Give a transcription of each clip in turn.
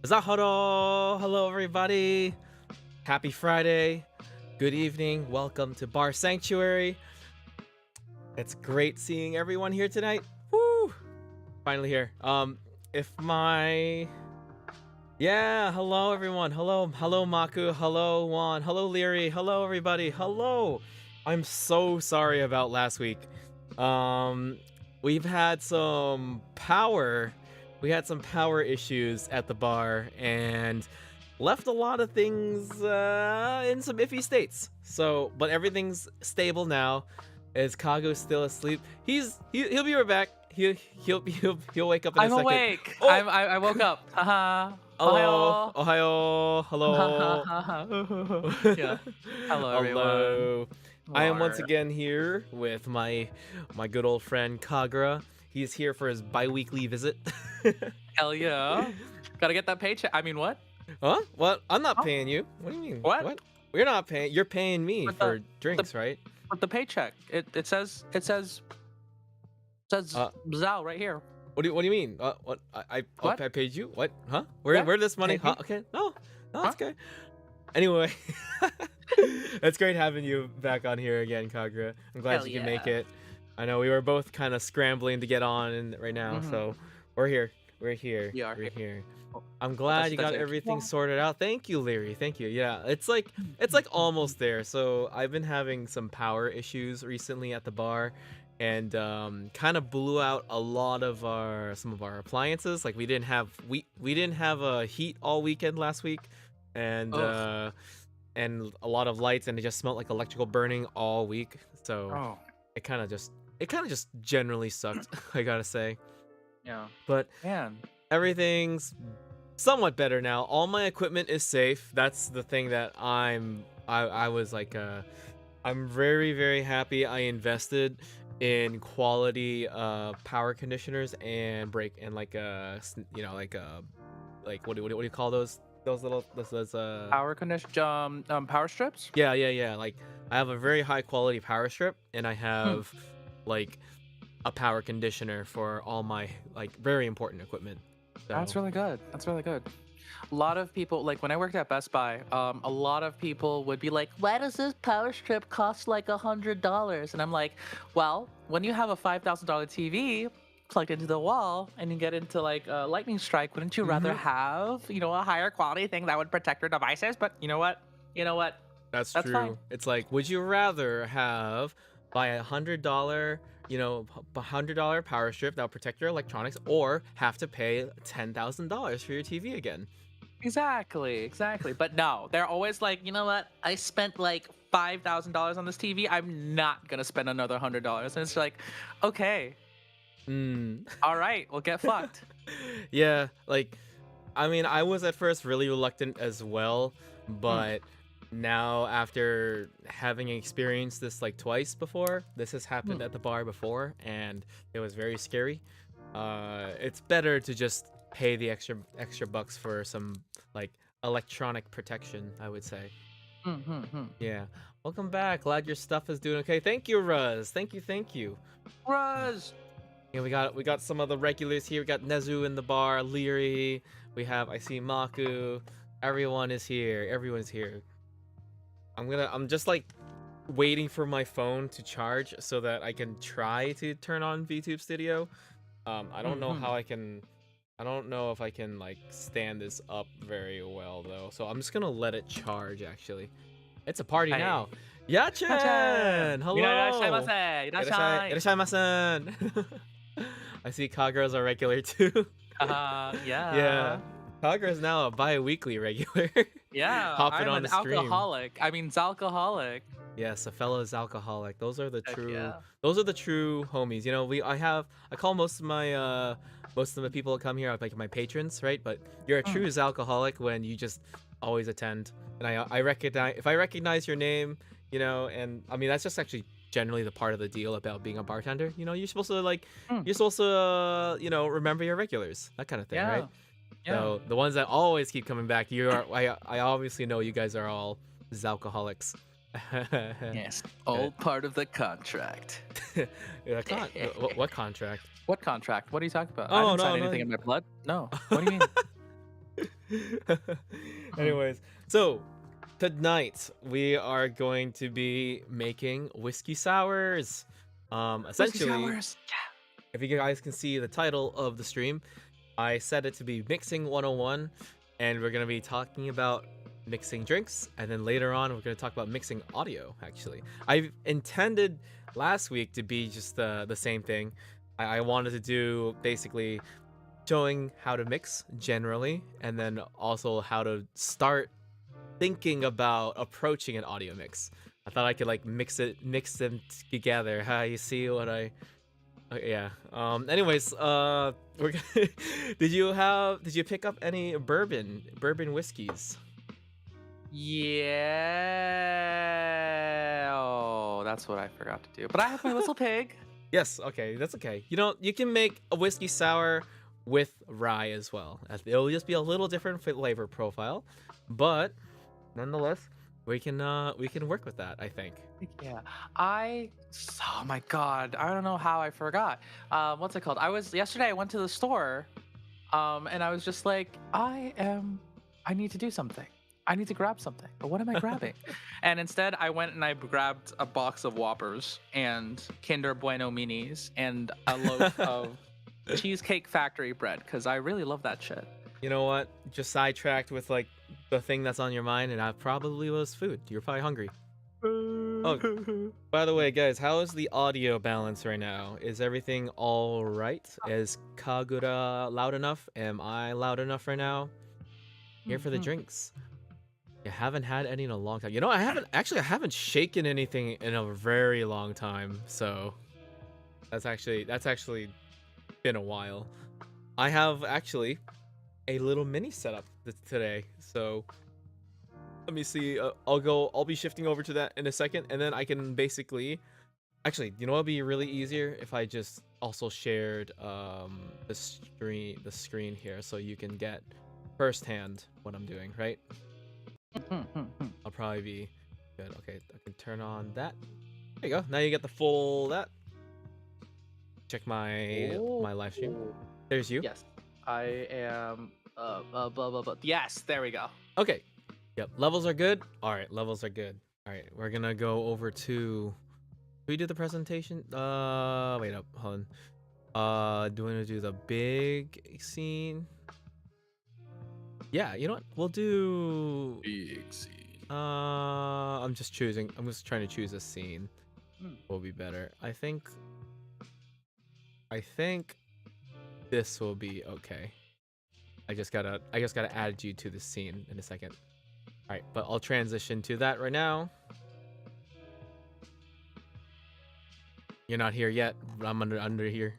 Zahoro! Hello, everybody. Happy Friday. Good evening. Welcome to Bar Sanctuary. It's great seeing everyone here tonight. Woo! Finally here. If my hello everyone. Hello Maku. Hello Juan. Hello Leary. Hello everybody. Hello. I'm so sorry about last week. We've had some power. We had some power issues at the bar and left a lot of things in some iffy states. So, but everything's stable now. Is Kago still asleep? He'll be right back. He'll wake up in a I'm second. awake. Oh, I woke up. Haha. hello, Ohayo. ohayo, hello, Yeah. Hello everyone. hello. I am once More. again here with my good old friend Kagura. He's here for his bi-weekly visit. Hell yeah. Gotta get that paycheck. I mean, what? Huh? What? I'm not Huh? paying you. What do you mean? What? What? We're not paying. You're paying me With for drinks, the right? with the paycheck. It says Uh, Zhao right here. what do you mean? What? What? I paid you? What? Huh? Where What? where this You money? paid Huh? me? Okay. No, Huh? it's okay. Anyway, it's great having you back on here again, Kagura. I'm glad Hell you can make yeah. it. I know we were both kind of scrambling to get on right now, Mm-hmm. so we're here. We're here. We are We're here. here. Oh, I'm glad you got that's everything sorted out. Thank you, Leary. Thank you. Yeah, it's like almost there. So I've been having some power issues recently at the bar, and kind of blew out a lot of some of our appliances. Like we didn't have heat all weekend last week, and Ugh. and a lot of lights, and it just smelled like electrical burning all week. So Oh. it kind of just generally sucked. I gotta say, Yeah. but Man. everything's somewhat better now. All my equipment is safe. That's the thing that I was like I'm very very happy I invested in quality power conditioners and brake and like what do you call those little those Power condition. Power strips. yeah, like I have a very high quality power strip, and I Hmm. have like a power conditioner for all my like very important equipment. That's So really good. That's really good. A lot of people, like when I worked at Best Buy, a lot of people would be like, "Why does this power strip cost like $100?" And I'm like, "Well, when you have a $5,000 TV plugged into the wall and you get into like a lightning strike, wouldn't you rather mhm. have, a higher quality thing that would protect your devices?" But you know what? You know what? That's That's fine. true. It's like, would you rather have buy $100, $100 power strip that'll protect your electronics, or have to pay $10,000 for your TV again? Exactly, exactly. But no, they're always like, you know what? I spent like $5,000 on this TV. I'm not gonna spend another $100. And it's like, okay, Mm. all right, well, get fucked. Yeah, like I mean, I was at first really reluctant as well, Mm, but now after having experienced this like twice before, this has happened mm. at the bar before, and it was very scary. It's better to just pay the extra bucks for some like electronic protection, I would say. Hmm. Yeah. Welcome back. Glad your stuff is doing okay. Thank you, Ruz. Thank you. Ruz. Yeah, we got some of the regulars here. We got Nezu in the bar, Leary. I see Maku. Everyone is here. Everyone is here. I'm just like waiting for my phone to charge so that I can try to turn on VTube Studio. I don't know Hmm. how I don't know if I can like stand this up very well though. So I'm just gonna let it charge actually. It's a party now. Hey. Yachan! Gotcha. Hello! Irashaimase. Irashai, Irashai. irashaimasen! I see Kagura's a regular too. Yeah. Yeah. Kagura's now a bi-weekly regular. Yeah, Hopping I'm on an the stream. alcoholic. I mean, alcoholic. Yes, a fellow is alcoholic. Heck yeah. Those are the true homies. You know, I call most of the people that come here like my patrons, right? But you're a Mm, true alcoholic when you just always attend. And I recognize if I recognize your name, and I mean that's just actually generally the part of the deal about being a bartender. You're supposed to mm. remember your regulars, that kind of thing, right? Yeah. Yeah. So the ones that always keep coming back, I obviously know you guys are all alcoholics. Yes. All part of the contract. What contract? What contract? What are you talking about? I Oh didn't sign no anything no. in my blood. No. What do you mean? Mm. Anyways, so tonight we are going to be making whiskey sours. Whiskey Essentially, sours. if you guys can see the title of the stream, I set it to be Mixing 101, and we're going to be talking about mixing drinks, and then later on, we're going to talk about mixing audio, actually. I intended last week to be just the same thing. I wanted to do basically showing how to mix generally, and then also how to start thinking about approaching an audio mix. I thought I could like mix them together. How you see what I yeah. Anyways, we're gonna did you pick up any bourbon whiskeys? Yeah. Oh, that's what I forgot to do. But I have my little pig. Yes, okay, that's okay. You know, you can make a whiskey sour with rye as well. It'll just be a little different flavor profile, but nonetheless, we can work with that, I think. Yeah. Oh my God. I don't know how I forgot. What's it called? Yesterday I went to the store, and I was just like, I need to do something. I need to grab something. But what am I grabbing? And instead I went and I grabbed a box of Whoppers and Kinder Bueno Minis and a loaf of Cheesecake Factory bread because I really love that shit. You know what? Just sidetracked with like the thing that's on your mind, and that probably was food. You're probably hungry. Oh, by the way, guys, how is the audio balance right now? Is everything all right? Is Kagura loud enough? Am I loud enough right now? Here for the Mhm. drinks. You haven't had any in a long time. You know, I haven't shaken anything in a very long time. So that's actually been a while. I have actually a little mini setup today. So let me see. I'll be shifting over to that in a second, and then I can basically. Actually, you know what'd be really easier if I just also shared the screen here, so you can get firsthand what I'm doing, right? I'll probably be good. Okay, I can turn on that. There you go. Now you get the full that. Check Oh. my live stream. There's you. Yes. I am blah, blah, blah. Yes, there we go. Okay. Yep. Levels are good. All right. Levels are good. All right. We're gonna go over to. Do we do the presentation? Wait up. Hold on. Do we want to do the big scene? Yeah. You know what? We'll do. Big scene. I'm just choosing. I'm just trying to choose a scene. Hmm. Will be better. I think. This will be okay. I just gotta add you to the scene in a second. All right, but I'll transition to that right now. You're not here yet. I'm under here.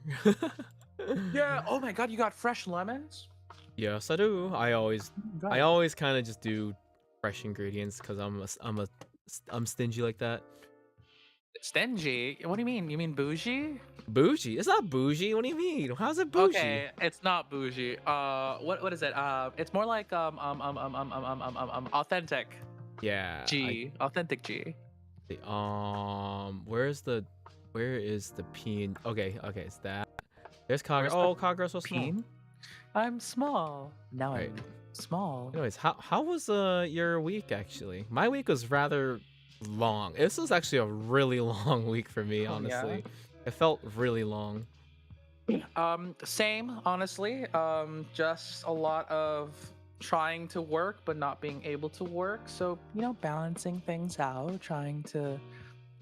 Yeah. Oh my God, you got fresh lemons? Yes, I do. I God. always kind of just do fresh ingredients because I'm stingy like that. Stingy? What do you mean? You mean bougie? Bougie? It's not bougie. What do you mean? How's it bougie? Okay, it's not bougie. What is it? It's more like authentic. Yeah. Authentic G. Where is the P? Okay, it's that. There's Congress. Where's the Oh, Congress was small. Peen? I'm small. Now Right. I'm small. Anyways, how was your week actually? My week was rather long. This was actually a really long week for me, Oh, yeah? honestly. It felt really long. Same, honestly. Just a lot of trying to work but not being able to work. So, balancing things out, trying to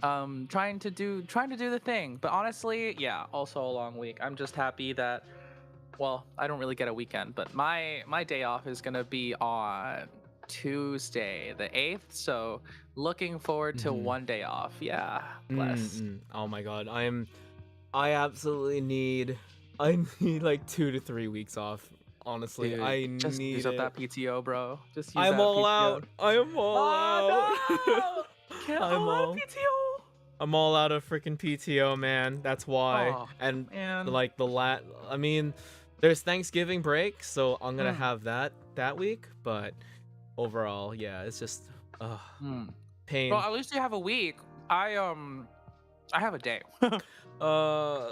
do the thing. But honestly, yeah, also a long week. I'm just happy that I don't really get a weekend, but my day off is going to be on Tuesday, the 8th. So, looking forward to Mhm. one day off. Yeah. Bless. Oh my god, I absolutely need I need like 2 to 3 weeks off. Honestly, Dude, I just need use up it. that PTO, bro. Just use I'm that all PTO. out. I am all out. Oh no! Can't I'm hold out all PTO. I'm all out of freaking PTO, man. That's why. Oh And man. like I mean, there's Thanksgiving break, so I'm gonna Mm, have that week. But overall, yeah, it's just mm. pain. Well, at least you have a week. I have a day. Uh,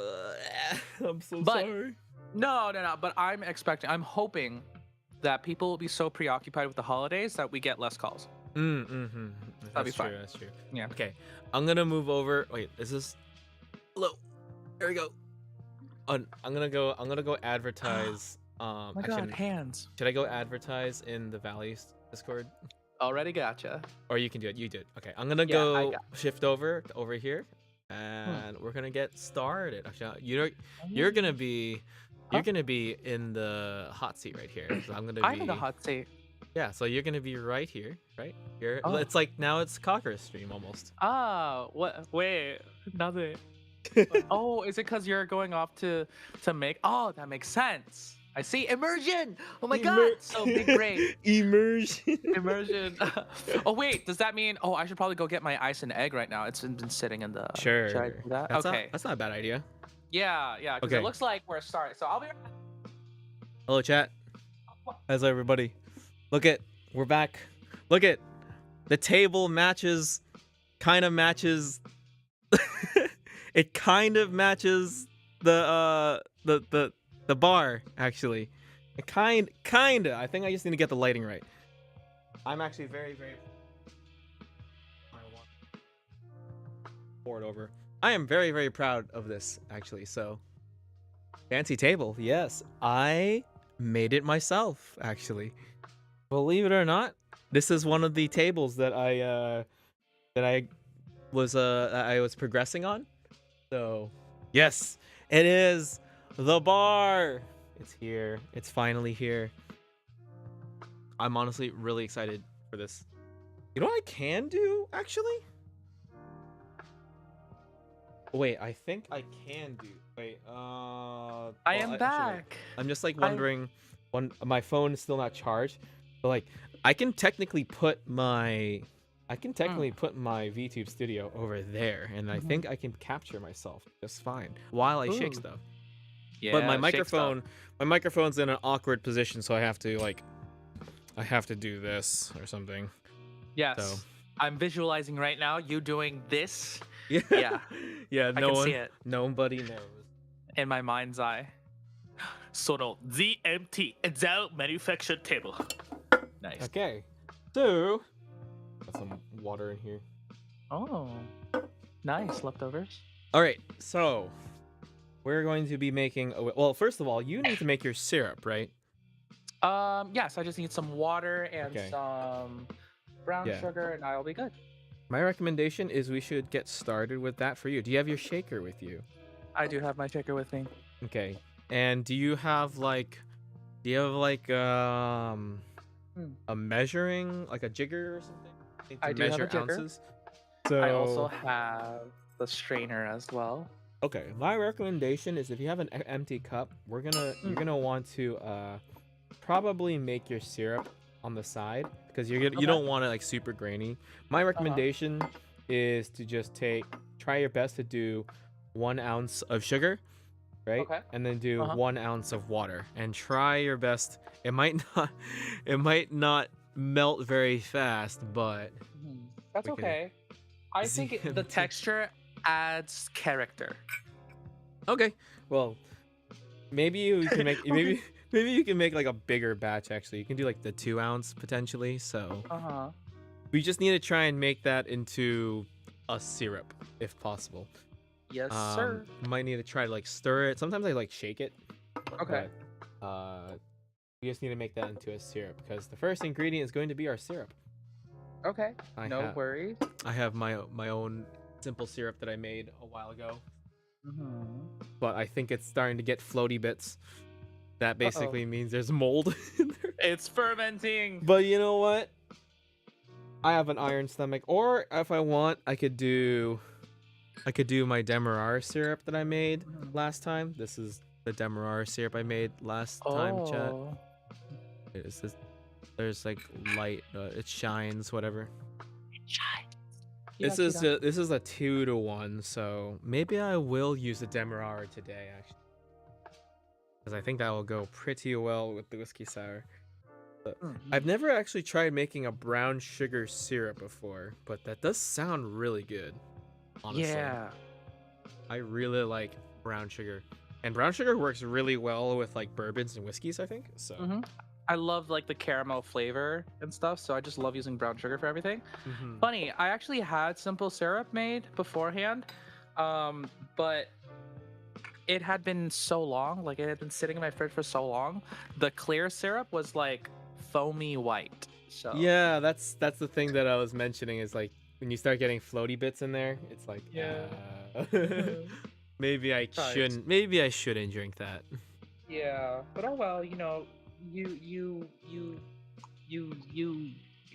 I'm so But sorry. no. But I'm hoping that people will be so preoccupied with the holidays that we get less calls. Mm-hmm. That'd be That's true. fine. That's true. Yeah. Okay, I'm gonna move over. Wait, is this? Hello. There we go. I'm gonna go. I'm gonna go advertise. My God, hands. Should I go advertise in the Valley's Discord? Already gotcha. Or you can do it. You did. Okay, I'm gonna Yeah, I go got shift over to over here, and we're gonna get started. Actually, you're gonna be Huh? you're gonna be in the hot seat right here. So I'm gonna I'm be in the hot seat. yeah. So you're gonna be right here, right here. Oh. It's like now it's Cocker's stream almost. Ah, what? Wait, nothing. Oh, is it because you're going off to make? Oh, that makes sense. I see immersion. Oh my God, so big brain. Immersion. Immersion. Oh wait, does that mean? Oh, I should probably go get my ice and egg right now. It's been sitting in the. Sure. Should I do that? That's Okay. that's not a bad idea. Yeah, yeah. Because Okay. it looks like we're starting. So I'll be. Hello, chat. How's everybody? We're back. Look at the table matches, kind of matches. It kind of matches the bar actually. It kinda. I think I just need to get the lighting right. I'm actually very forward over. I am very proud of this actually. So fancy table. Yes, I made it myself actually. Believe it or not, this is one of the tables that I was progressing on. So, yes, it is the bar. It's here. It's finally here. I'm honestly really excited for this. You know what I can do actually? Wait, I think I can do. Wait, I am back. I'm just like wondering when my phone is still not charged, but like I can technically put my VTube Studio over there, and I think I can capture myself just fine while I shake stuff. Yeah, But my shake stuff. microphone's in an awkward position, so I have to do this or something. Yes. So. I'm visualizing right now you doing this. Yeah. Yeah. Yeah. I can see it Nobody knows. in my mind's eye. Sono ZMT Excel manufactured table. Nice. Okay. So, got some water in here. Oh, nice leftovers. All right. So, we're going to be making. Well, first of all, you need to make your syrup, right? Yes, I just need some water and Okay. some brown sugar, and I'll be good. My recommendation is we should get started with that for you. Do you have your shaker with you? I do have my shaker with me. Okay. And do you have like a measuring, like a jigger or something? I do have a jigger. Ounces? So I also have the strainer as well. Okay, my recommendation is if you have an empty cup, you're gonna want to probably make your syrup on the side because you don't want it like super grainy. My recommendation is to just try your best to do 1 ounce of sugar, right? Okay. And then do 1 ounce of water and try your best. It might not melt very fast, but that's okay. I think the texture adds character. Okay. Well, maybe you can make maybe you can make like a bigger batch actually. You can do like the 2 ounce potentially. So we just need to try and make that into a syrup if possible. Yes, sir. You might need to try to like stir it. Sometimes I like shake it. Okay. But, we just need to make that into a syrup because the first ingredient is going to be our syrup. Okay. No worries. I have my own simple syrup that I made a while ago. But I think it's starting to get floaty bits. That basically means there's mold in there. It's fermenting. But you know what? I have an iron stomach, or if I want, I could do my Demerara syrup that I made last time. This is the Demerara syrup I made last time, chat. There's like light, it shines, whatever. It shines. This is a 2-to-1, so maybe I will use the Demerara today, actually, because I think that will go pretty well with the whiskey sour. But I've never actually tried making a brown sugar syrup before, but that does sound really good. Honestly. Yeah, I really like brown sugar, and brown sugar works really well with like bourbons and whiskeys, I think. So I love like the caramel flavor and stuff, so I just love using brown sugar for everything. Hmm. Funny, I actually had simple syrup made beforehand, but it had been so long, like it had been sitting in my fridge for so long. The clear syrup was like foamy white. So Yeah, that's the thing that I was mentioning is like when you start getting floaty bits in there, it's like yeah, maybe I right. shouldn't. Maybe I shouldn't drink that. Yeah, but oh well, you you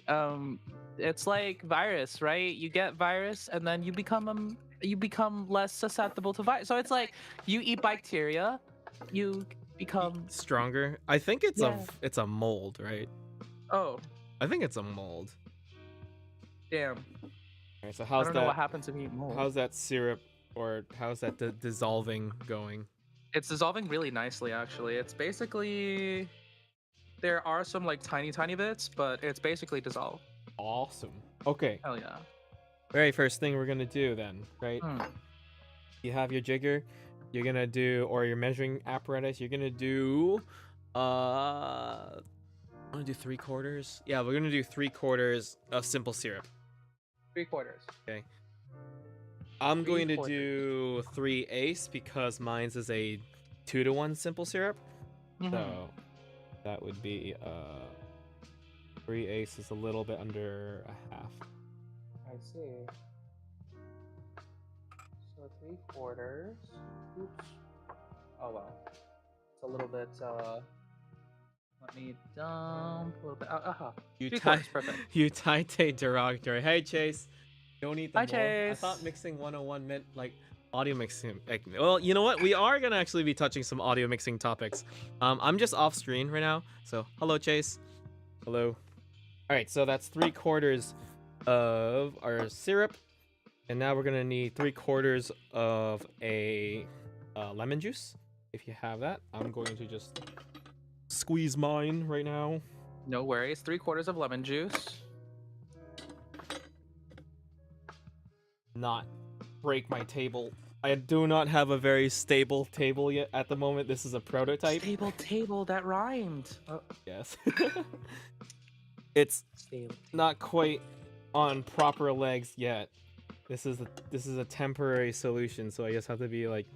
um it's like virus, right? You get virus and then you become less susceptible to virus. So it's like you eat bacteria, you become Stronger. I think it's yeah. a mold, right? Oh, I think it's a mold. damn. All right, so I don't know what happens if you eat mold. how's that syrup or how's that dissolving going? It's dissolving really nicely actually. It's basically there are some like tiny bits, but it's basically dissolved. Awesome. Okay. Hell yeah. Very first thing we're gonna do then, right? Hmm. You have your jigger. You're gonna do or your measuring apparatus. You're gonna do. I'm gonna do 3/4. Yeah, we're gonna do 3/4 of simple syrup. 3/4. Okay. I'm Three going to quarters. do 3/8 because mine's is a 2-to-1 simple syrup. Mm-hmm. So that would be 3/8 is a little bit under a half. I see. So 3/4. Oops. Oh well. It's a little bit let me dump a little bit. Uh-huh. You 3/4, perfect. you titate derogatory. Hey Chase, don't eat the Hi bowl. I Chase. thought mixing 101 meant like audio mixing. Well, you know what? We are gonna actually be touching some audio mixing topics. I'm just off screen right now. So hello Chase. Hello. All right, so that's 3/4 of our syrup, and now we're gonna need 3/4 of a lemon juice. If you have that, I'm going to just squeeze mine right now. No worries. 3/4 of lemon juice. Not break my table. I do not have a very stable table yet at the moment. This is a prototype. Stable table, that rhymed. Oh, Yes. It's stable. not quite on proper legs yet. This is a temporary solution, so I just have to be like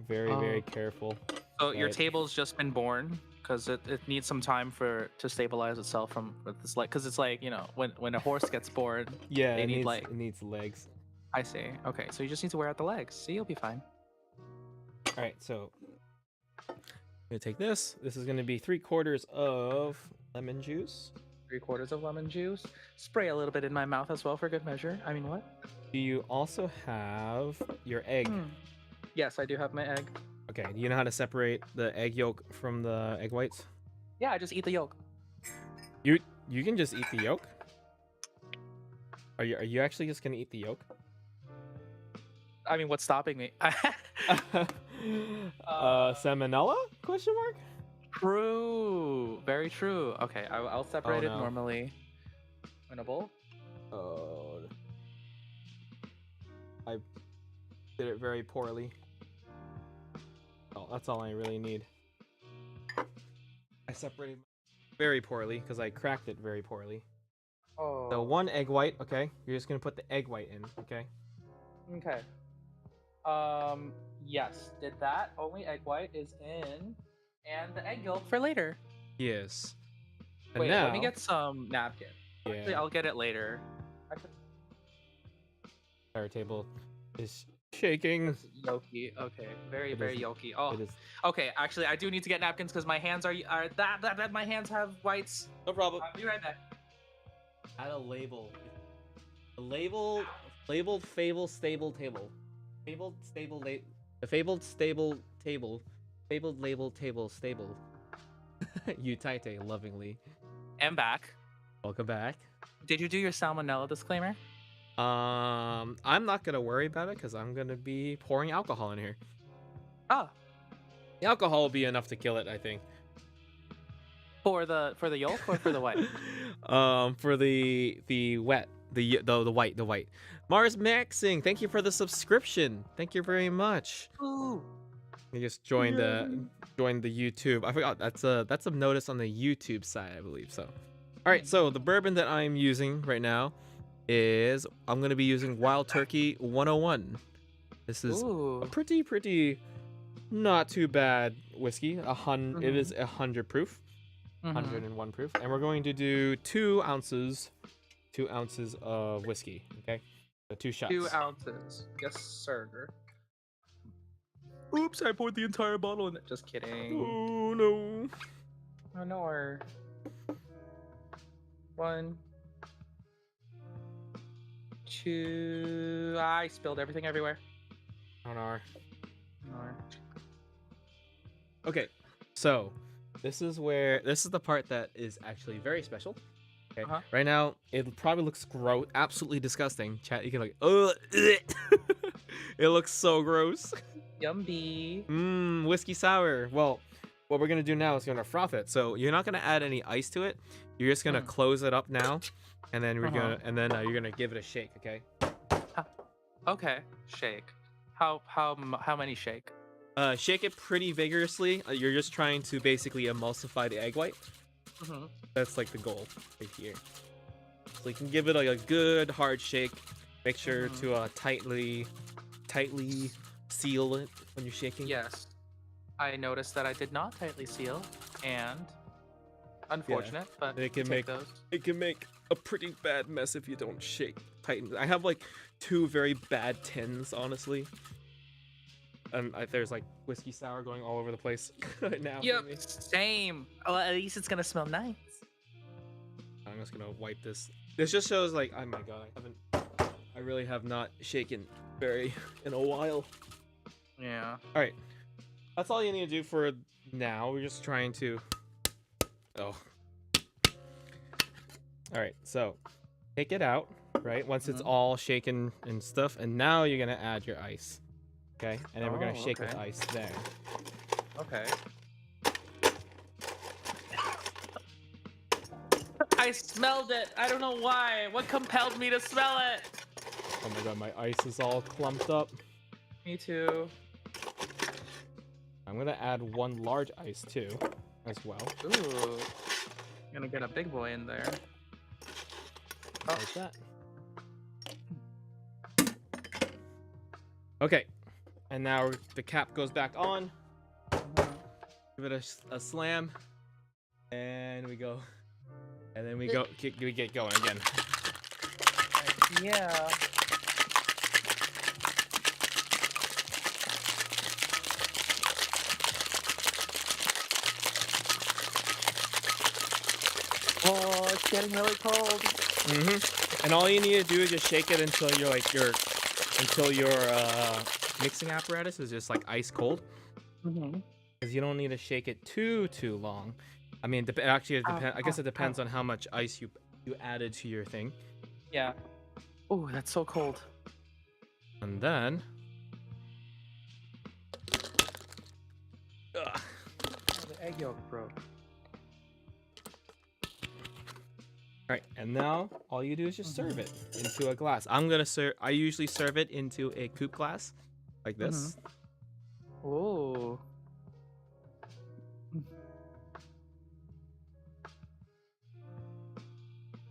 very Oh. careful. So your Right. table's just been born because it needs some time to stabilize itself from this like because it's like when a horse gets born Yeah, they need like it needs legs. I see. Okay, so you just need to wear out the legs. See, you'll be fine. All right, so I'm gonna take this. This is gonna be 3/4 of lemon juice. 3/4 of lemon juice. Spray a little bit in my mouth as well for good measure. I mean, what? Do you also have your egg? Hmm. Yes, I do have my egg. Okay, do you know how to separate the egg yolk from the egg whites? Yeah, I just eat the yolk. You can just eat the yolk? Are you actually just gonna eat the yolk? I mean, what's stopping me? Salmonella? Question mark? True. Very true. Okay, I'll separate it no. normally. In a bowl? Oh, I did it very poorly. Oh, that's all I really need. I separated very poorly because I cracked it very poorly. Oh. So 1 egg white, okay? You're just gonna put the egg white in, okay? Okay. Yes. Did that. Only egg white is in. And the egg yolk for later. Yes. And Wait, now, let me get some napkin. Actually, yeah, I'll get it later. I could... our table is shaking. It's yolky. Okay. Very, It very is- yolky. Oh. It is Okay, actually, I do need to get napkins because my hands are that my hands have whites. no problem. I'll be right back. Add a label. The labeled fable stable table. Fabled stable the fabled stable table. Fabled label table stable. You Taite lovingly. I'm back. Welcome back. Did you do your salmonella disclaimer? I'm not gonna worry about it because I'm gonna be pouring alcohol in here. Oh, The alcohol will be enough to kill it, I think. for the yolk or for the white? For the wet, the white. Mars Maxing, thank you for the subscription. Thank you very much. Ooh. You just joined the YouTube. I forgot that's a notice on the YouTube side, I believe. So, all right. So the bourbon that I'm using right now is I'm gonna be using Wild Turkey 101. This is a Ooh. pretty not too bad whiskey. It is 100 proof, Mm-hmm. 101 proof, and we're going to do 2 ounces of whiskey. Okay, so 2 shots. 2 ounces. Yes, sir. Oops, I poured the entire bottle in it. Just kidding. Oh no. Oh no. 1, 2. I spilled everything everywhere. On our. No. Okay, so this is the part that is actually very special. Okay, right now it probably looks gross, absolutely disgusting. Chat, you can like, it looks so gross. Yummy. Whiskey sour. Well, what we're gonna do now is gonna froth it. So you're not gonna add any ice to it. You're just gonna close it up now, and then you're gonna give it a shake. Okay. Okay. Shake. How many shake? Shake it pretty vigorously. You're just trying to basically emulsify the egg white. That's like the goal right here. So you can give it like a good hard shake. Make sure to tightly seal it when you're shaking. Yes. I noticed that I did not tightly seal, and unfortunate, but it can make a pretty bad mess if you don't shake tighten. I have like 2 very bad tins, honestly. And there's like whiskey sour going all over the place right now. Yep, same. Well, at least it's gonna smell nice. I'm just gonna wipe this. This just shows like, oh my god, I really have not shaken in a while. Yeah. All right, that's all you need to do for now. We're just trying to. Oh. All right, so take it out, right? Once it's all shaken and stuff, and now you're gonna add your ice. Okay, and then we're gonna shake with ice there. Okay. I smelled it. I don't know why. What compelled me to smell it? Oh my god, my ice is all clumped up. Me too. I'm gonna add 1 large ice too, as well. Ooh. Gonna get a big boy in there. Like that. Okay. And now the cap goes back on. Give it a slam, and we go, and then we get going again. Yeah. Oh, it's getting really cold. And all you need to do is just shake it until your mixing apparatus is just like ice cold. Because you don't need to shake it too long. I mean, actually, I guess it depends on how much ice you added to your thing. Yeah. Oh, that's so cold. And then. Oh, the egg yolk broke. All right, and now all you do is just serve it into a glass. I usually serve it into a coupe glass, like this. Oh.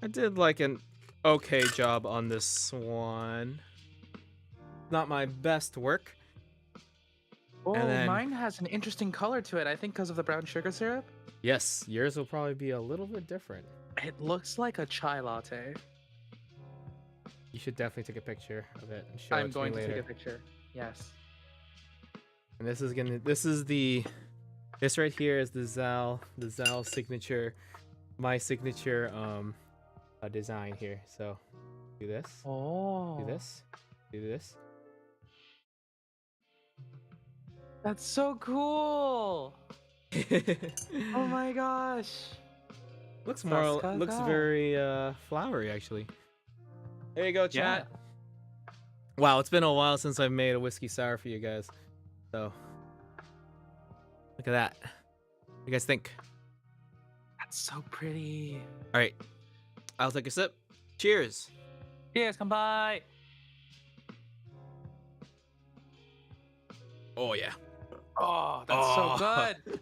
I did like an okay job on this one. Not my best work. Oh, mine has an interesting color to it. I think because of the brown sugar syrup. Yes, yours will probably be a little bit different. It looks like a chai latte. You should definitely take a picture of it and show I'm it to going me to later. take a picture. Yes. And this right here is the Zal signature, my signature design here. So do this. Oh. Do this. Do this. That's so cool. Oh my gosh. Looks very flowery actually. There you go, chat. Yeah. Wow, it's been a while since I've made a whiskey sour for you guys. So look at that. What do you guys think? That's so pretty. All right, I'll take a sip. Cheers. Cheers, come by. Oh yeah. Oh, that's so Oh, good.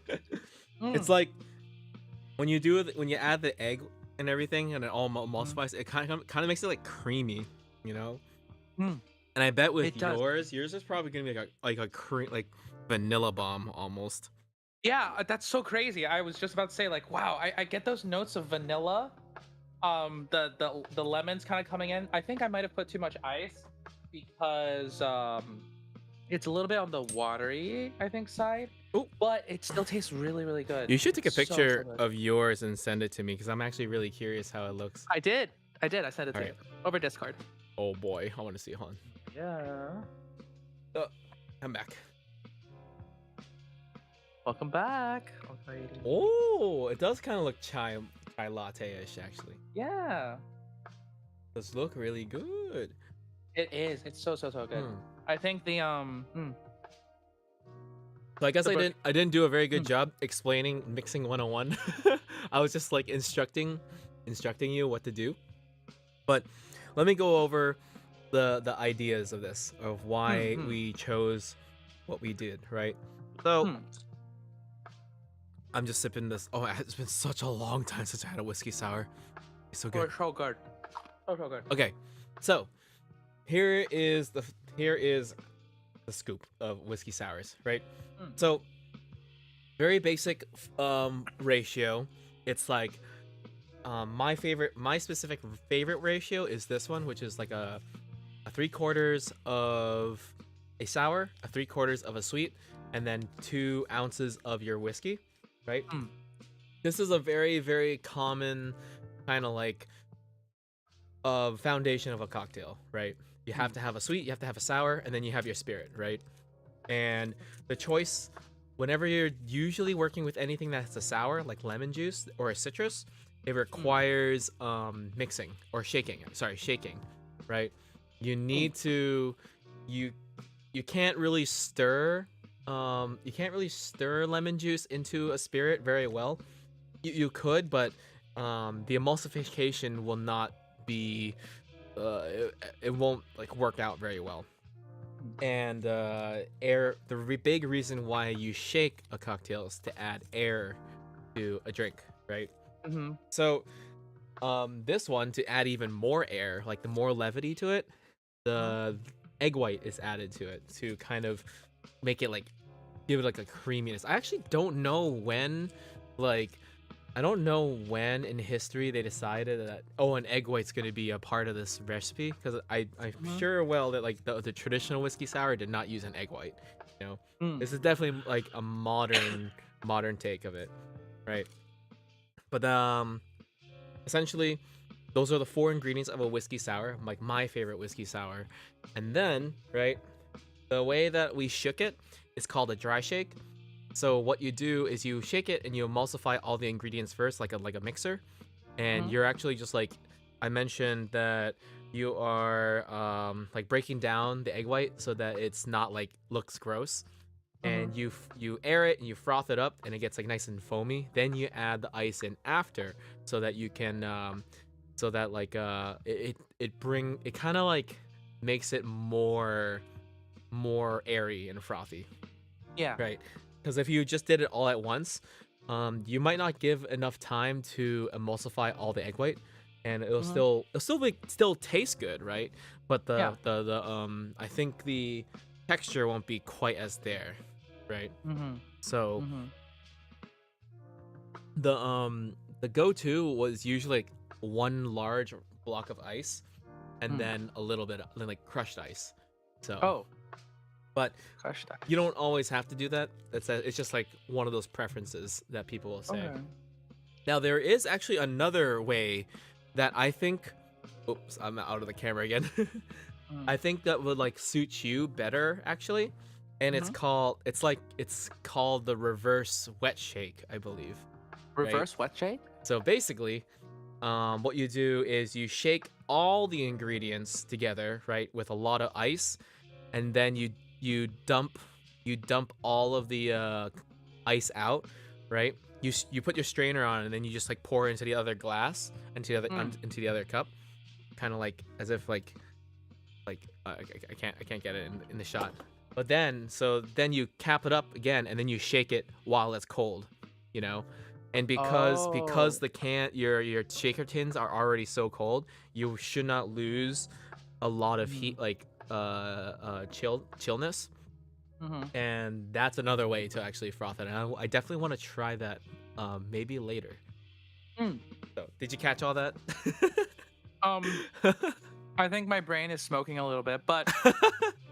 it's Mm. like when you do when you add the egg and everything, and it all Mm. emulsifies. It kind of makes it like creamy, you know. Mm. And I bet with It does. yours is probably gonna be like a cream, like vanilla bomb almost. Yeah, that's so crazy. I was just about to say, like, wow, I get those notes of vanilla. The lemons kind of coming in. I think I might have put too much ice because it's a little bit on the watery, I think, side, Oh, but it still tastes really, really good. you should take a So picture good. of yours and send it to me because I'm actually really curious how it looks. I did. I did. I sent it All to you right. over Discord. Oh boy, I want to see. Hold on. Yeah. Oh, I'm back. Welcome back. Alrighty. Oh, it does kind of look chai latte-ish actually. Yeah, Does look really good. it is. It's so good. Hmm. I think So I guess the book. I didn't do a very good Mm, job explaining mixing 101. I was just like instructing you what to do. But let me go over the ideas of this, of mm, why mm, we chose what we did, right? So mm. I'm just sipping this. Oh, it's been such a long time since I had a whiskey sour. It's so Oh, good. it's so good. Oh, so good. Okay, so here is the scoop of whiskey sours, right? Mm, So very basic ratio. It's like my specific favorite ratio is this one, which is like a 3/4 of a sour, a 3/4 of a sweet, and then 2 ounces of your whiskey, right? mm, This is a very, very common kind of like foundation of a cocktail, right? You have mm, to have a sweet, you have to have a sour, and then you have your spirit, right? And the choice, whenever you're usually working with anything that's a sour, like lemon juice or a citrus, it mm, requires mixing or shaking. Sorry, shaking, right? You mm. need to you you can't really stir lemon juice into a spirit very well. You could, but the emulsification will not be it won't like work out very well. And big reason why you shake a cocktail is to add air to a drink, right? Mhm. So this one, to add even more air, like the more levity to it, Mhm. the egg white is added to it to kind of make it like give it like a creaminess. I actually don't know when, like, I don't know when in history they decided that, oh, an egg white's going to be a part of this recipe, because I'm Mhm. sure well that like the traditional whiskey sour did not use an egg white. You know, Mm. this is definitely like a modern take of it, right? But essentially, those are the 4 ingredients of a whiskey sour, like my favorite whiskey sour. And then, right, the way that we shook it is called a dry shake. So what you do is you shake it and you emulsify all the ingredients first, like a mixer, and Mhm. you're actually just like, I mentioned that you are like breaking down the egg white so that it's not like looks gross, Mhm. and you air it and you froth it up and it gets like nice and foamy. Then you add the ice in after, so that you can so that like it kind of like makes it more airy and frothy, Yeah. right? Because if you just did it all at once, you might not give enough time to emulsify all the egg white, and Mhm. still taste good, right? But Yeah. the I think the texture won't be quite as there, right? Mhm. So Mhm. the go-to was usually like one large block of ice and Mm. then a little bit like crushed ice. So, Oh, but crushed you ice. don't always have to do that. It's just like one of those preferences that people will say. Okay. Now there is actually another way that I think, oops, I'm out of the camera again. Mm. I think that would like suit you better actually. And Mhm. it's called the reverse wet shake, I believe, right? Reverse wet shake? So basically, what you do is you shake all the ingredients together, right, with a lot of ice, and then you dump you dump all of the ice out, right? You put your strainer on, and then you just like pour into the other glass, Mm. into the other cup, kind of like as if like I can't get it in the shot. But then you cap it up again, and then you shake it while it's cold, you know. And because Oh. the can your shaker tins are already so cold, you should not lose a lot of Mm-hmm. heat, like chillness. Mm-hmm. And that's another way to actually froth it. And I definitely want to try that, maybe later. Mm. So, did you catch all that? Um, I think my brain is smoking a little bit, but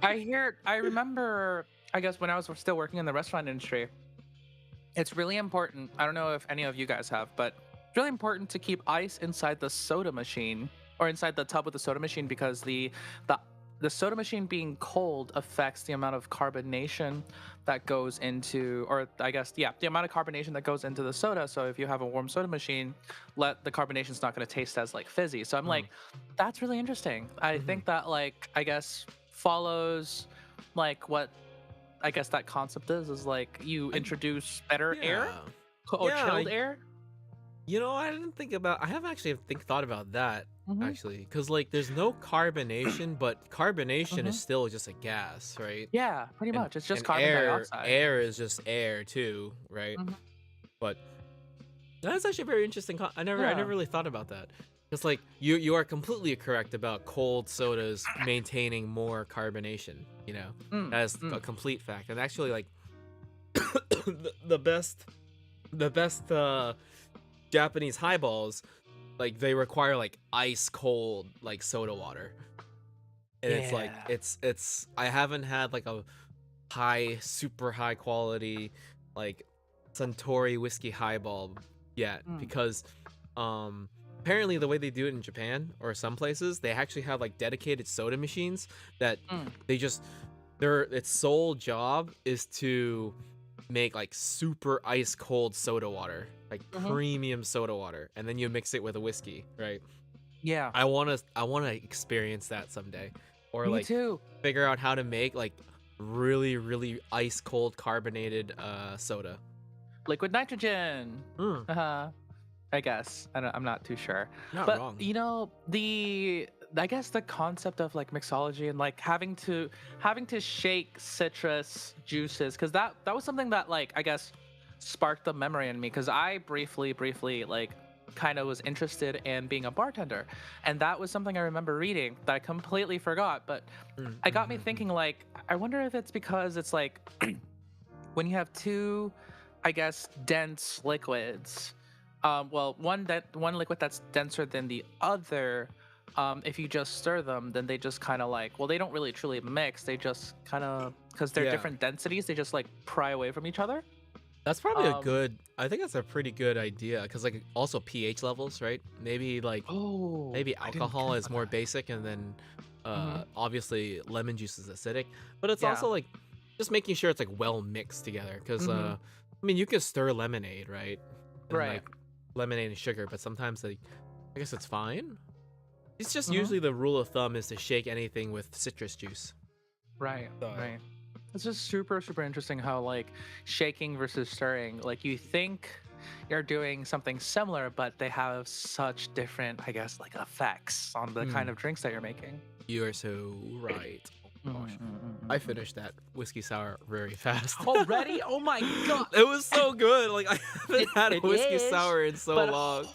I remember, I guess when I was still working in the restaurant industry, it's really important. I don't know if any of you guys have, but it's really important to keep ice inside the soda machine or inside the tub with the soda machine because the the soda machine being cold affects the amount of carbonation that goes into, or I guess, yeah, the amount of carbonation that goes into the soda. So if you have a warm soda machine, the carbonation's not going to taste as like fizzy. So I'm Mm, like, that's really interesting. I mhm. think that like I guess follows like what I guess that concept is like you I introduce better air Yeah. or Yeah, chilled air. I didn't think about. I haven't actually thought about that Mm-hmm. actually, because like there's no carbonation, but carbonation is Mm-hmm. still just a gas, right? Yeah, pretty And much. It's just and carbon air dioxide. air is just air too, right? Hmm. But that's actually very interesting. I Yeah. never really thought about that. Because like you are completely correct about cold sodas maintaining more carbonation. Mm, That is a mm. complete fact. And actually, like the best Japanese highballs, like they require like ice cold like soda water. And it's like Yeah. it's I haven't had like a super high quality like Suntory whiskey highball yet, Mm, because apparently the way they do it in Japan or some places, they actually have like dedicated soda machines that mm. they just their its sole job is to make like super ice cold soda water, like Hmm. premium soda water, and then you mix it with a whiskey, right? Yeah. I want to experience that someday, or Me like too. figure out how to make like really really ice cold carbonated soda. Liquid nitrogen. Mm, Uh-huh. I guess. I'm not too sure. not But wrong. I guess the concept of like mixology and like having to shake citrus juices, because that was something that like I guess sparked the memory in me, because I briefly like kind of was interested in being a bartender, and that was something I remember reading that I completely forgot. But Mm, it got me mm-hmm. thinking, like, I wonder if it's because it's like when you have two, I guess, dense liquids. Well, one liquid that's denser than the other. If you just stir them, then they just kind of like, well, they don't really truly mix. They just kind of, because they're Yeah, different densities, they just like pry away from each other. that's probably a Um, good. I think that's a pretty good idea, because like also pH levels, right? oh, Maybe I didn't alcohol think is about more that. basic, and then Hmm. obviously lemon juice is acidic, but it's Yeah. also like just making sure it's like well mixed together, because Hmm. I mean, you can stir lemonade, right? And Right. like lemonade and sugar, but sometimes like I guess it's fine. It's just Hmm. usually the rule of thumb is to shake anything with citrus juice. Right. So Right. It's just super interesting how like shaking versus stirring, like you think you're doing something similar, but they have such different, I guess, like effects on the kind mm, of drinks that you're making. you are so right. Oh Mhm, gosh. mhm, I mhm, mhm. finished that whiskey sour very fast. Already? Oh my god! It was so good. Like I haven't had a It whiskey is, sour in so but long.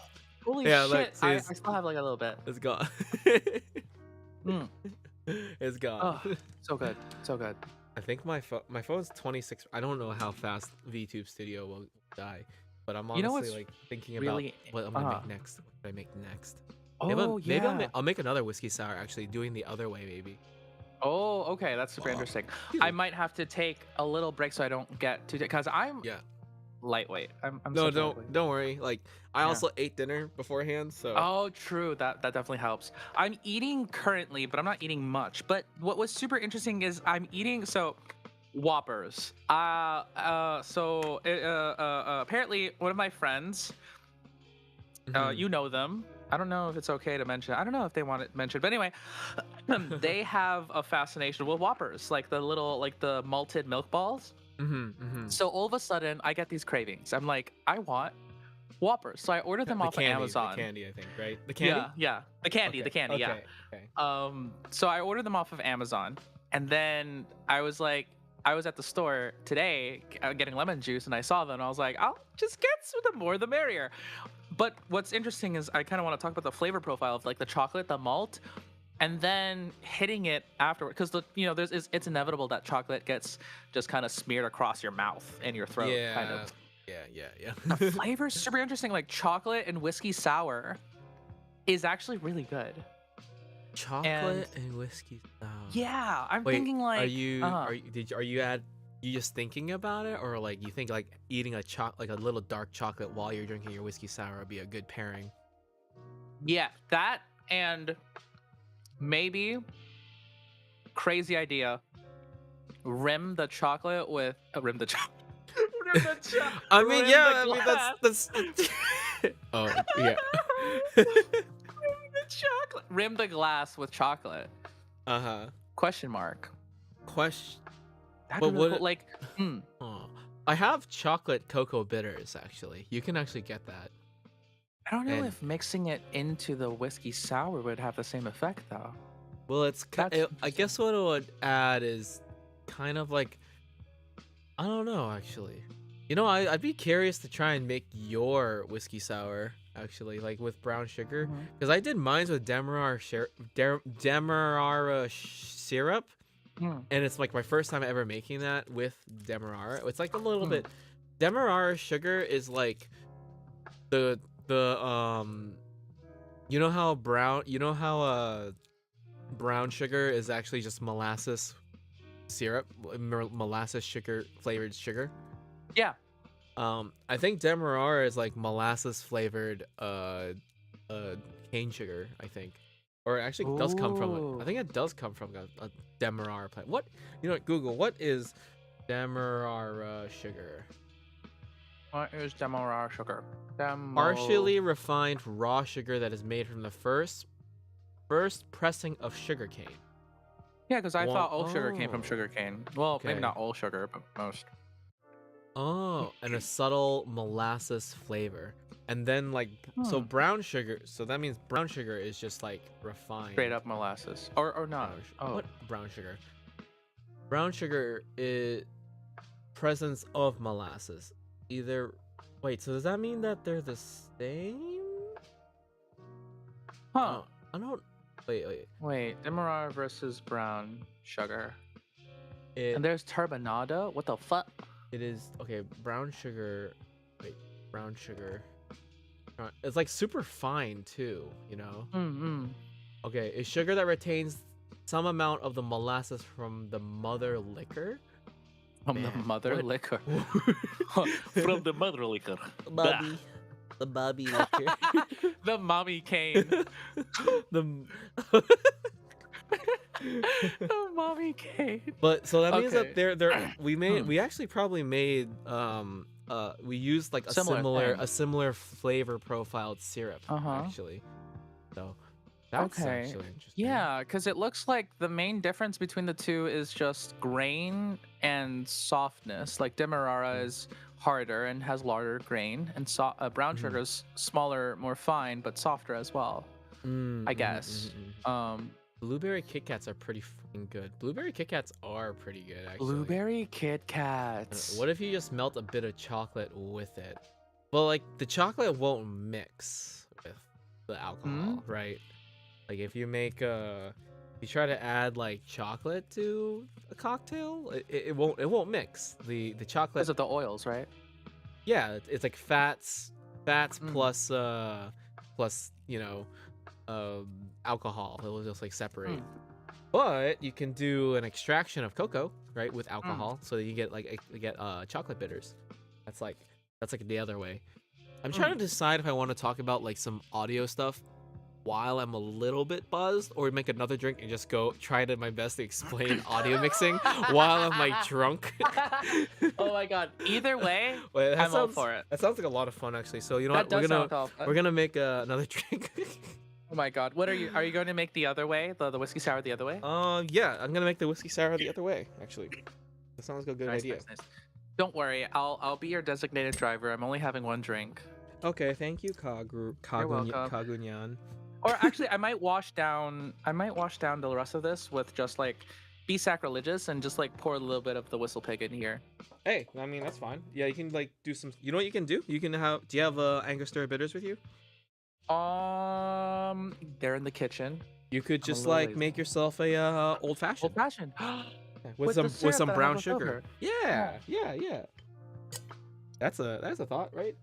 holy Yeah, look, shit! see, I still have like a little bit. it's gone. Mm. It's gone. Oh, so good, so good. I think my phone's 26. I don't know how fast VTube Studio will die, but I'm You know honestly what's like thinking about really? what I'm gonna Uh. make next. What should I make next? Oh yeah. I'll make another whiskey sour, actually, doing the other way maybe. Oh, okay, that's super Oh, interesting. I phew. might have to take a little break so I don't get too, because I'm Yeah. lightweight. I'm No, such a lightweight. don't worry. Like I Yeah. also ate dinner beforehand, so Oh, true. That definitely helps. I'm eating currently, but I'm not eating much. But what was super interesting is I'm eating Whoppers. Apparently one of my friends, mhm. you know them. I don't know if it's okay to mention. I don't know if they want it mentioned, but anyway, they have a fascination with Whoppers, like the little, like the malted milk balls. Mhm, mhm. So all of a sudden, I get these cravings. I'm like, I want Whoppers. So I order them off of The Amazon. candy, I think, right? The candy? Yeah, yeah. The Okay, candy, yeah. okay, okay. So I ordered them off of Amazon, and then I was like, I was at the store today getting lemon juice, and I saw them, and I was like, I'll just get the more the merrier. But what's interesting is I kind of want to talk about the flavor profile of like the chocolate, the malt, and then hitting it afterward, because it's inevitable that chocolate gets just kind of smeared across your mouth and your throat, kind of. Yeah. The flavor's super interesting. Like chocolate and whiskey sour is actually really good. Chocolate and whiskey sour. Yeah, I'm Wait, thinking like, you just thinking about it, or like you think like eating like a little dark chocolate while you're drinking your whiskey sour would be a good pairing? yeah, that, and maybe, crazy idea, rim the chocolate with rim the chocolate. I mean, rim yeah, the I mean glass. that's oh yeah. Chocolate. Rim the glass with chocolate. Question mark. Question. That'd But be really what? cool. Like, Oh, I have chocolate cocoa bitters actually. You can actually get that. I don't know And if mixing it into the whiskey sour would have the same effect though. well, That's I guess what it would add is kind of like, I don't know actually. You know, I'd be curious to try and make your whiskey sour actually, like with brown sugar, Mhm. because I did mine with demerara syrup, Mm. and it's like my first time ever making that with demerara. It's like a little Mm. bit. Demerara sugar is like the you know how brown sugar is actually just molasses syrup, molasses sugar flavored sugar. Yeah. I think demerara is like molasses flavored cane sugar, I think. Or it actually does come from Ooh. I think it does come from a demerara plant. What, you know what, Google, what is demerara sugar? What is demerara sugar? Partially refined raw sugar that is made from the first pressing of sugarcane. Yeah, because I thought all sugar came from Oh, sugarcane. Well, okay. maybe not all sugar, but most. Oh, and a subtle molasses flavor. And then like so Hmm. brown sugar, so that means brown sugar is just like refined. Straight up molasses. Or not. Oh. What brown sugar? Brown sugar is presence of molasses. Either wait, so does that mean that they're the same? Huh. I don't wait. Wait, demerara versus brown sugar. It And there's turbinado? What the fuck? it is okay, brown sugar. Wait, brown sugar. It's like super fine too, you know? Mm-hmm. Okay, is sugar that retains some amount of the molasses from the mother liquor? From the Man, mother what- liquor. From the mother liquor. The Bobby liquor. The mommy cane. the The mommy cane. But so that means Okay. that we actually probably made we used like a Similar thing. similar flavor profiled syrup actually. So that's Okay. actually interesting. Yeah, because it looks like the main difference between the two is just grain and softness. Like demerara is harder and has larger grain, and brown Mhm. sugar is smaller, more fine, but softer as well. I guess. Blueberry Kit Kats are pretty fucking good. Blueberry Kit Kats are pretty good actually. Blueberry Kit Kats. What if you just melt a bit of chocolate with it? Well, like the chocolate won't mix with the alcohol, right? Like if you you try to add like chocolate to a cocktail, it won't mix. The chocolate, Because of the oils, right? yeah, it's like fats plus alcohol. It'll just like separate. But you can do an extraction of cocoa, right, with alcohol, so that you get chocolate bitters. That's like the other way. I'm trying to decide if I want to talk about like some audio stuff while I'm a little bit buzzed, or make another drink and just try to my best to explain audio mixing while I'm like drunk. Oh my god. Either way, Wait, I'm all for it. That sounds like a lot of fun actually. So you know That what? does sound tough. We're gonna make another drink. Oh my god. What are you going to make the other way? The whiskey sour the other way? Yeah, I'm gonna make the whiskey sour the other way. Actually, that sounds like a good Nice, idea. nice. Don't worry, I'll be your designated driver. I'm only having one drink. Okay, thank you, welcome. Kagunyan. Or actually, I might wash down the rest of this with just like be sacrilegious and just like pour a little bit of the whistle pig in here. Hey, I mean that's fine. Yeah, you can like do some. You know what you can do? You can have. Do you have Angostura bitters with you? They're in the kitchen. You could I'm a just little like lazy. make yourself a old fashioned Old fashioned. with the some syrup that I have brown left sugar. over. Yeah, yeah. That's a thought, right?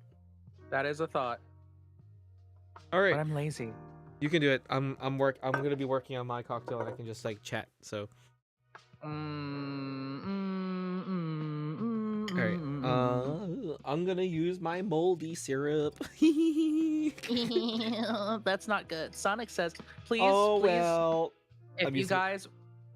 That is a thought. All right, But I'm lazy. you can do it. I'm gonna be working on my cocktail, and I can just like chat. So all right, I'm gonna use my moldy syrup. That's not good. Sonic says, please, Oh please, well. if I'm you using- guys,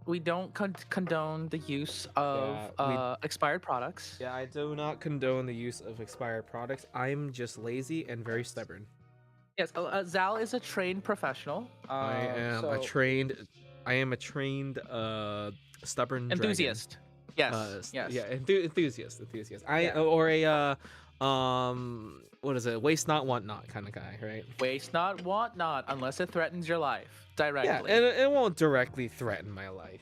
we don't condone the use of expired products. Yeah, I do not condone the use of expired products. I'm just lazy and very stubborn. Yes, Zal is a trained professional. I am a so- trained stubborn dragon. enthusiast. Yes, yes. Yeah, enthusiast. Yeah. Or a what is it? Waste not, want not kind of guy, right? Waste not, want not, unless it threatens your life Yeah, directly. and it won't directly threaten my life.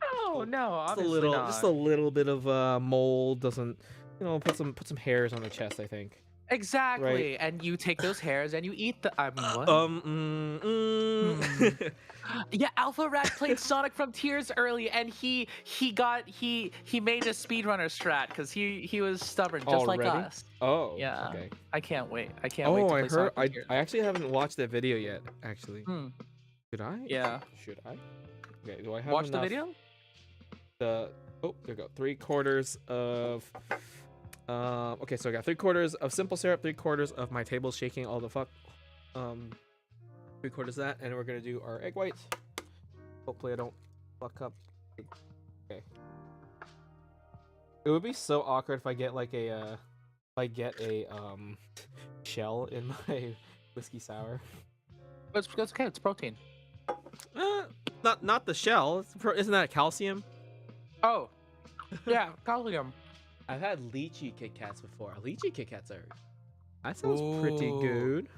No, Just a obviously little, not. just a little bit of mold doesn't, put some hairs on the chest, I think. Exactly, and you take those hairs and you eat the. What? Yeah, Alpha Rat played Sonic Frontiers early, and he made a speedrunner strat because he was stubborn just like Already? us. Oh, Yeah. okay. I can't wait. I can't wait to Oh, play I heard. Sonic I Frontiers. actually haven't watched that video yet. Actually, Hmm. should I? Yeah. Should I? Okay. Do I have Watch the enough- video. Oh, there we go. 3/4 of. Okay, so I got 3/4 of simple syrup, 3/4 of my table shaking all the fuck. 3/4 of that, and we're gonna do our egg whites. Hopefully, I don't fuck up. Okay. It would be so awkward if I get like a, shell in my whiskey sour. It's okay. It's protein. Not the shell. Isn't that calcium? Oh, yeah, calcium. I've had lychee Kit Kats before. Lychee Kit Kats are. That sounds pretty Ooh. good.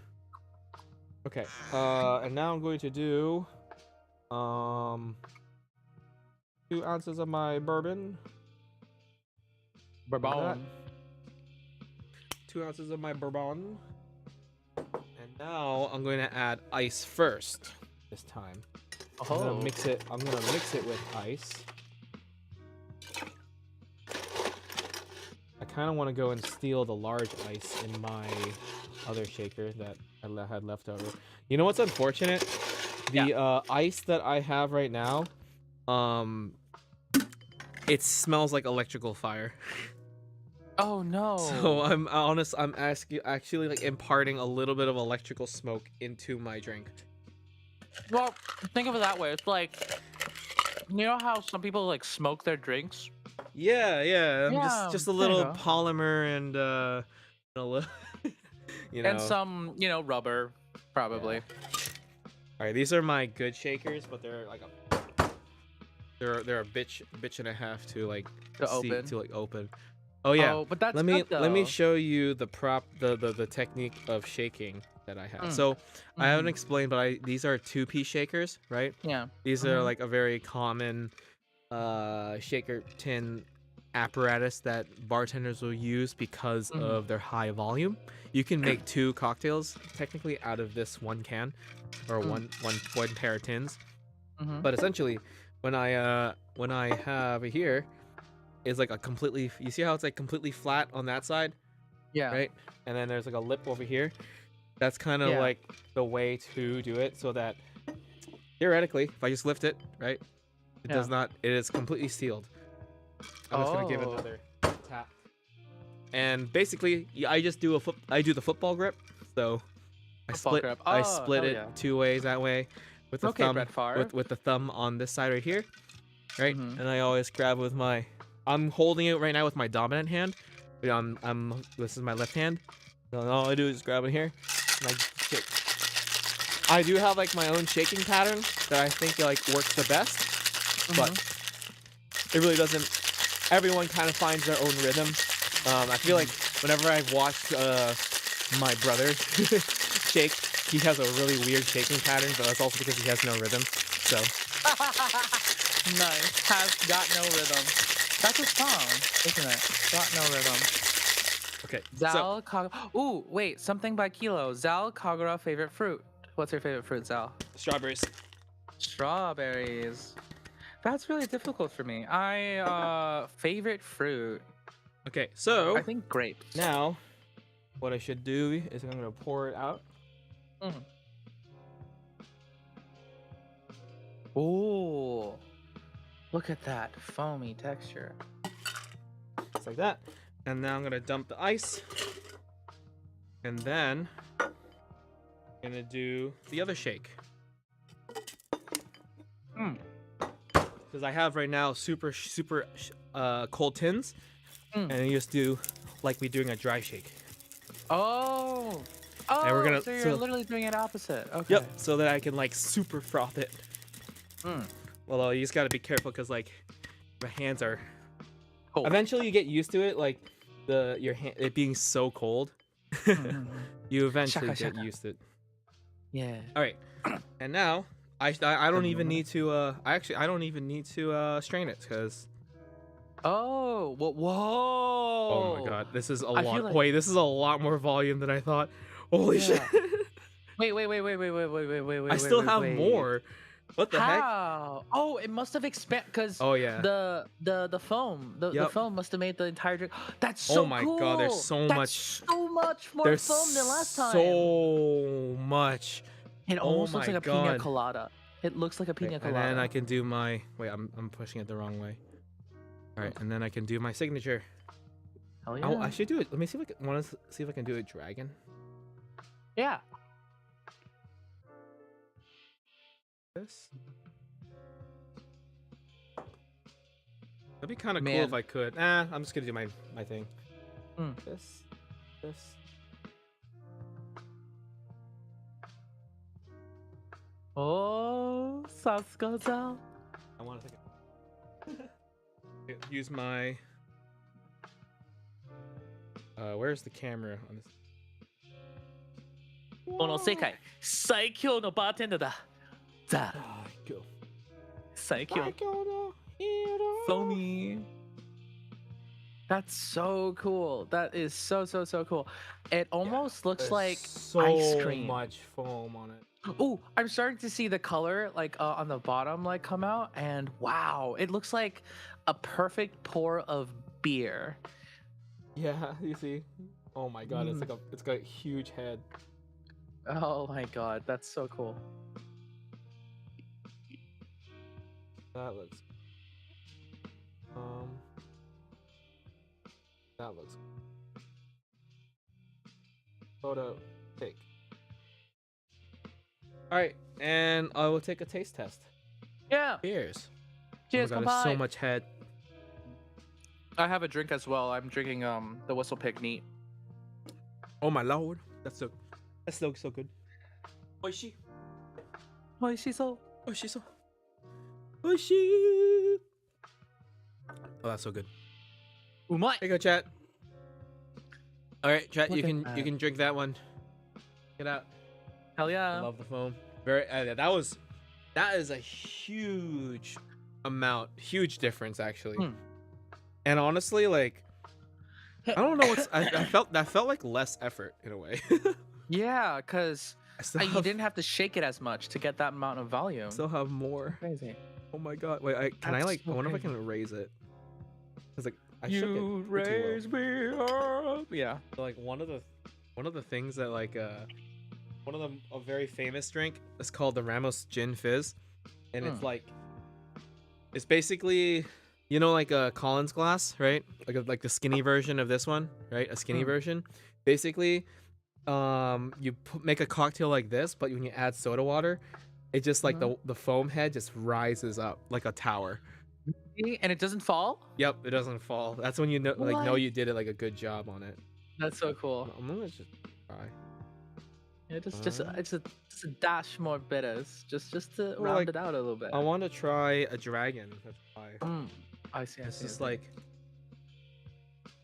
Okay. And now I'm going to do 2 ounces of my bourbon. Bourbon. 2 ounces of my bourbon. And now I'm going to add ice first. This time. I'm Oh. gonna mix it. I'm gonna mix it with ice. I kind of want to go and steal the large ice in my other shaker that I had left over. You know what's unfortunate? The ice that I have right now, it smells like electrical fire. Oh no. So I'm actually like imparting a little bit of electrical smoke into my drink. Well, think of it that way. It's like, you know how some people like smoke their drinks? Yeah, I'm Yeah, just a there you little go. polymer and a little, And some, rubber, probably. All right, these are my good shakers, but they're like they're a bitch and a half to like To open. open. Oh yeah. Oh, but that's let me good, let me though. show you the technique of shaking that I have. So I haven't Mhm. explained, but these are 2-piece shakers, right? Yeah. These are Mhm. like a very common shaker tin apparatus that bartenders will use because Mhm. of their high volume. You can make 2 cocktails technically out of this one can or one pair of tins. Mhm. But essentially, when I have it here, is like a completely. You see how it's like completely flat on that side, Yeah. right? And then there's like a lip over here. That's kind of Yeah. like the way to do it, so that theoretically, if I just lift it, right, it does not. It is completely sealed. I'm just gonna give it Oh. another tap. And basically, I just do I do the football grip. So I Football split. grip. I Oh, split hell it yeah. 2 ways that way, with the Okay, thumb. Brett Favre. With the thumb on this side right here, right? Mhm. And I always grab with my. I'm holding it right now with my dominant hand. This is my left hand. So all I do is grab it here, and I shake. I do have like my own shaking pattern that I think like works the best, but it really doesn't. Everyone kind of finds their own rhythm. I feel like whenever I've watched my brother shake, he has a really weird shaking pattern, but that's also because he has no rhythm. So Nice. Has got no rhythm. That's a song, isn't it? Got no rhythm. Okay, so Zal Kagura. Ooh, wait. Something by Kilo. Zal Kagura favorite fruit. What's your favorite fruit, Zal? strawberries. Strawberries. That's really difficult for me. Favorite fruit. Okay, I so think grapes. now what I should do is I'm gonna pour it out. Mm. Ooh. Look at that foamy texture. Just like that. And now I'm gonna dump the ice. And then I'm gonna do the other shake. Mm. Because I have right now super cold tins. Mm. And I just do like we doing a dry shake. Oh. Oh, And we're gonna- so you're so- literally doing it opposite. Okay. Yep, so that I can like super froth it. Mm. Although you just gotta be careful because like my hands are. Cool. Eventually you get used to it, like your hand it being so cold. Mhm. You eventually Shaka, get shaka. used to it. Yeah. All right, and now I don't even need to I don't even need to strain it because Oh. Whoa. oh my god, this is a I feel lot. like- Wait, this is a lot more volume than I thought. Holy shit! Yeah. Wait. I still have wait. more. What the heck? How? Oh, it must have expanded because Oh yeah. the foam the Yep. foam must have made the entire drink. That's so Oh my cool. god, there's so That's much. so much more There's foam than last time. so much. It oh almost looks my like a pina God. colada. It looks like a pina And colada. then I can do my wait. I'm pushing it the wrong way. All right, and then I can do my signature. Hell Oh, yeah. I should do it. Let me see if I can, want to see if I can do a dragon. Yeah. This. That'd be kind of cool Man. if I could. Nah, I'm just gonna do my thing. Mm. This. Oh, Sasuke. I want to use my. Where's the camera on this? この世界最強のバーテンダーだ。ザ Ah, go. 最強。Foamy. That's so cool. That is so cool. It almost looks There's like so ice cream. much foam on it. Oh, I'm starting to see the color like on the bottom like come out, and wow, it looks like a perfect pour of beer. Yeah, you see. Oh my god, it's got a huge head. Oh my god, that's so cool. That looks. That looks. Photo take. All right, and I will take a taste test. Yeah. Cheers. Cheers, oh my god, there's so kampai. much head. I have a drink as well. I'm drinking the Whistle Pig neat. Oh my lord, that's so good. Oishi, Oishiso. oishi. Oh, that's so good. Umai. Here you go, chat. All right, chat. Look You at can that. drink that one. Get out. Hell I yeah. love the foam. Very. That is a huge amount, huge difference actually. Hmm. And honestly, like, I don't know what's. I felt that felt like less effort in a way. Yeah, because I still you have, didn't have to shake it as much to get that amount of volume. still have more. Crazy. Oh my god! Wait, can I That's like? so I wonder if I crazy. can raise it. Cause like I shook it. You way too low. raise me up. Yeah. So, like one of the things that like one of a very famous drink is called the Ramos Gin Fizz, and it's like it's basically like a Collins glass, right? Like the skinny version of this one, right? A skinny version. Basically, you make a cocktail like this, but when you add soda water, it just like the foam head just rises up like a tower. And it doesn't fall? Yep, it doesn't fall. That's when you know What? you did it like a good job on it. That's so cool. I'm gonna just try. Yeah, it's a dash more bitters, just to Or, round like, it out a little bit. I want to try a dragon. That's why. I see. It's just like,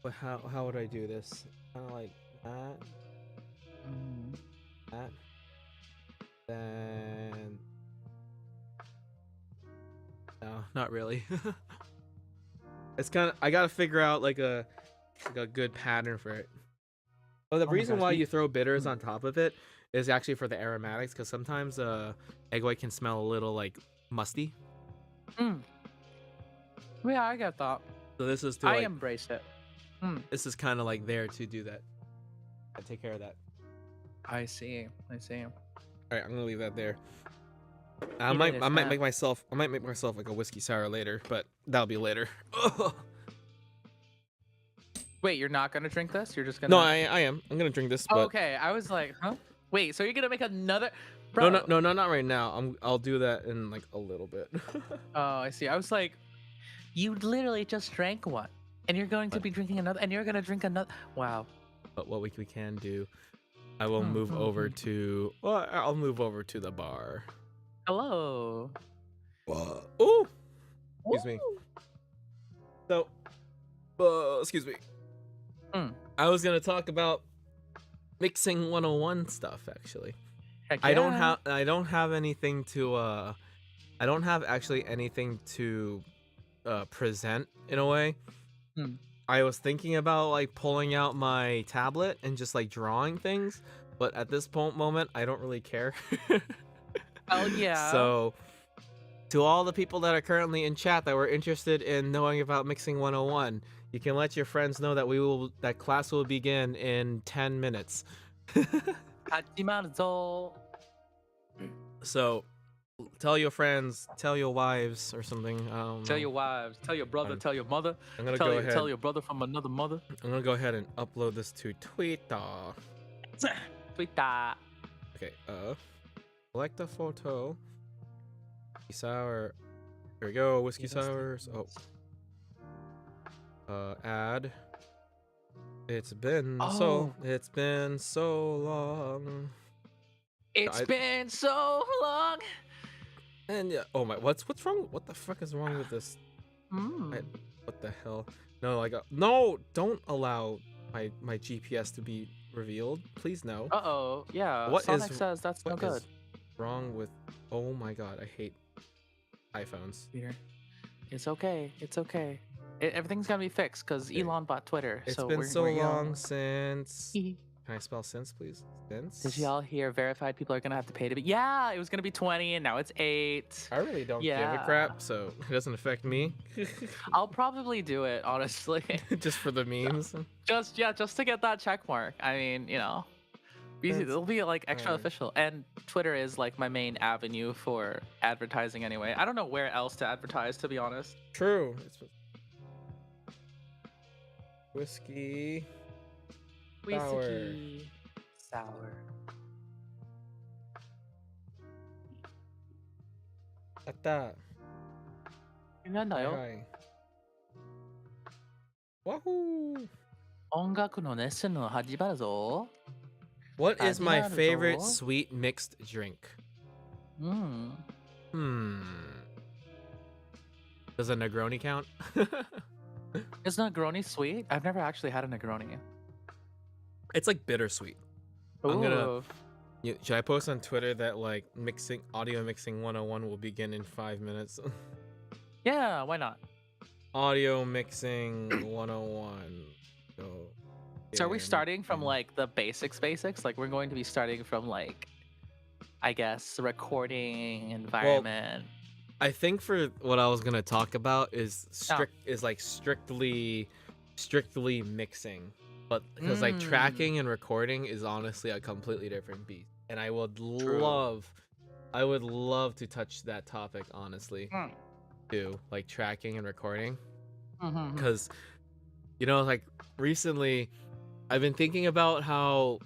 but how would I do this? Kind of like that, that, then. No, not really. It's kind of I gotta figure out like a good pattern for it. Well, the Oh my reason gosh. why you throw bitters Mm. on top of it is actually for the aromatics, because sometimes egg white can smell a little like musty. Mm. Yeah, I get that. So this is to I like embrace it. Mm. this is kind of like there to do that. I take care of that. I see. I see. All right, I'm gonna leave that there. I It might is I might that. make myself like a whiskey sour later, but that'll be later. Wait, you're not gonna drink this? You're just No, gonna. I am. I'm gonna drink this, Oh, but okay, I was like, huh? Wait, so you're gonna make another? no, Bro. no, not right now. I'll do that in like a little bit. Oh, I see. I was like, you literally just drank one, and you're going to But- be drinking another, and you're gonna drink another. Wow. But what we can do, I will move Mm, over to. Well, I'll move over to the bar. Hello. Ooh, excuse me. Ooh. So, excuse me. Mm. I was gonna talk about mixing 101 stuff actually. Heck I don't yeah. have anything to I don't have actually anything to present in a way. Hmm. I was thinking about like pulling out my tablet and just like drawing things, but at this moment I don't really care. Hell yeah. So to all the people that are currently in chat that were interested in knowing about mixing 101, you can let your friends know that class will begin in 10 minutes. Hachimaru. So tell your friends, tell your wives or something. Tell your wives, tell your brother, Fine. tell your mother, I'm gonna tell go your, ahead. tell your brother from another mother. I'm gonna go ahead and upload this to Twitter. Twitter. Okay, select a photo. Whiskey sour. Here we go, whiskey sours. Oh. Add. It's been so long. It's been so long. And yeah, oh my, what's wrong? What the fuck is wrong with this? Mm. What the hell? No, like, no, don't allow my GPS to be revealed. Please no. Uh-oh. Yeah. What Sonic is- says that's no What good. is wrong with? Oh my god, I hate iPhones. Peter. It's okay. It's okay. Everything's gonna be fixed because Okay. Elon bought Twitter. It's so been we're, so we're long since. young. Can I spell since, please? Since. Did y'all hear verified people are gonna have to pay to be? Yeah, it was gonna be 20 and now it's 8. I really don't give a Yeah. crap, so it doesn't affect me. I'll probably do it, honestly. Just for the memes. just to get that check mark. I mean, it'll be like extra alright. official. And Twitter is like my main avenue for advertising anyway. I don't know where else to advertise, to be honest. True. Whiskey. Sour. Whiskey. Sour. Atta. なんだよ。 Hi. Wahoo! 音楽のレッスンの始まるぞ。 What is my Adiato. favorite sweet mixed drink? うん。 Does a Negroni count? Is Negroni sweet? I've never actually had a Negroni. It's like bittersweet. I'm gonna- Ooh. Should I post on Twitter that like audio mixing 101 will begin in 5 minutes? Yeah, why not? Audio mixing 101. Go So are we in- starting from in- like the basics? Like we're going to be starting from like, I guess, recording environment. I think for what I was gonna talk about is strictly mixing, but because like tracking and recording is honestly a completely different beast, and I would love to touch that topic honestly too, like tracking and recording, Mhm. because like recently I've been thinking about how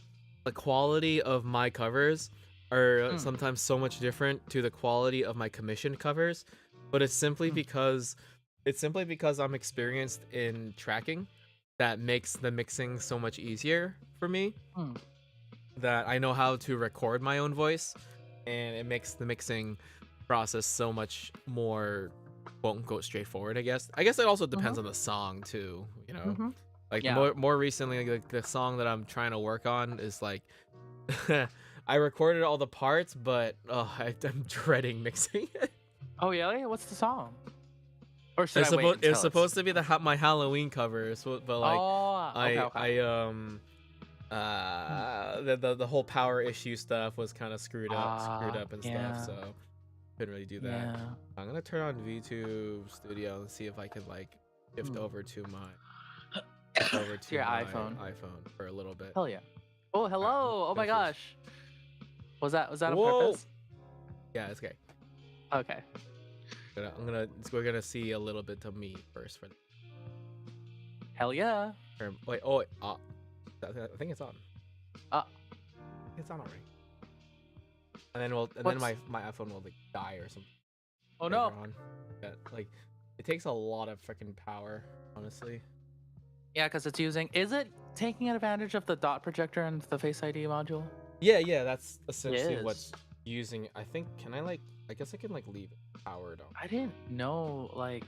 the quality of my covers are sometimes so much different to the quality of my commissioned covers, but it's simply because I'm experienced in tracking that makes the mixing so much easier for me, that I know how to record my own voice, and it makes the mixing process so much more quote unquote straightforward. I guess it also depends on the song too, like Yeah. more recently, like the song that I'm trying to work on is like I recorded all the parts, but I'm dreading mixing it. Oh yeah, what's the song? Or should I wait It's until supposed to be my Halloween cover, so, but like Oh, okay, okay. Hmm. the whole power issue stuff was kind of screwed up and stuff, Yeah, so couldn't really do that. yeah. I'm gonna turn on VTube Studio and see if I can like shift Hmm. over to To your my iPhone. iPhone for a little bit. Hell yeah. Oh, All right, hello. Oh my gonna switch. gosh. Was that on Whoa! purpose? Yeah, it's okay. Okay. We're gonna see a little bit of me first for. Hell yeah. Wait, I think it's on. Uh, It's on already. And then What's... my iPhone will like die or something. Oh later no. on. Yeah, like it takes a lot of freaking power, honestly. Yeah, because it's using. Is it taking advantage of the dot projector and the Face ID module? Yeah, that's It essentially is. what's using. I think I guess I can like leave it powered on. I didn't know, I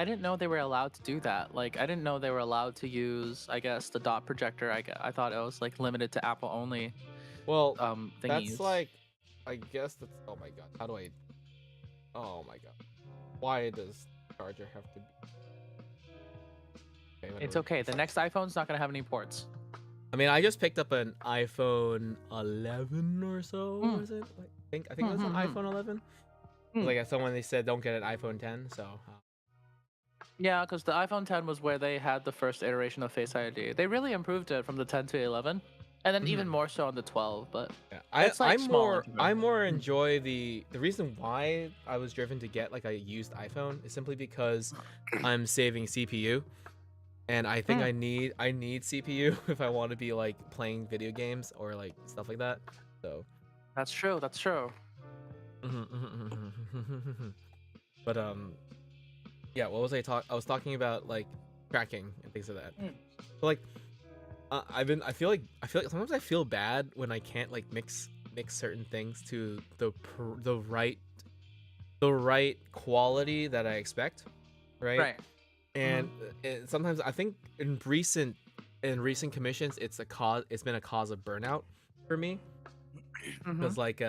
didn't know they were allowed to do that. Like, I didn't know they were allowed to use, I guess, the dot projector. I thought it was like limited to Apple only Well, thingies. that's like, I guess that's. Oh my god, how do I? Oh my god, why does charger have to be? Okay, It's whatever. okay. The next iPhone's not gonna have any ports. I mean, I just picked up an iPhone 11 or so. Hmm. Was it? I think it was an iPhone 11. Hmm. Like someone they said don't get an iPhone 10. So. Yeah, because the iPhone 10 was where they had the first iteration of Face ID. They really improved it from the 10 to 11, and then even more so on the 12. But Yeah, it's like small I more enjoy the reason why I was driven to get like a used iPhone is simply because I'm saving CPU, and I think I need CPU if I want to be like playing video games or like stuff like that. So that's true. That's true. But yeah, what was I talking about like tracking and things like that. But like I feel like sometimes I feel bad when I can't like mix certain things to the right quality that I expect, right? Right. And sometimes I think in recent commissions it's been a cause of burnout for me, because like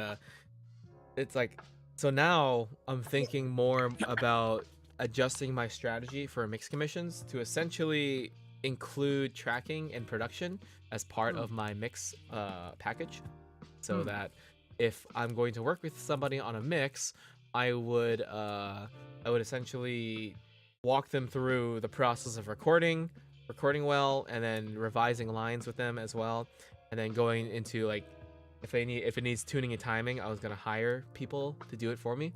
it's like, so now I'm thinking more about adjusting my strategy for mixed commissions to essentially include tracking and production as part of my mix package, so that if I'm going to work with somebody on a mix, I would essentially walk them through the process of recording well, and then revising lines with them as well, and then going into like if it needs tuning and timing, I was gonna hire people to do it for me,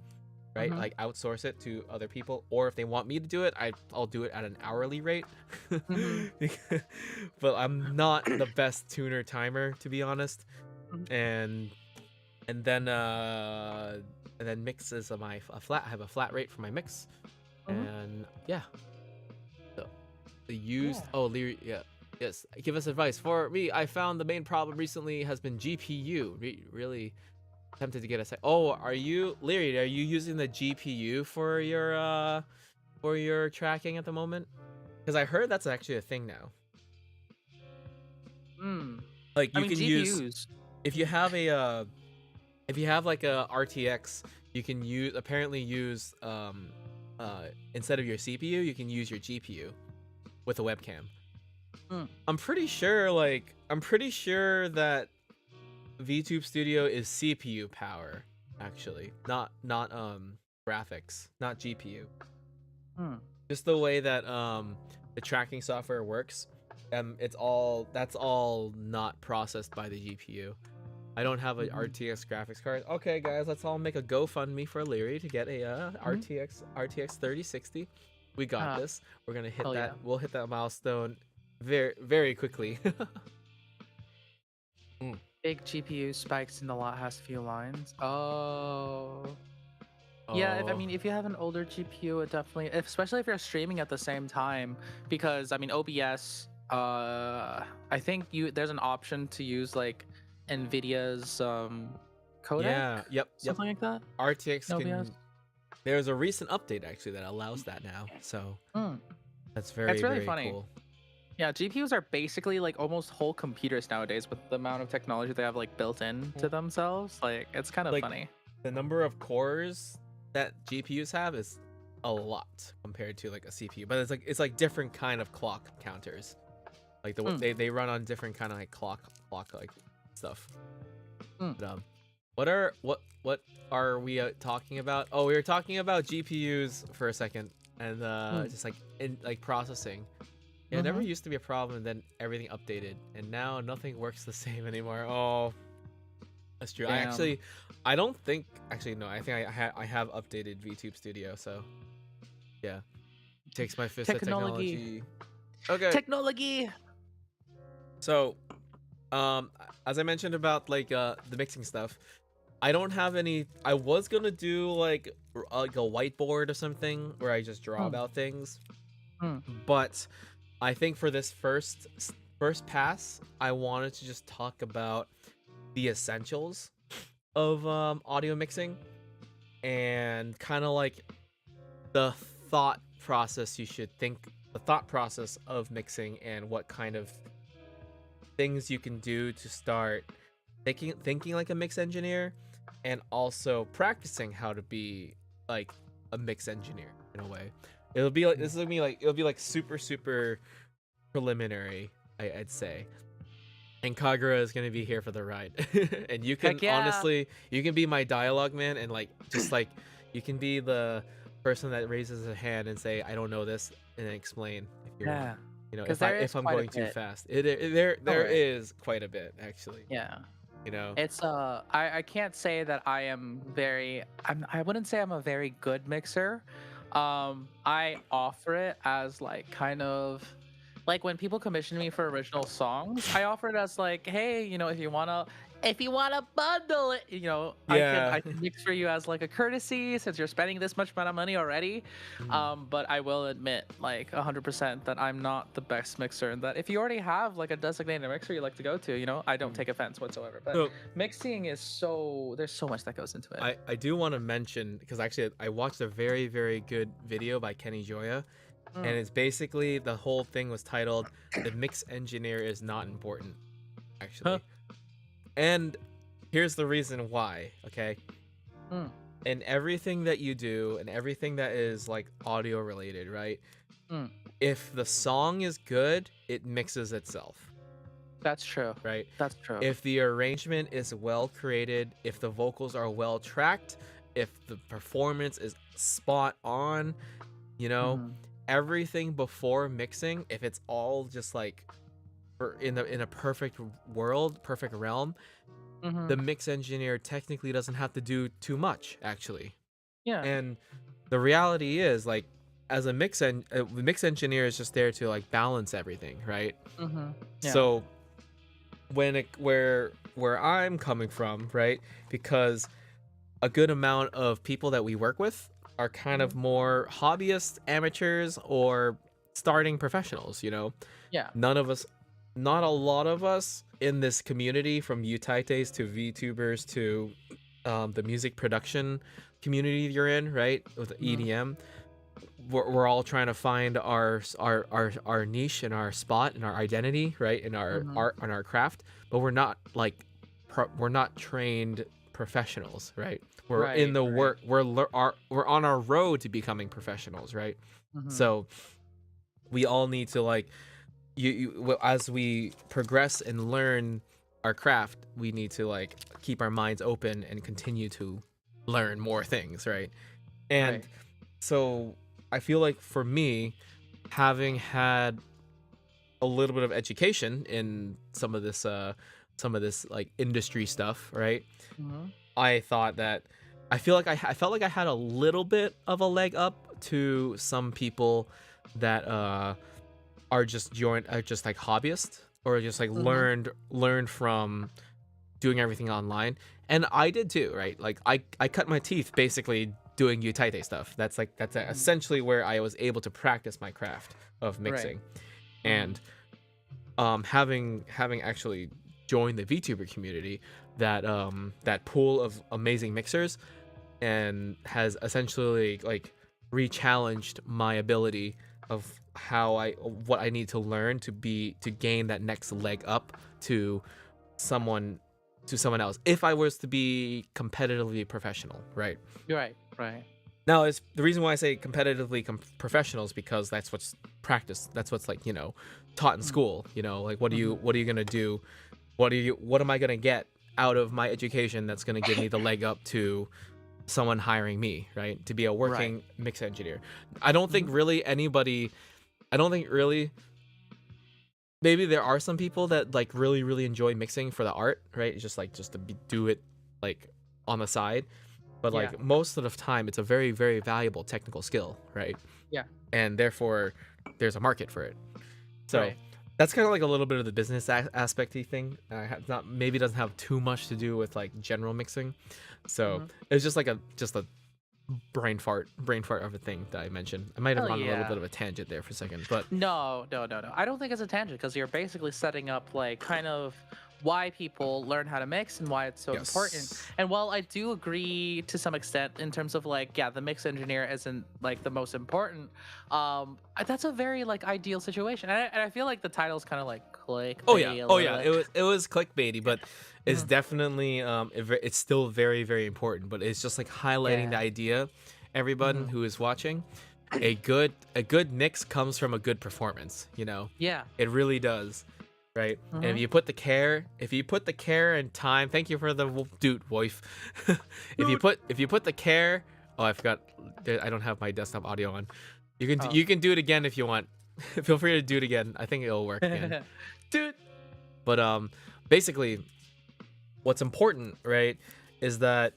right? Like outsource it to other people, or if they want me to do it, I'll do it at an hourly rate. But I'm not the best tuner timer, to be honest. And then mix is I have a flat rate for my mix. And yeah, so the used Leary, yes, give us advice. For me, I found the main problem recently has been GPU. Really tempted to get a sec. Oh, are you Leary? Are you using the GPU for your tracking at the moment? Because I heard that's actually a thing now. Like you can use, if you have like a RTX, you can apparently use instead of your CPU, you can use your GPU with a webcam. I'm pretty sure that VTube Studio is CPU power, actually, not graphics, not GPU. Just the way that the tracking software works, that's all not processed by the GPU. I don't have a RTX graphics card. Okay, guys, let's all make a GoFundMe for Leary to get a RTX 3060. We got this. We're gonna hit that. Yeah. We'll hit that milestone very, very quickly. Big GPU spikes in the last few lines. Yeah, if you have an older GPU, it definitely, especially if you're streaming at the same time, because OBS, I think there's an option to use like NVIDIA's codec. Yeah, something like that. RTX can. There's a recent update actually that allows that now, so that's really very funny. Cool. Yeah, GPUs are basically like almost whole computers nowadays with the amount of technology they have like built in to themselves. Like, it's kind of funny. The number of cores that GPUs have is a lot compared to like a CPU, but it's like different kind of clock counters. Like Mm, they run on different kind of like clock like stuff. mm, But, what are we talking about? Oh, we were talking about GPUs for a second, and mm, just like in like processing. Yeah, it never mm-hmm. used to be a problem, and then everything updated, and now nothing works the same anymore. Oh, that's true. Damn. I don't think actually no. I think I have updated VTube Studio, so yeah, takes my fist at Technology. technology. Okay, Technology. so um, as I mentioned about like the mixing stuff, I don't have any. I was gonna do like a whiteboard or something where I just draw Mm, about things, mm, but I think for this first pass, I wanted to just talk about the essentials of audio mixing and kind of like the thought process you should think the thought process of mixing and what kind of things you can do to start thinking like a mix engineer and also practicing how to be like a mix engineer in a way. It'll be like this is gonna be like it'll be like super preliminary, I'd say. And Kagura is gonna be here for the ride. And you can heck yeah. honestly you can be my dialogue man and like just like you can be the person that raises a hand and say I don't know this and then explain if you want. Yeah. You know, Because there is if I'm quite a going too bit. fast. There Alright. is quite a bit actually. Yeah. You know. It's I can't say that I am very I wouldn't say I'm a very good mixer. I offer it as like kind of like when people commission me for original songs, I offer it as like, hey, if you wanna bundle it, Yeah. I can mix for you as like a courtesy since you're spending this much amount of money already. Mhm. But I will admit like 100% that I'm not the best mixer and that if you already have like a designated mixer you like to go to, I don't Mhm. take offense whatsoever. But So mixing is there's so much that goes into it. I do want to mention because actually I watched a very good video by Kenny Joya, and Mm. it's basically the whole thing was titled "The Mix Engineer is Not Important," Huh. actually. And here's the reason why. Okay, Mm. in everything that you do and everything that is like audio related, right? Mm. If the song is good, it mixes itself, That's true. right? That's true. If the arrangement is well created, if the vocals are well tracked, if the performance is spot on, you know, Mm-hmm. everything before mixing, if it's all just like in a perfect world, perfect realm, Mm-hmm. the mix engineer technically doesn't have to do too much actually. Yeah. And the reality is like as a mix engineer is just there to like balance everything, right? Mm-hmm. Yeah. So when it where I'm coming from, right? Because a good amount of people that we work with are kind Mm-hmm. of more hobbyists, amateurs, or starting professionals, Yeah. None of us, not a lot of us in this community, from Utaites to VTubers to the music production community you're in, right? With Mm-hmm. EDM, we're all trying to find our niche and our spot and our identity, right, in our Mm-hmm. art and our craft, but we're not like we're not trained professionals, right? We're in Right. the Right. work we're on our road to becoming professionals, right? Mm-hmm. So we all need to like as we progress and learn our craft, we need to like keep our minds open and continue to learn more things, right? And Right. so I feel like for me, having had a little bit of education in some of this like industry stuff, right? Mm-hmm. I thought that I felt like I had a little bit of a leg up to some people that are just like hobbyists or just like Mm-hmm. learned from doing everything online. And I did too, right? Like I cut my teeth basically doing Utaite stuff. That's Mm-hmm. essentially where I was able to practice my craft of Right. mixing. Mm-hmm. And having actually joined the VTuber community, that pool of amazing mixers, and has essentially like re-challenged my ability of what I need to learn to gain that next leg up to someone someone else if I was to be competitively professional, right? You're right. Right. Now, it's the reason why I say competitively professional is because that's what's practiced. That's what's like, taught in Mm, school. Like mhm. what are you gonna do? What am I gonna get out of my education that's gonna give me the leg up to someone hiring me, right? To be a Right. working mix engineer. I don't think Mhm. really anybody. I don't think really. Maybe there are some people that like really really enjoy mixing for the art, right? It's just like just to do it like on the side. But Yeah. like most of the time, it's a very very valuable technical skill, right? Yeah. And therefore there's a market for it. So Right. that's kind of like a little bit of the business aspecty thing. Not maybe doesn't have too much to do with like general mixing. So Mhm. it's just like a brain fart of a thing that I mentioned. I might have Hell gone on a little yeah. bit of a tangent there for a second, but No, no, no, no. I don't think it's a tangent because you're basically setting up like kind of why people learn how to mix and why it's so important. yes. And while I do agree to some extent in terms of like, yeah, the mix engineer isn't like the most important, that's a very like ideal situation. And I feel like the title's kind of like Oh yeah, clickbaity a oh little yeah. bit. It was clickbaity, but it's Mhm. definitely it's still very very important. But it's just like highlighting the Yeah. idea, everyone Hmm. who is watching, a good mix comes from a good performance. Yeah. It really does, right? And if Hmm. you put the care, and time, thank you for the dude, wife. Dude. If you put the care, oh I forgot, I don't have my desktop audio on. Oh. You can do it again if you want. Feel free to do it again. I think it'll work again. Dude. But basically, what's important, right, is that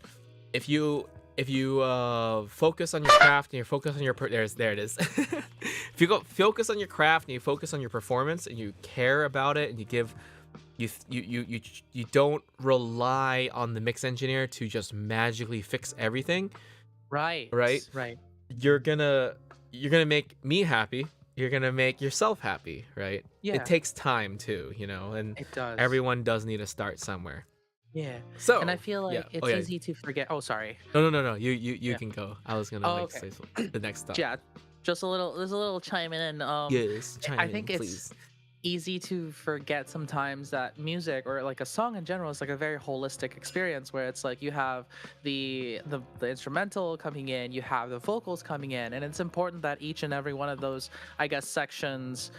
if you focus on your craft and you focus on your there it is. If you go focus on your craft and you focus on your performance and you care about it and you give you don't rely on the mix engineer to just magically fix everything, right? Right. Right. You're gonna make me happy. You're gonna make yourself happy, right? It Yeah. takes time too, and It does. everyone does need to start somewhere. Yeah. And I So feel yeah. like Oh it's yeah. easy to forget. Oh, sorry. No. You Yeah. can go. I was gonna Oh, like okay. say the next stop. Yeah. Just a little, there's a little chiming in. Yes, I chime in, think it's please. easy to forget sometimes that music or like a song in general is like a very holistic experience where it's like you have the instrumental coming in, you have the vocals coming in, and it's important that each and every one of those, I guess, sections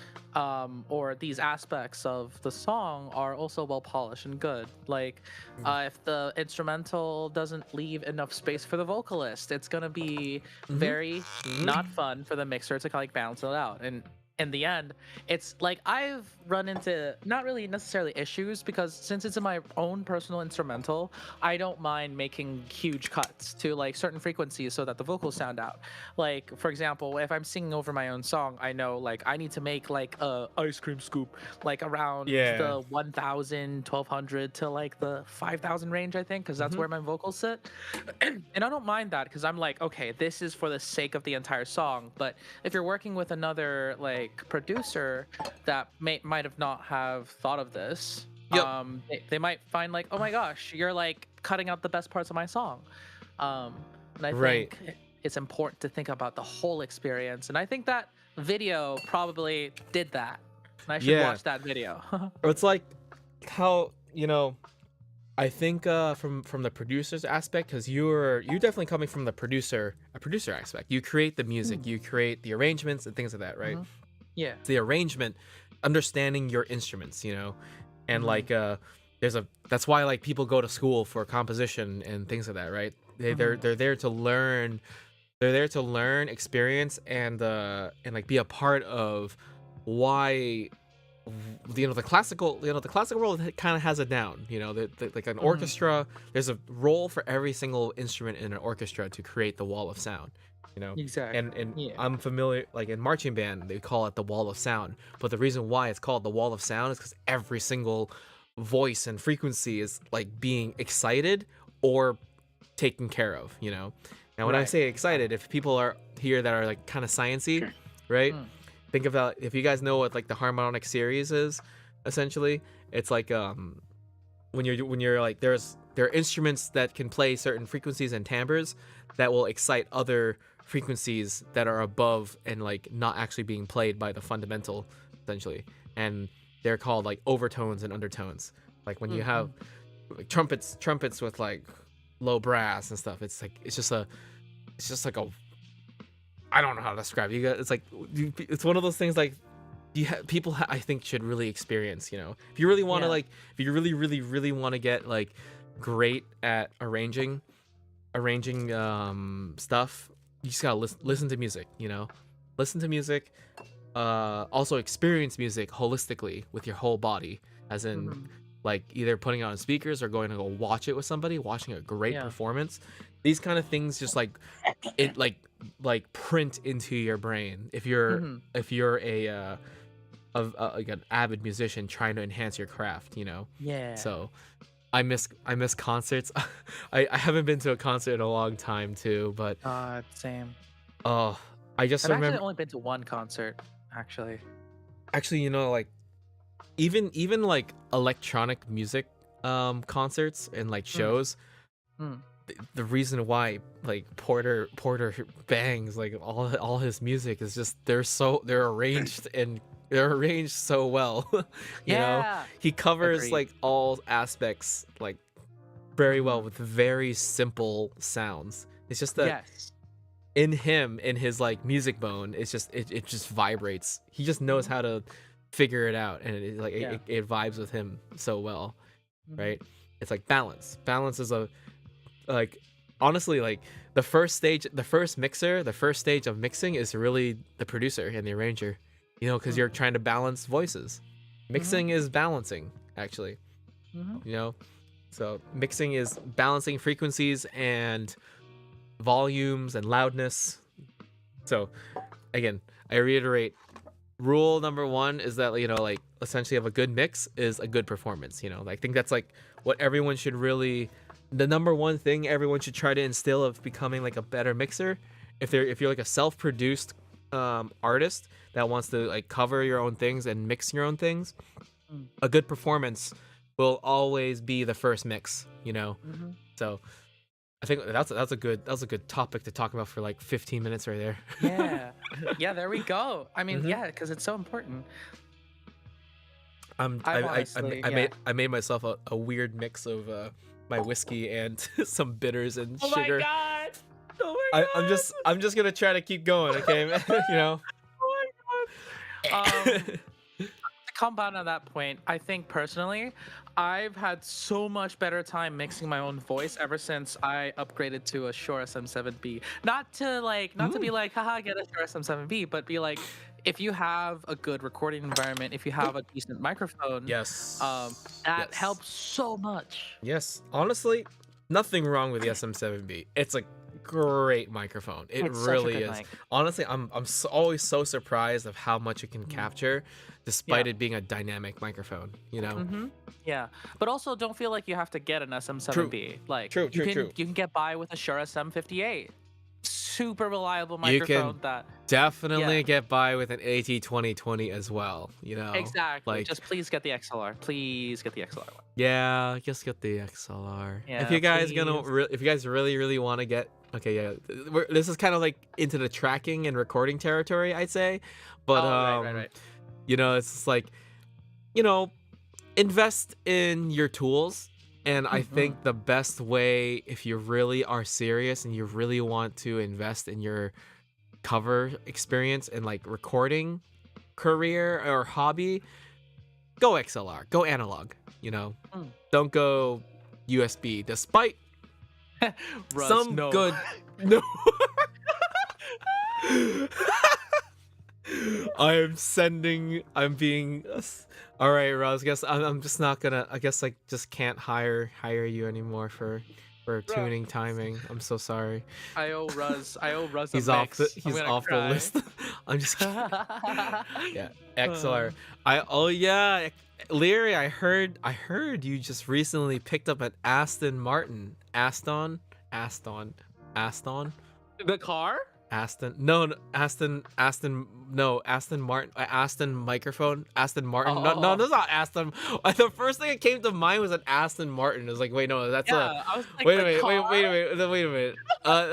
or these aspects of the song are also well polished and good. Like if the instrumental doesn't leave enough space for the vocalist, it's gonna be Mm-hmm. very not Mm-hmm. fun for the mixer to kind of like balance it out. And in the end, it's like I've run into not really necessarily issues because since it's in my own personal instrumental, I don't mind making huge cuts to like certain frequencies so that the vocals sound out. Like for example, if I'm singing over my own song, I know like I need to make like a ice cream scoop like around Yeah. the 1000, 1200 to like the 5000 range, I think, because that's Mm-hmm. where my vocals sit. And I don't mind that because I'm like, okay, this is for the sake of the entire song. But if you're working with another like producer that might have not have thought of this, Yep. they might find like, oh my gosh, you're like cutting out the best parts of my song. um and I Right. think it's important to think about the whole experience, and I think that video probably did that, and I should Yeah. watch that video. It's like how I think from the producer's aspect, because you definitely coming from the producer aspect. You create the music, Mm, you create the arrangements and things like that, right? mhm. Yeah. The arrangement, understanding your instruments, and Hmm. like that's why like people go to school for composition and things like that, right? Hmm. They're there to learn. They're there to learn, experience, and like be a part of why the classical world kind of has it down. Like an Hmm. orchestra, there's a role for every single instrument in an orchestra to create the wall of sound. Exactly. And Yeah. I'm familiar, like in marching band they call it the wall of sound, but the reason why it's called the wall of sound is because every single voice and frequency is like being excited or taken care of. Now when I Right. say Right. excited, if people are here that are like kind of sciency, right? Mm. Think about, if you guys know what like the harmonic series is, essentially it's like when you're like there are instruments that can play certain frequencies and timbres that will excite other frequencies that are above and like not actually being played by the fundamental, essentially. And they're called like overtones and undertones. Like when you Mm. have Mm. like trumpets with like low brass and stuff, it's like it's just it's just like a, I don't know how to describe it. It's like it's one of those things like I think should really experience. If you really want to Yeah. like, if you really really really want to get like great at arranging stuff, you just gotta listen to music. Listen to music. Also experience music holistically with your whole body, as in Hmm. like either putting it on speakers or going to go watch it with somebody, watching a great Yeah. performance. These kind of things just like it like print into your brain if you're Hmm. if you're like an avid musician trying to enhance your craft. Yeah. So I miss concerts. I haven't been to a concert in a long time too, but Same. oh, I just I've actually remember. only been to one concert, actually. Actually, like even like electronic music concerts and like Mm. shows, Mm. the reason why like Porter bangs like all his music is just they're arranged so well. Yeah. He covers Agreed. like all aspects like very well Mhm. with very simple sounds. It's just that Yes. in him, in his like music bone, it just vibrates. He just knows Mhm. how to figure it out, and it like Yeah. it vibes with him so well, Mhm. right? It's like balance is a like honestly like the first stage, the first stage of mixing is really the producer and the arranger, because Mm. you're trying to balance voices. Mhm. Mixing is balancing, actually. Mhm. you know so mixing is balancing frequencies and volumes and loudness. So again, I reiterate, rule number one is that like essentially have a good mix is a good performance. I think that's like what everyone should really, the number one thing everyone should try to instill of becoming like a better mixer. If you're like a self-produced artist that wants to like cover your own things and mix your own things, Mm. a good performance will always be the first mix. Mhm. So I think that's a good topic to talk about for like 15 minutes right there. Yeah. Yeah, there we go. I mean, Mhm. yeah, because it's so important. I'm I've honestly, yeah. I made myself a weird mix of my whiskey and some bitters and Oh my sugar. god! Oh my I'm just gonna try to keep going, okay, man? Oh my god! To compound on that point, I think personally, I've had so much better time mixing my own voice ever since I upgraded to a Shure SM7B. Not to be Mm, like, haha, get a Shure SM7B, but be like, if you have a good recording environment, if you have a decent microphone, yes, that yes, helps so much. yes. Honestly, nothing wrong with the SM7B. It's a great microphone. It It's such a really good is. mic. Honestly, always so surprised of how much it can Mhm. capture, despite Yeah. it being a dynamic microphone. Mm-hmm. Yeah, but also don't feel like you have to get an True, SM7B. Like true, you true, can true. you can get by with a Shure SM58. Super reliable You can microphone that definitely yeah, get by with an AT2020 as well. exactly. Like Just please get the XLR. Please get the XLR one. yeah, just get the XLR. Yeah, please. If you guys really really want to get, okay, yeah, this is kind of like into the tracking and recording territory, I'd say, but Oh, right, right, right. it's just like you know invest in your tools. And I Mm-hmm. think the best way, if you really are serious and you really want to invest in your cover experience and like recording career or hobby, go XLR, go analog. Mm. Don't go USB, despite Russ, some no. good. No. I'm being. All right, Ross. Guess I'm just not gonna. I guess I just can't hire you anymore for Bro, tuning timing. I'm so sorry. I owe Russ a He's off the mix. I'm he's gonna off the cry. list. I'm just kidding. Yeah, Uh, XLR. Yeah, Leary. I heard you just recently picked up an Aston Martin. Aston. the car? Aston. No, no, Aston Martin. Aston microphone. Aston Martin. No, no, Oh, that's not Aston. The first thing that came to mind was an Aston Martin. It was like, wait, no, that's a. yeah. I was like, Wait a the minute. Wait, car? wait a minute. Wait a minute.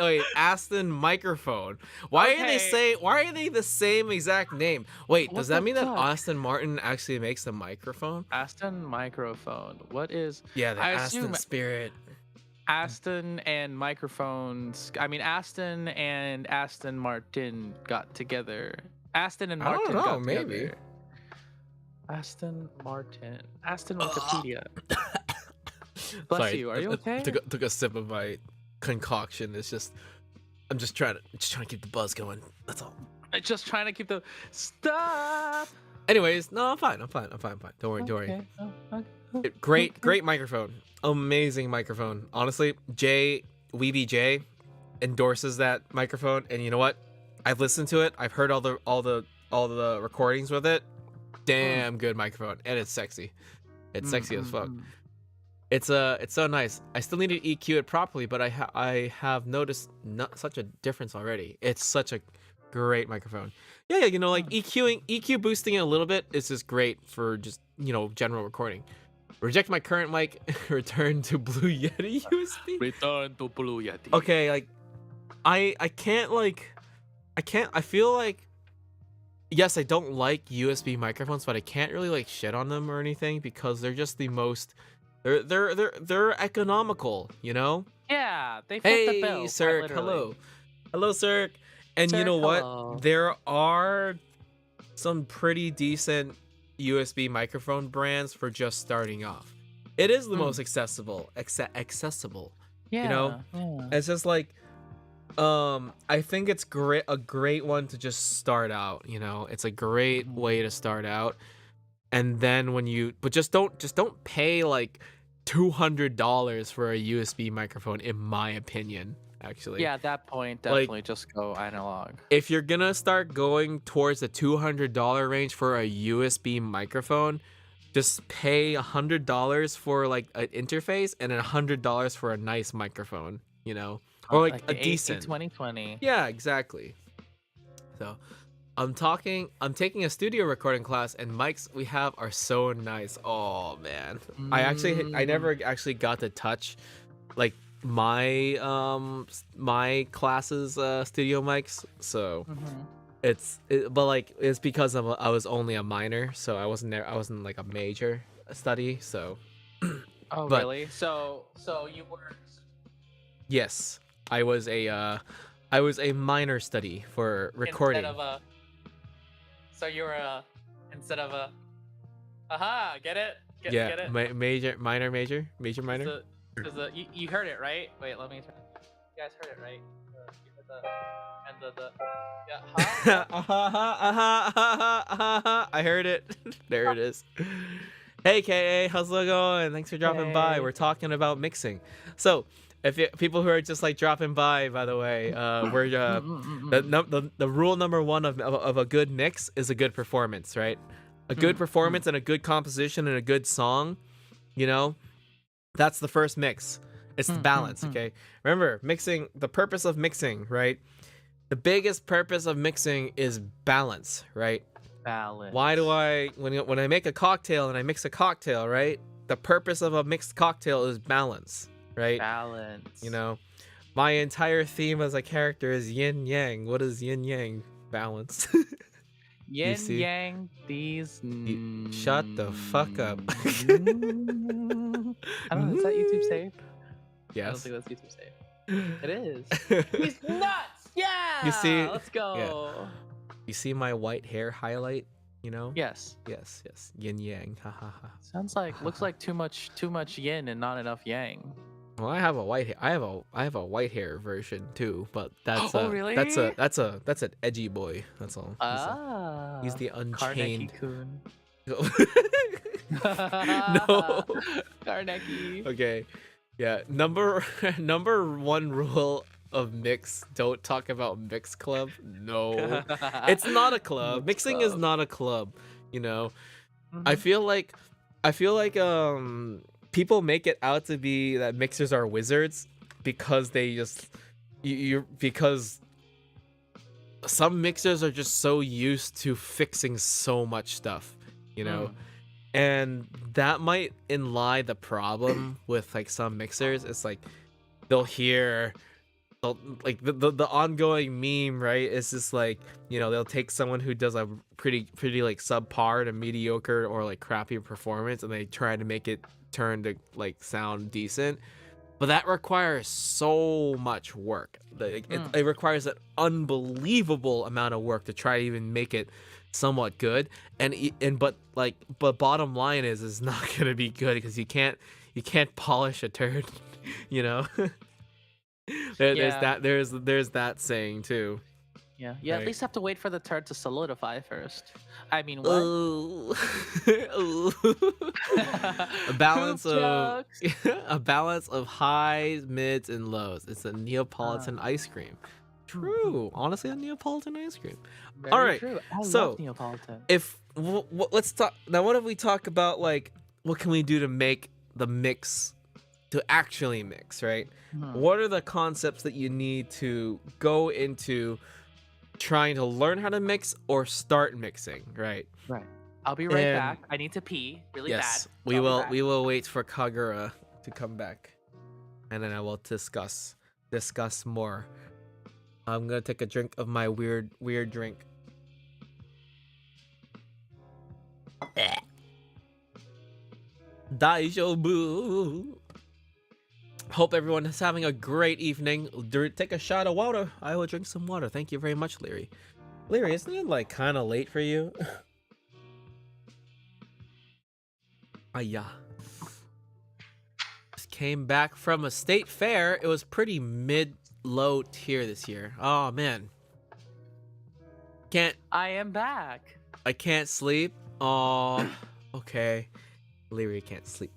Wait. Aston microphone. Why are they Okay. say? Why are they the same exact name? Wait, What does that the mean that fuck? Aston Martin actually makes the microphone? Aston microphone. What is? Yeah, the I Aston assume Spirit. Aston and microphones. I mean, Aston and Aston Martin got together. Aston and I don't Martin know, got maybe. together. Aston Martin. Aston Ugh. Wikipedia. Bless Sorry, you. Are you okay? took a sip of my concoction. It's just I'm just trying to keep the buzz going. That's all. I'm just trying to keep the stop. Anyways, no, I'm fine. I'm fine. I'm fine. I'm fine. Don't worry. Okay. Okay. Great microphone. Amazing microphone. Honestly, Weeby J endorses that microphone, and you know what? I've listened to it. I've heard all the recordings with it. Damn good microphone, and it's sexy. It's sexy as fuck. It's so nice. I still need to EQ it properly, but I have noticed not such a difference already. It's such a great microphone. Yeah, you know, like EQ boosting it a little bit is just great for just, you know, general recording. Reject my current mic, return to Blue Yeti USB. Return to Blue Yeti. Okay, like I feel like yes, I don't like USB microphones, but I can't really like shit on them or anything because they're just the most they're economical, you know? Yeah, they fit the bill. Hey, quite Cirque, literally. hello, Cirque. And you Cirque, know what? hello. There are some pretty decent USB microphone brands for just starting off. It is the most accessible. Yeah. You know? Yeah. It's just like I think it's a great one to just start out, you know. It's a great way to start out. And then just don't pay like $200 for a USB microphone, in my opinion, actually. Yeah, at that point, definitely just go analog. If you're gonna start going towards the $200 range for a USB microphone, just pay $100 for like an interface and then $100 for a nice microphone, you know, or like a the decent. 2020. Yeah, exactly. So I'm taking a studio recording class, and mics we have are so nice. Oh man, I never actually got to touch like my class's studio mics, so but like it's because I was only a minor, so I wasn't like a major study, so Oh, but really? So you were. yes, I was a minor study for recording. So you were instead of a. Aha! Get it? Get it? Major, minor, major, minor. You heard it right? Wait, let me. You guys heard it right? You heard the yeah. I heard it. There it is. Hey KA, how's it going? Thanks for dropping by. We're talking about mixing. So, people who are just like dropping by the way, we're the rule number one of a good mix is a good performance, right? A good performance and a good composition and a good song, you know, that's the first mix. It's the balance, okay? Remember, mixing, the purpose of mixing, right? The biggest purpose of mixing is balance, right? Balance. Why do when I make a cocktail and I mix a cocktail, right? The purpose of a mixed cocktail is balance, right? Balance. You know, my entire theme as a character is yin yang. What is yin yang? Balance. Yin yang these. Shut the fuck up. I don't know. Is that YouTube safe? Yes. I don't think that's YouTube safe. It is. He's nuts. Yeah. You see? Let's go. Yeah. You see my white hair highlight? You know? Yes. Yes. Yin yang. Ha ha ha. Sounds like looks like too much yin and not enough yang. Well, I have a white white hair version too, but that's really? that's an edgy boy. That's all. He's the unchained. Karneki-kun. No. Karneki. Okay. Yeah. Number one rule of mix: don't talk about mix club. No, it's not a club. Mixing is not a club. You know, I feel like people make it out to be that mixers are wizards because they just because some mixers are just so used to fixing so much stuff, you know. And that might lie the problem with like some mixers. It's like they'll hear like the ongoing meme, right? It's just like, you know, they'll take someone who does a pretty like subpar to mediocre or like crappy performance and they try to make it turn to like sound decent, but that requires so much work. It requires an unbelievable amount of work to try to even make it somewhat good. But bottom line is, it's not gonna be good because you can't polish a turd, you know. Yeah. There's that saying too, Yeah. You at right? least have to wait for the turd to solidify first. I mean, what? Ooh. Ooh. a Poop balance of jokes. a balance of highs, mids, and lows. It's a Uh, Neapolitan ice cream. hmm, hmm. True, honestly, a Neapolitan ice cream. All Very right, true. I love so Neapolitan. if let's talk now. What if we talk about like what can we do to make the mix to actually mix, right? Hmm. What are the concepts that you need to go into trying to learn how to mix or start mixing, right? Right. I'll be right And back. I need to pee really bad. yes, So we I'll be will back. we will wait for Kagura to come back, and then I will discuss more. I'm gonna take a drink of my weird drink. Daijoubu. Hope everyone is having a great evening. Take a shot of water. I will drink some water. Thank you very much, Leary. Leary, isn't it like kind of late for you? Yeah. Just came back from a state fair. It was pretty mid-low tier this year. Oh man. Can't I am back. I can't sleep. Oh, okay. Leary can't sleep.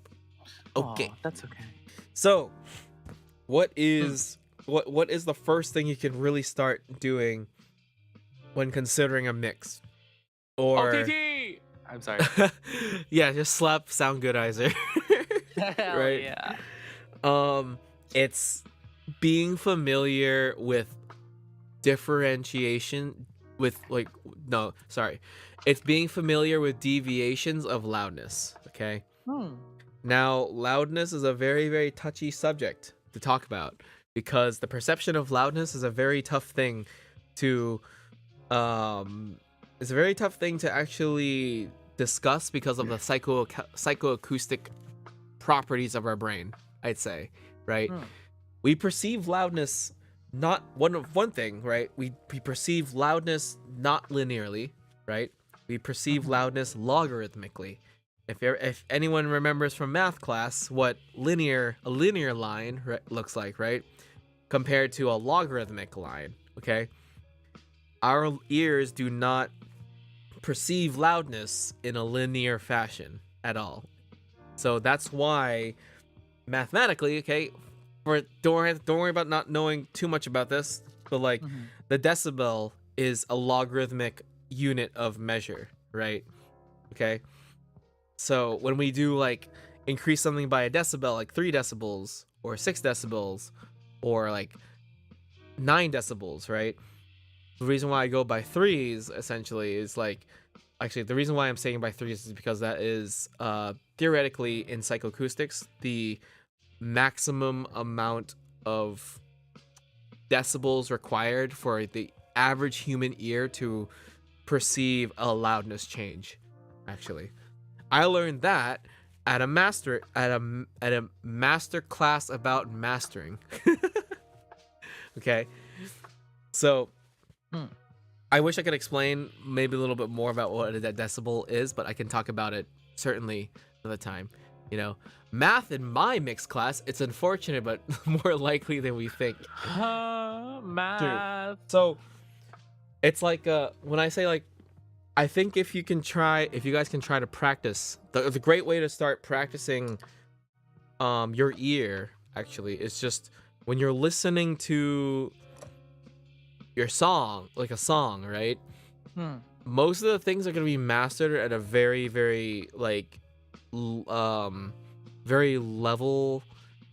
Okay. Oh, that's okay. So, what Hmm. is what is the first thing you can really start doing when considering a mix? Or OTT. I'm sorry. yeah, just slap sound goodizer. Hell Right? yeah. It's being familiar with differentiation with like no, sorry. It's being familiar with deviations of loudness, okay? Hmm. Now, loudness is a very, very touchy subject to talk about because the perception of loudness is a very tough thing to it's a very tough thing to actually discuss because of the psychoacoustic properties of our brain, I'd say, right? Hmm. We perceive loudness not one thing, right? We perceive loudness not linearly, right? We perceive Mhm. loudness logarithmically. If anyone remembers from math class what a linear line looks like, right? Compared to a logarithmic line, okay? Our ears do not perceive loudness in a linear fashion at all. So that's why mathematically, okay, don't worry about not knowing too much about this, but like Mhm. the decibel is a logarithmic unit of measure, right? Okay. So when we do like increase something by a decibel, like 3 decibels or 6 decibels or like 9 decibels, right? The reason why I go by threes essentially is like actually the reason why I'm saying by threes is because that is theoretically in psychoacoustics the maximum amount of decibels required for the average human ear to perceive a loudness change. Actually, I learned that at a master class about mastering. Okay, so Hmm. I wish I could explain maybe a little bit more about what a decibel is, but I can talk about it certainly another time. You know, math in my mixed class, it's unfortunate, but more likely than we think. True. Math. So it's like when I say like, I think if you guys can try to practice, the great way to start practicing your ear actually is just when you're listening to your song, like a song, right? Hmm. Most of the things are going to be mastered at a very, very like very level,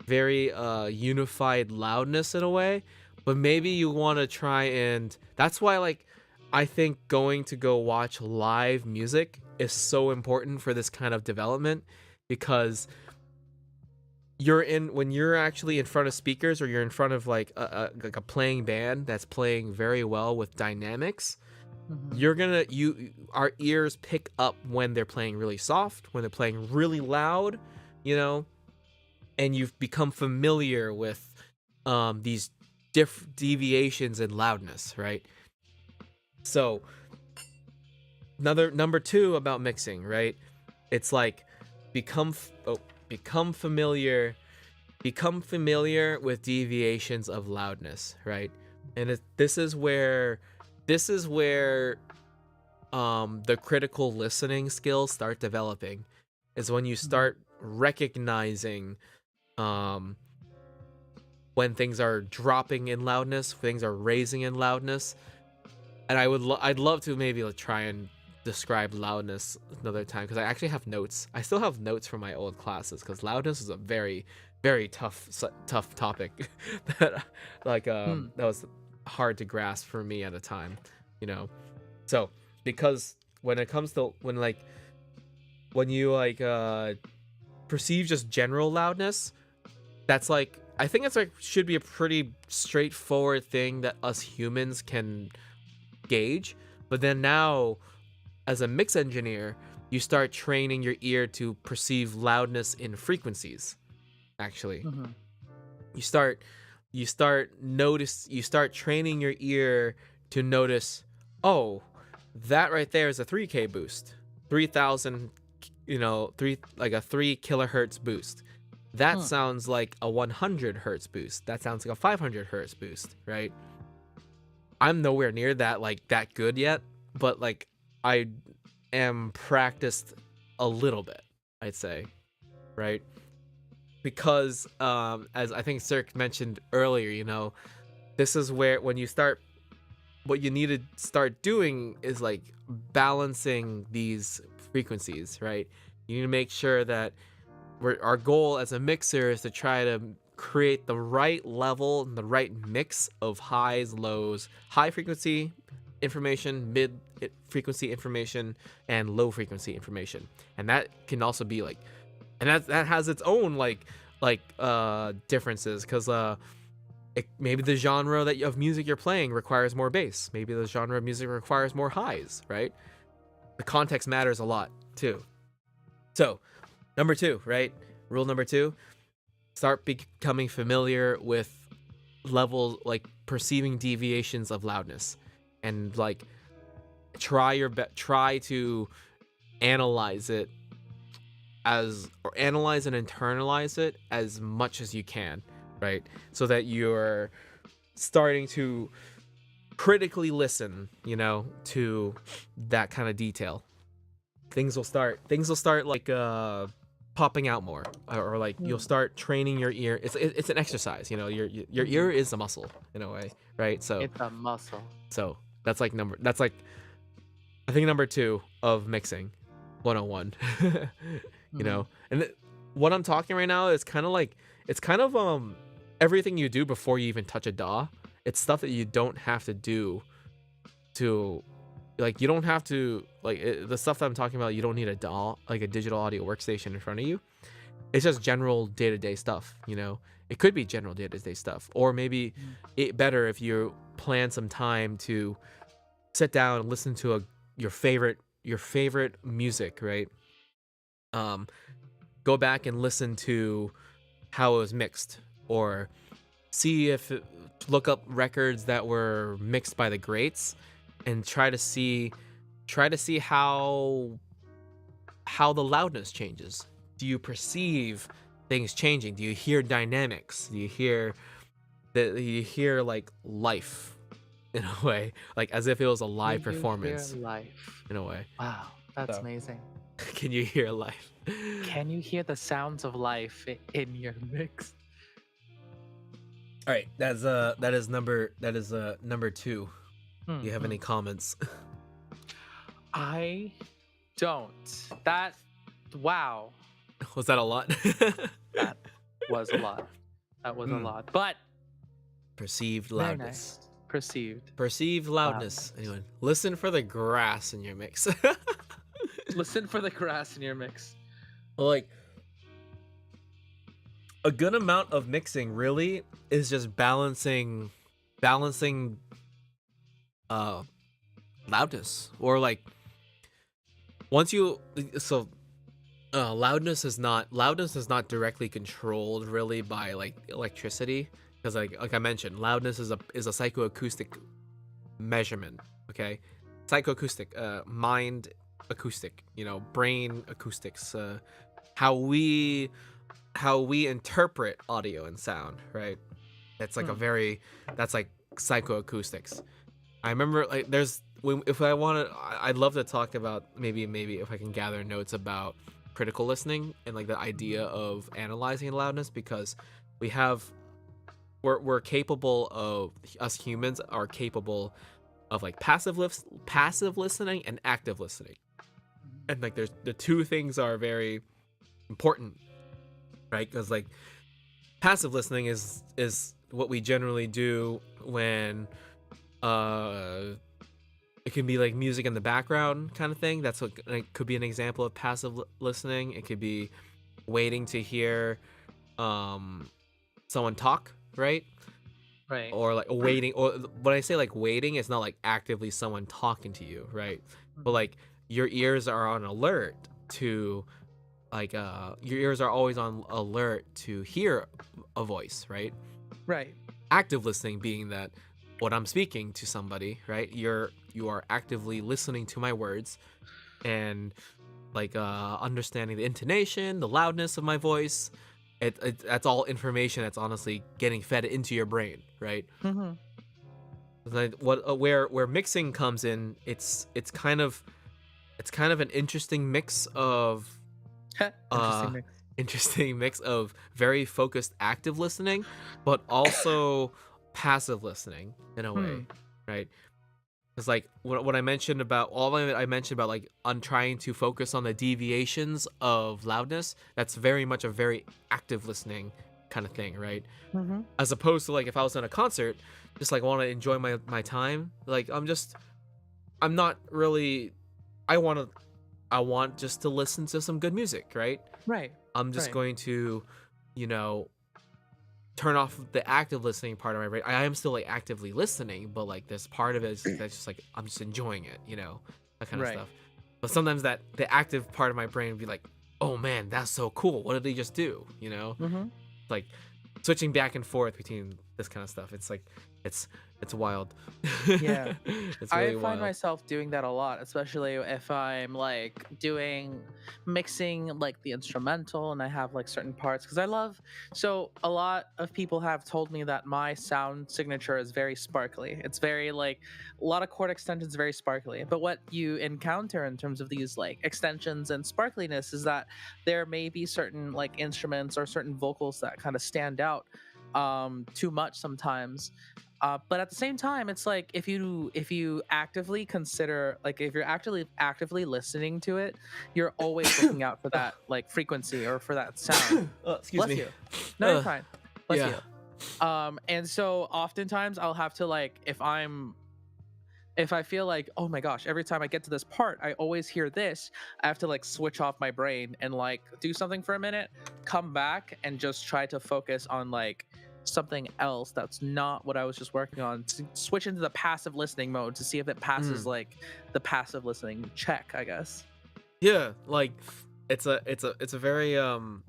very unified loudness in a way. But maybe you want to try, and that's why like I think going to go watch live music is so important for this kind of development, because when you're actually in front of speakers, or you're in front of like a playing band that's playing very well with dynamics, Mhm. you're gonna our ears pick up when they're playing really soft, when they're playing really loud, you know. and you've become familiar with these deviations in loudness, right? So another number two about mixing, right? It's like become familiar with deviations of loudness, right? And this is where the critical listening skills start developing, is when you Mhm. start recognizing um when things are dropping in loudness, things are raising in loudness. And I'd love to maybe like try and describe loudness another time, because I actually have notes. I still have notes from my old classes, because loudness is a very very tough topic that Hmm. that was hard to grasp for me at the time, you know. So because when it comes to when you perceive just general loudness, that's like, I think it's like should be a pretty straightforward thing that us humans can gauge. But then now, as a mix engineer, you start training your ear to perceive loudness in frequencies. Actually, Mhm. you start you start training your ear to notice, oh, that right there is a 3K boost, 3000, three, like a 3 kilohertz boost. That Hmm. sounds like a 100 hertz boost. That sounds like a 500 hertz boost, right? I'm nowhere near that, like that good yet, but like I am practiced a little bit, I'd say, right? Because as I think Cirque mentioned earlier, this is where when you start, what you need to start doing is like balancing these frequencies, right? You need to make sure that our goal as a mixer is to try to create the right level and the right mix of highs, lows, high frequency information, mid frequency information, and low frequency information. And that can also be like, and that has its own differences, because maybe the genre of music you're playing requires more bass. Maybe the genre of music requires more highs, right? The context matters a lot too. So, number two, right? Rule number two: start becoming familiar with levels, like perceiving deviations of loudness, and like try to analyze it or analyze and internalize it as much as you can, right? So that you're starting to critically listen, to that kind of detail. Things will start like popping out more, or like you'll Hmm. start training your ear. It's an exercise, your ear Mhm. is a muscle in a way, right? So It's a muscle. so that's like, I think, number two of mixing 101. Mhm. And what I'm talking right now is kind of like, it's kind of everything you do before you even touch a DAW. It's stuff that you don't have to do to, like, you don't have to, like, the stuff that I'm talking about, you don't need a DAW, like a digital audio workstation in front of you. It's just general day-to-day stuff. It could be general day-to-day stuff, or maybe Mhm. it better if you plan some time to sit down and listen to your favorite music, right? um Go back and listen to how it was mixed, or see if look up records that were mixed by the greats, and try to see how the loudness changes. Do you perceive things changing? Do you hear dynamics? Do you hear like life, in a way, like as if it was a Do live you hear performance, life? in a way. Wow, that's So, amazing. can you hear life? Can you hear the sounds of life in your mix? All right, that is number two. Do you have Hmm. any comments? I don't. That, wow, Was that a lot? that was a lot. That was a Mm. lot. But Perceived very loudness. nice. Perceived Perceived loudness. loudness. Anyone? Listen for the grass in your mix. Listen for the grass in your mix. Like, a good amount of mixing really is just balancing uh loudness, or like, once you so Loudness is not directly controlled really by like electricity, because like I mentioned, loudness is a psychoacoustic measurement. Okay, psychoacoustic, mind acoustic, brain acoustics, how we how we interpret audio and sound, right? That's like a Hmm. very that's like psychoacoustics. I remember like if I wanted, I'd love to talk about maybe if I can gather notes about critical listening and like the idea of analyzing loudness, because we have we're capable of us humans are capable of like passive listening and active listening, and like there's the two things are very important, right? Because like passive listening is what we generally do when uh it can be like music in the background kind of thing. That's what like, could be an example of passive listening. It could be waiting to hear um someone talk, right? Right. Or like waiting, or when I say like waiting, it's not like actively someone talking to you, right? But Mhm. like your ears are on alert to like your ears are always on alert to hear a voice, right? Right. Active listening being that when I'm speaking to somebody, right, you are actively listening to my words, and like understanding the intonation, the loudness of my voice. That's all information that's honestly getting fed into your brain, right? Hmm. Like what where mixing comes in, it's kind of an interesting mix of Interesting uh mix. interesting mix of very focused active listening, but also passive listening in a Hmm. way, right? It's like what I mentioned about I mentioned about like on trying to focus on the deviations of loudness. That's very much a very active listening kind of thing, right? Hmm. As opposed to like if I was in a concert, just like want to enjoy my time. Like I'm not really. I want to. I want just to listen to some good music, right? Right. I'm just Right. going to, you know, turn off the active listening part of my brain. I am still like actively listening, but like this part of it is that's just like I'm just enjoying it, that kind of Right. stuff. But sometimes that the active part of my brain would be like, oh man, that's so cool. What did they just do? Hmm. Like switching back and forth between this kind of stuff. It's like it's it's wild. Yeah. It's I really find wild. myself doing that a lot, especially if I'm like mixing like the instrumental and I have like certain parts because I love. So, a lot of people have told me that my sound signature is very sparkly. It's very like a lot of chord extensions, very sparkly. But what you encounter in terms of these like extensions and sparkliness is that there may be certain like instruments or certain vocals that kind of stand out too much sometimes, but at the same time it's like if you actively consider, like if you're actively listening to it, you're always looking out for that like frequency or for that sound. Oh, excuse Bless me. you. No, you're Uh, fine. Bless yeah. you. And so oftentimes I'll have to like if I feel like, oh my gosh, every time I get to this part I always hear this, I have to like switch off my brain and like do something for a minute, come back and just try to focus on like something else that's not what I was just working on, to switch into the passive listening mode to see if it passes Mm. like the passive listening check, I guess. Yeah, like it's a very the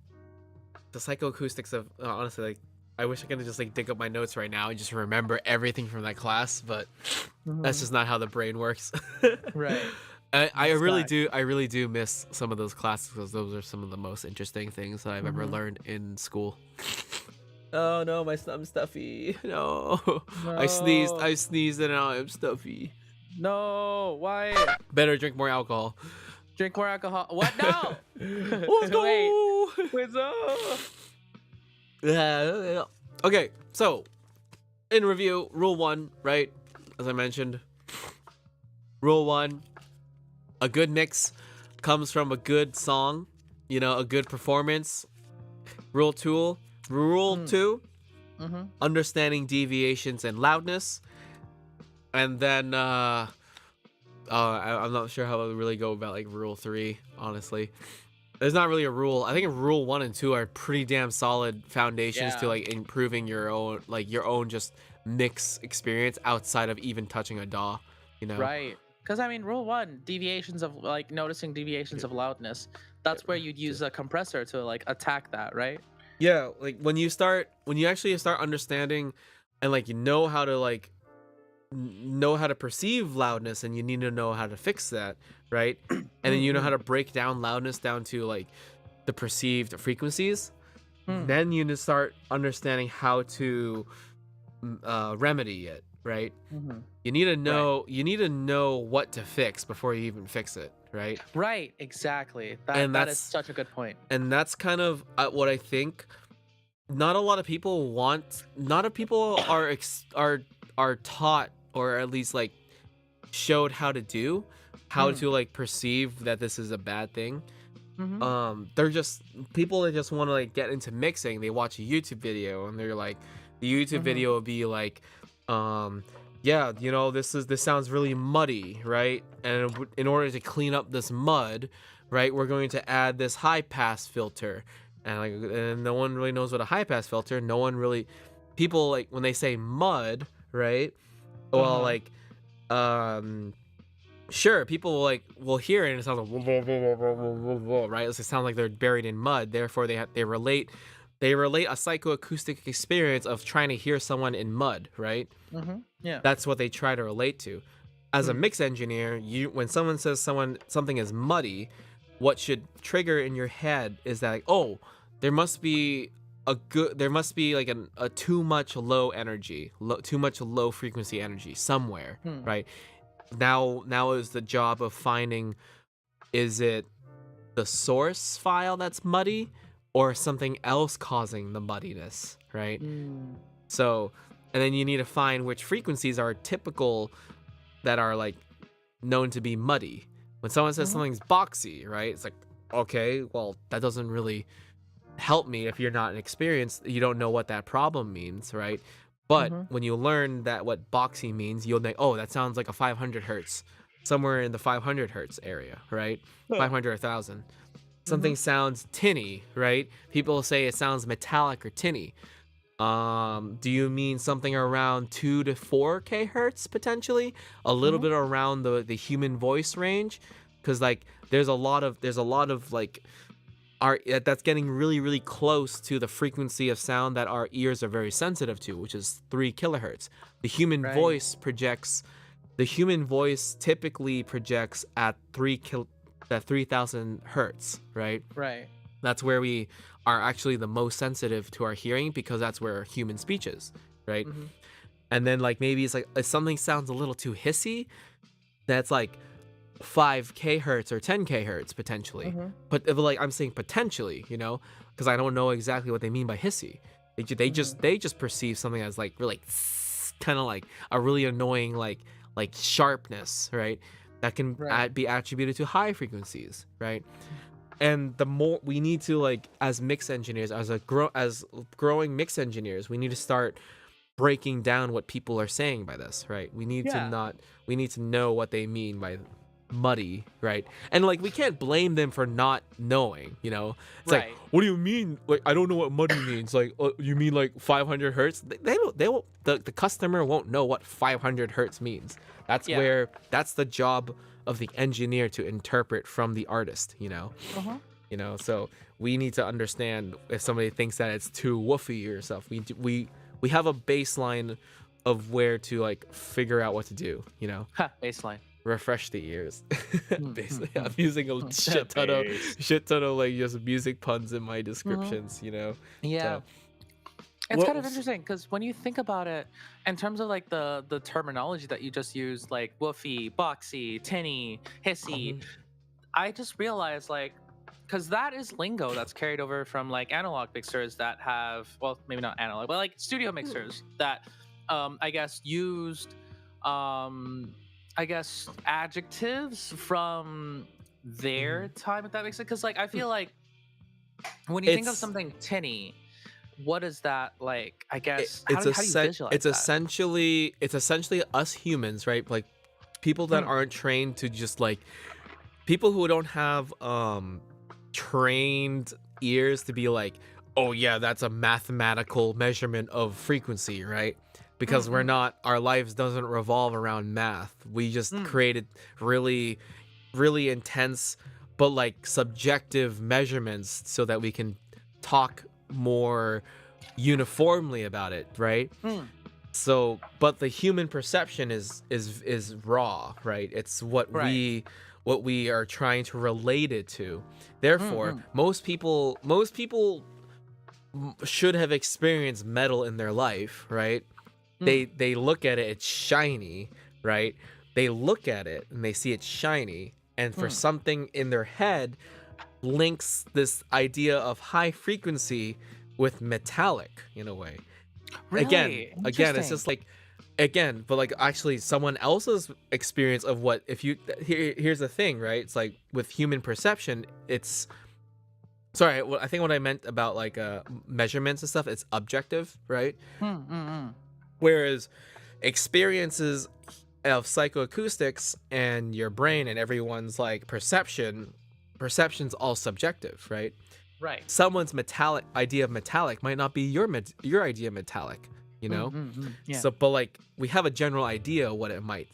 psychoacoustics of honestly, like I wish I could just like dig up my notes right now and just remember everything from that class, but that's Hmm. just not how the brain works. Right. I Exactly. really do miss some of those classes because those are some of the most interesting things that I've ever Hmm. learned in school. Oh no, I'm stuffy. No. No. I sneezed and now I'm stuffy. No. Why? Better drink more alcohol. Drink more alcohol. What? No. Let's Wait. go. Wait. No. Yeah. Okay, so in review, rule one, right? As I mentioned, rule one: a good mix comes from a good song, a good performance. Rule Mm. two: Mm-hmm. understanding deviations and loudness. And then I'm not sure how to really go about like rule three. Honestly, there's not really a rule. I think rule one and two are pretty damn solid foundations to Yeah. like improving your own just mix experience outside of even touching a DAW. You know. Right. Because I mean, rule one, deviations of like noticing deviations of loudness. That's where you'd use a compressor to like attack that, right? Yeah, like when you actually start understanding and like you know how to like know how to perceive loudness, and you need to know how to fix that, right? And then you know how Mm-mm. to break down loudness down to like the perceived frequencies. Mm. Then you need to start understanding how to remedy it, right? Mm-hmm. Right. You need to know what to fix before you even fix it, right? Right. Exactly. That And that is that's such a good point. kind of what I think. Not a lot of people want. Not a people are are taught, or at least like showed how to do, how Mm. to like perceive that this is a bad thing. Mm-hmm. They're just people that just want to like get into mixing. They watch a YouTube video and they're like, the YouTube Mm-hmm. video will be like, yeah, you know, this sounds really muddy, right? And in order to clean up this mud, right, we're going to add this high pass filter. And like, and no one really knows what a high pass filter. No one really, people like when they say mud, right? Well, Uh-huh. like, um sure, people will hear it and it sounds like right. It sounds like they're buried in mud. Therefore, they relate a psychoacoustic experience of trying to hear someone in mud, right? Mm-hmm. Yeah. That's what they try to relate to. As a Mm. mix engineer, you when someone says something is muddy, what should trigger in your head is that like, oh, there must be like a too much low energy, too much low frequency energy somewhere, Mm. right? Now is the job of finding, is it the source file that's muddy or something else causing the muddiness, right? Mm. So, and then you need to find which frequencies are typical that are like known to be muddy. When someone says Mm-hmm. something's boxy, right? It's like, okay, well, that doesn't really help me if you're not experienced. You don't know what that problem means, right? But Mm-hmm. when you learn that what boxy means, you'll think, oh, that sounds like a 500 hertz, somewhere in the 500 hertz area, right? 500 or 1,000. Mm-hmm. Something sounds tinny, right? People say it sounds metallic or tinny. Do you mean something around 2 to 4k hertz potentially? A little Mm-hmm. bit around the human voice range, because like there's a lot of like that's getting really close to the frequency of sound that our ears are very sensitive to, which is 3 kilohertz. The human Right. voice projects the human voice typically projects at 3,000 hertz, right? Right. That's where we are actually the most sensitive to our hearing, because that's where human speech is, right? Mm-hmm. And then like maybe it's like if something sounds a little too hissy, that's like 5k hertz or 10k hertz potentially. Mm-hmm. But if, like I'm saying potentially, you know, because I don't know exactly what they mean by hissy. Mm-hmm. They just perceive something as like really kind of like a really annoying like sharpness, right? That can Right. be attributed to high frequencies, right? And the more we need to like as mix engineers, as growing mix engineers, we need to start breaking down what people are saying by this, right? Yeah. We need to know what they mean by muddy, right? And like we can't blame them for not knowing, you know. It's like, Right. what do you mean? Like I don't know what muddy means. Like you mean like 500 hertz? They won't the customer won't know what 500 hertz means. Yeah. That's the job of the engineer to interpret from the artist, you know. Uh-huh. You know, so we need to understand if somebody thinks that it's too woofy or stuff. We have a baseline of where to like figure out what to do, you know. Ha, baseline. Refresh the ears. Mm, Basically, mm, I'm using a mm. Base. shit ton of like just music puns in my Mhm. descriptions, you know. Yeah. So It's kind what of interesting because when you think about it, in terms of like the terminology that you just used, like woofy, boxy, tinny, hissy, Mhm. I just realized like, because that is lingo that's carried over from like analog mixers that have, well, maybe not analog, but like studio mixers that, I guess used, um, I guess adjectives from their Mhm. time, if that makes sense. Because like I Hmm. feel like when you think of It's something tinny, what is that like? I guess how do you it's visualize that? essentially us humans, right? Like people that Hmm. aren't trained to just like people who don't have trained ears to be like, oh yeah, that's a mathematical measurement of frequency, right? because we're Mm-mm. not, our lives doesn't revolve around math. We just Mm. created really, really intense but like subjective measurements so that we can talk more uniformly about it, right? Mm. So, but the human perception is raw, right? It's Right. what we are trying to relate it to. Therefore, Mm-mm. most people should have experienced metal in their life, right? Mm. They look at it, it's shiny, right? They look at it and they see it's shiny, and for Mm. something in their head links this idea of high frequency with metallic in a way. Again, Really again, it's interesting. just like, again, but like actually someone else's experience of what, if you, here's the thing, right? It's like with human perception, it's, sorry, I think what I meant about like measurements and stuff, it's objective, right? Mm. Mm. Whereas experiences of psychoacoustics and your brain and everyone's like perception's all subjective, right? Right. Someone's metallic idea of metallic might not be your idea of metallic, you Mm. know? Mm. Mm. Yeah. So, but like we have a general idea what it might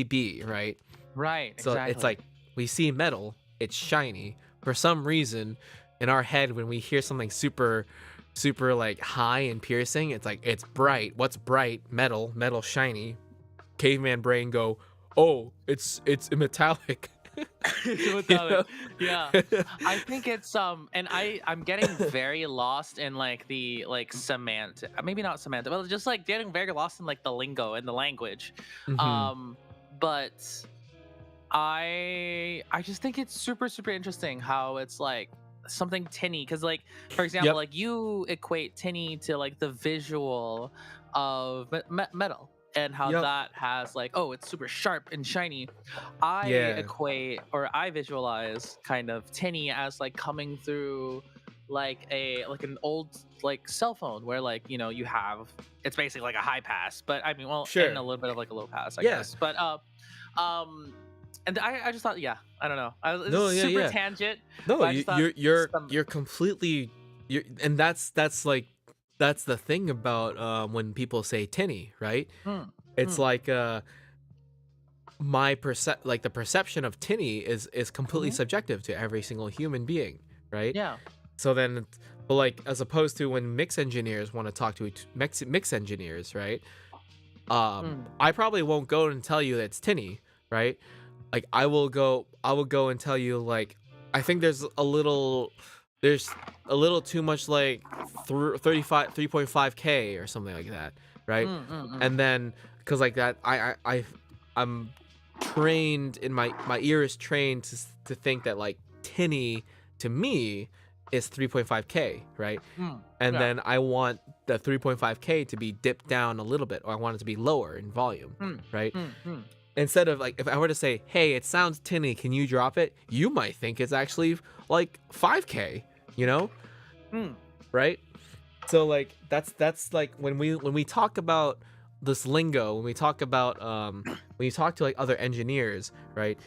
be, right? Right. So it's Exactly. like we see metal, it's shiny. For some reason, in our head, when we hear something super like high and piercing, it's like it's bright. What's bright? Metal, metal shiny. Caveman brain go, oh, it's metallic. You Metallic. know? Yeah. I think it's and I'm getting very lost in like the like semantic, maybe not semantic, but just like getting very lost in like the lingo and the language. Hmm. Um but I just think it's super interesting how it's like something tinny, because like for example, Yep. like you equate tinny to like the visual of metal, and how Yep. that has like, oh, it's super sharp and shiny. I Yeah. equate, or I visualize kind of tinny as like coming through like an old like cell phone, where like, you know, you have, it's basically like a high pass, but I mean, well, and Sure. a little bit of like a low pass, I Yeah. guess. But um and I just thought, yeah, I don't know, it's No. Yeah. super Yeah. tangent, No. but I just thought some. You're completely. And that's like that's the thing about when people say tinny, right? Mm, It's mm, like like the perception of tinny is completely mhm, subjective to every single human being, right? yeah. So then, but like as opposed to when mix engineers want to talk to mix engineers, right? Mm, I probably won't go and tell you that it's tinny, right? Like I will go and tell you like I think there's a little too much like 35 3.5K or something like that, right? mm, mm, mm. And then because like that I'm trained in my ear is trained to think that like tinny to me is 3.5K, right? Mm, And yeah. then I want the 3.5K to be dipped down a little bit, or I want it to be lower in volume, Mm, right? mm, mm. Instead of like, if I were to say, hey, it sounds tinny, can you drop it? You might think it's actually like 5K, you know? Mm. Right? So like that's like when we talk about this lingo, when we talk about when you talk to like other engineers, right?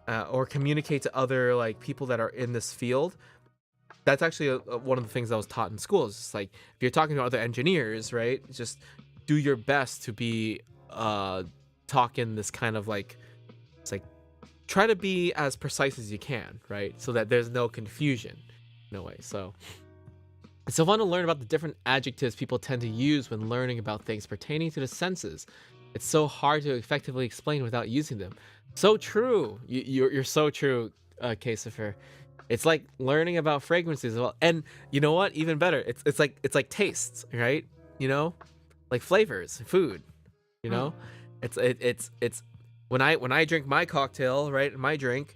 Or communicate to other like people that are in this field, that's actually one of the things that was taught in school. Is just like if you're talking to other engineers, right? Just do your best to be talking this kind of like, it's like try to be as precise as you can, right? So that there's no confusion, no way. So it's so fun to learn about the different adjectives people tend to use when learning about things pertaining to the senses. It's so hard to effectively explain without using them. So true. You're so true, Kasifer. It's like learning about fragrances as well. And you know what? Even better. It's like tastes, right? You know, like flavors, food. You Mm. know, it's when I drink my cocktail, right? My drink,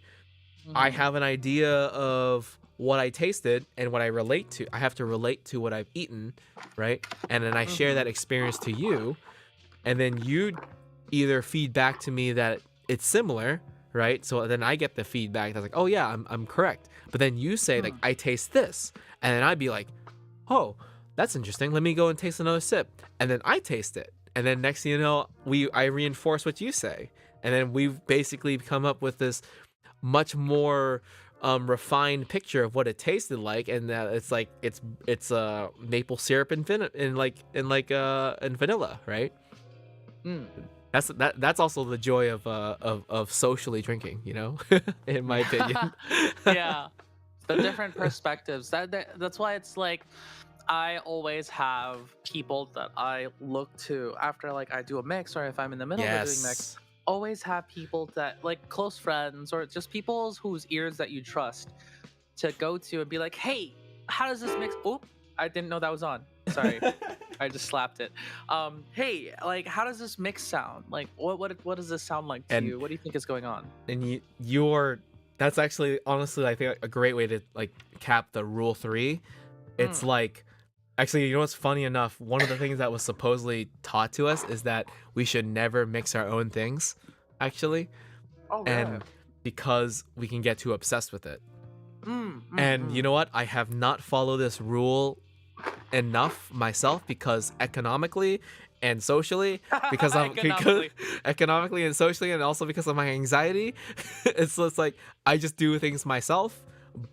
I Mhm. have an idea of what I tasted and what I relate to. I have to relate to what I've eaten, right? And then I share that Mhm. experience to you, and then you either feed back to me that it's similar, right? So then I get the feedback that's like, oh yeah, I'm correct. But then you say like, Mm. I taste this, and then I'd be like, oh, that's interesting. Let me go and taste another sip, and then I taste it, and then next thing you know, I reinforce what you say, and then we've basically come up with this much more refined picture of what it tasted like, and that it's like it's maple syrup and and vanilla, right? Mm. That's also the joy of socially drinking, in my opinion. Yeah, the different perspectives. That's why it's like I always have people that I look to after like I do a mix, or if I'm in the middle of doing mix. Yes. Always have people that like close friends or just people whose ears that you trust to go to and be like, "Hey, how does this mix?" Oop, I didn't know that was on. Sorry, I just slapped it. Hey, like, how does this mix sound? Like, what does this sound like to and you? What do you think is going on? you're that's actually honestly I think a great way to like cap the rule 3. It's Mm. like, actually, what's funny enough, one of the things that was supposedly taught to us is that we should never mix our own things, actually, Oh, really? and because we can get too obsessed with it. Mm, mm, And you mm. know what? I have not followed this rule enough myself because economically and socially, because Economically. economically and socially, and also because of my anxiety, it's like I just do things myself.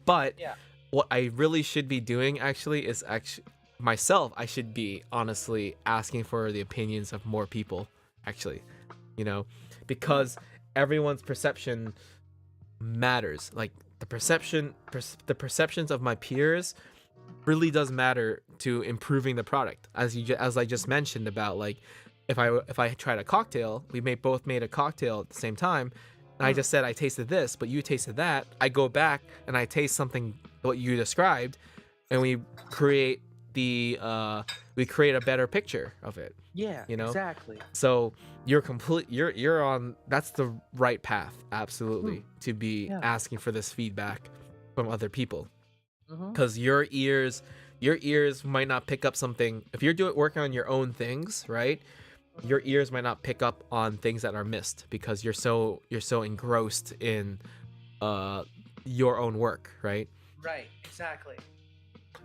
But Yeah. what I really should be doing actually is actually myself. I should be honestly asking for the opinions of more people, actually, you know, Mm. because everyone's perception matters. Like the perceptions of my peers really does matter to improving the product. As I just mentioned about like if I tried a cocktail, we both made a cocktail at the same time, and I Mm. just said I tasted this, but you tasted that. I go back and I taste something what you described, and create we create a better picture of it. Yeah, You know, exactly. so you're on that's the right path, Mm. absolutely, to be Yeah. asking for this feedback from other people, Mm-hmm. because your ears might not pick up something if you're doing working on your own things, right? Your ears might not pick up on things that are missed because you're so engrossed in uh your own work, right? Right. Exactly.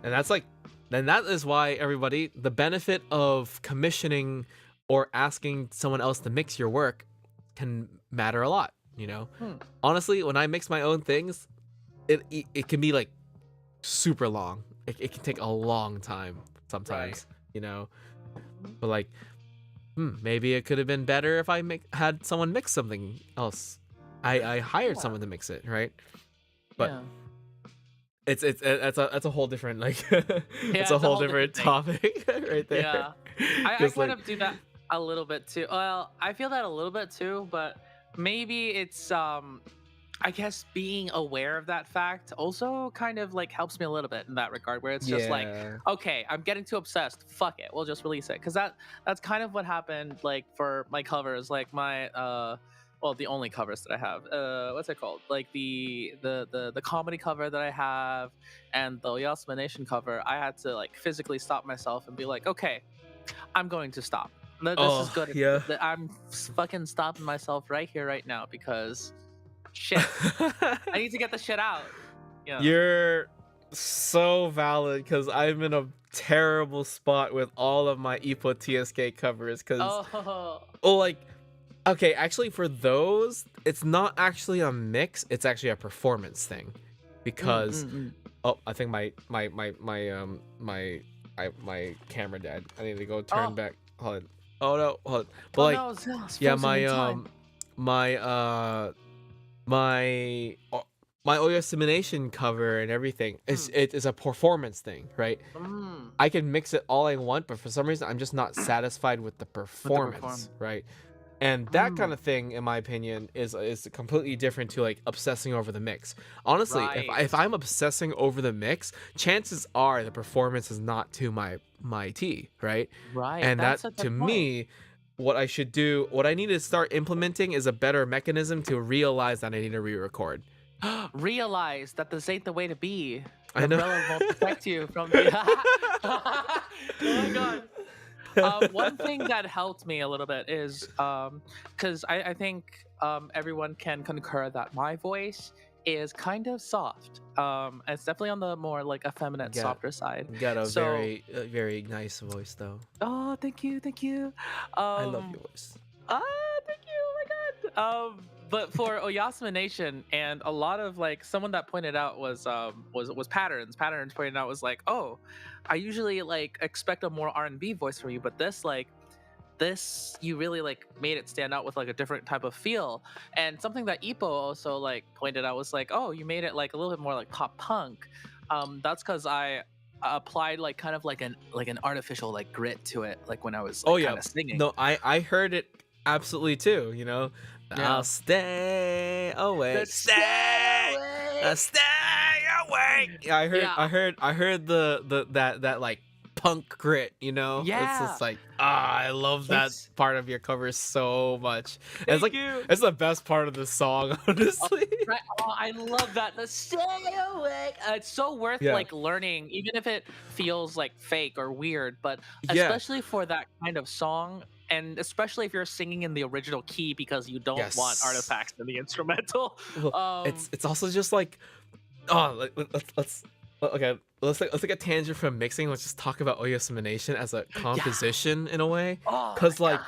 And that's like, then that is why everybody, the benefit of commissioning or asking someone else to mix your work can matter a lot, you know? Hmm. Honestly, when I mix my own things, it can be like super long. It can take a long time Right. sometimes, you know? But like, maybe it could have been better if I had someone mix something else. I hired Yeah. someone to mix it, right? But Yeah. that's a whole different like it's Yeah. a It's a whole whole different different thing. topic right there. Yeah. I Because kind like, of do that a little bit too. Well, I feel that a little bit too, but maybe it's I guess being aware of that fact also kind of like helps me a little bit in that regard where it's just like, yeah, okay, I'm getting too obsessed. Fuck it. We'll just release it. Cause that's kind of what happened like for my covers, like my well, the only covers that I have. What's it called? Like the comedy cover that I have and the Yasuma Nation cover, I had to like physically stop myself and be like, okay, I'm going to stop. This is oh good. yeah. I'm fucking stopping myself right here, right now, because shit, I need to get the shit out. Yeah. You're so valid because I'm in a terrible spot with all of my Ipo TSK covers because, Oh. oh, like, okay, actually for those it's not actually a mix, it's actually a performance thing Mm, because, mm, mm. oh, I think my camera died. I need to go turn Oh. back. Hold on. Oh no, hold on. But Oh like, no, it's yeah, frozen in time. my my my oil simulation cover and everything is Mm, it is a performance thing, right? mm, I can mix it all I want, but for some reason I'm just not satisfied with the with the performance, performance. right? And that kind Mm, of thing, in my opinion, is completely different to like obsessing over the mix. Honestly, right. if I'm obsessing over the mix, chances are the performance is not to my tea, right? Right. And that That's a to good point. me, what I should do, what I need to start implementing is a better mechanism to realize that I need to re-record. Realize that this ain't the way to be. The I know. umbrella won't protect you from the. Oh my god. One thing that helped me a little bit is because I think everyone can concur that my voice is kind of soft. It's definitely on the more like effeminate, got softer side. got a So, very nice voice though. oh, thank you, thank you. I love Um, your voice. thank you. Oh my god. but for Oyasuma Nation, and a lot of like someone that pointed out was patterns. Patterns pointed out was like, oh, I usually like expect a more R&B voice from you, but this you really like made it stand out with like a different type of feel. And something that Ippo also like pointed out was like, oh, you made it like a little bit more like pop punk. That's because I applied like kind of like an artificial like grit to it, like when I was Oh like yeah, kind of singing. no, I heard it absolutely too. You know, I'll Yeah. stay awake, Let's stay awake. stay awake. Yeah, Yeah. I heard the that like punk grit. You know, it's Yeah. just like I love that It's part of your cover so much. And it's thank like you. it's the best part of the song, Oh, honestly. right. Oh, I love that. The stay awake. It's so worth Yeah, like learning, even if it feels like fake or weird. But yeah, especially for that kind of song, and especially if you're singing in the original key because you don't want yes. artifacts in the instrumental. Well, Um, it's also just like oh, let's okay. Let's take a tangent from mixing. Let's just talk about Oyasumation as a yeah. composition in a way, Oh my cause god.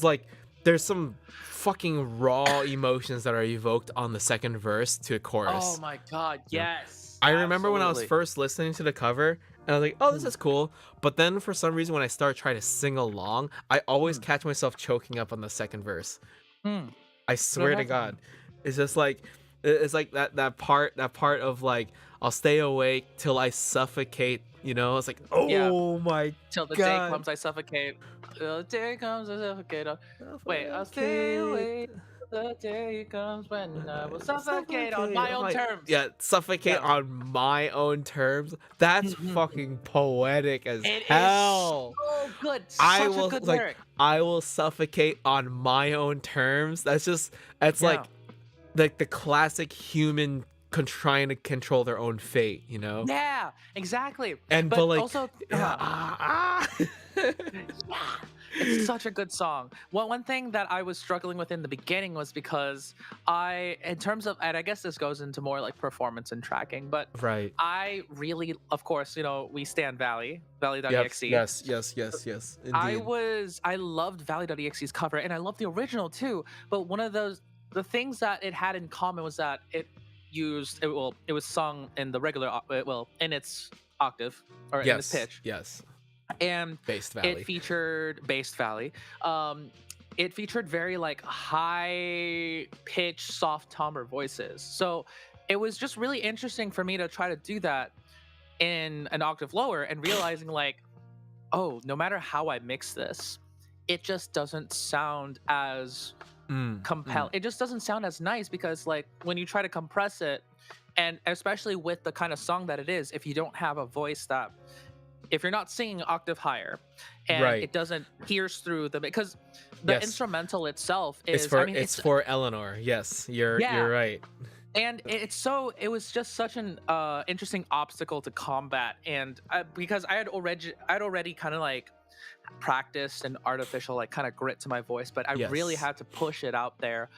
like there's some fucking raw emotions that are evoked on the second verse to a Oh chorus. my god. You know? Yes. I remember when I was Absolutely. first listening to the cover, and I was like, "Oh, this Mm, is cool," but then for some reason when I start trying to sing along, I always mm, catch myself choking up on the second verse. mm. I What swear to happened? God, it's just like it's like that part of like I'll stay awake till I suffocate. You know, it's like Yeah. oh my Till the day God, comes, I suffocate. Till the day comes, I suffocate. Wait, I'll stay suffocate, awake. Till the day comes when I will suffocate on suffocate. my I'm own like terms. yeah, suffocate Yeah. on my own terms. That's Mhm. fucking poetic as It is hell. so good. I Such a will good like lyric. I will suffocate on my own terms. That's Yeah. like the classic human trying to control their own fate, you know? Yeah, exactly. And but But like also, yeah, yeah, it's such a good song. One thing that I was struggling with in the beginning was because in terms of, and I guess this goes into more like performance and tracking, but right. I really, of course, we stand Valley, Yep. Valley.exe. Yes. Indeed. I loved Valley.exe's cover, and I loved the original too. But the things that it had in common was that it was sung in the regular, in its octave or in its pitch, Yes. and Based it Valley. featured bass valley. Um, it featured very like high pitch, soft timbre voices. So it was just really interesting for me to try to do that in an octave lower and realizing like, oh, no matter how I mix this, it just doesn't sound as Mm. it just doesn't sound as nice because like when you try to compress it, and especially with the kind of song that it is, if you don't have a voice that, if you're not singing octave higher and Right. it doesn't pierce through the, because the Yes. instrumental itself is, I mean, It's for Eleanor. Yes, you're yeah, right. and it was just such an interesting obstacle to combat. And because I'd already kind of like practiced an artificial like kind of grit to my voice, but I really Yes. had to push it out there.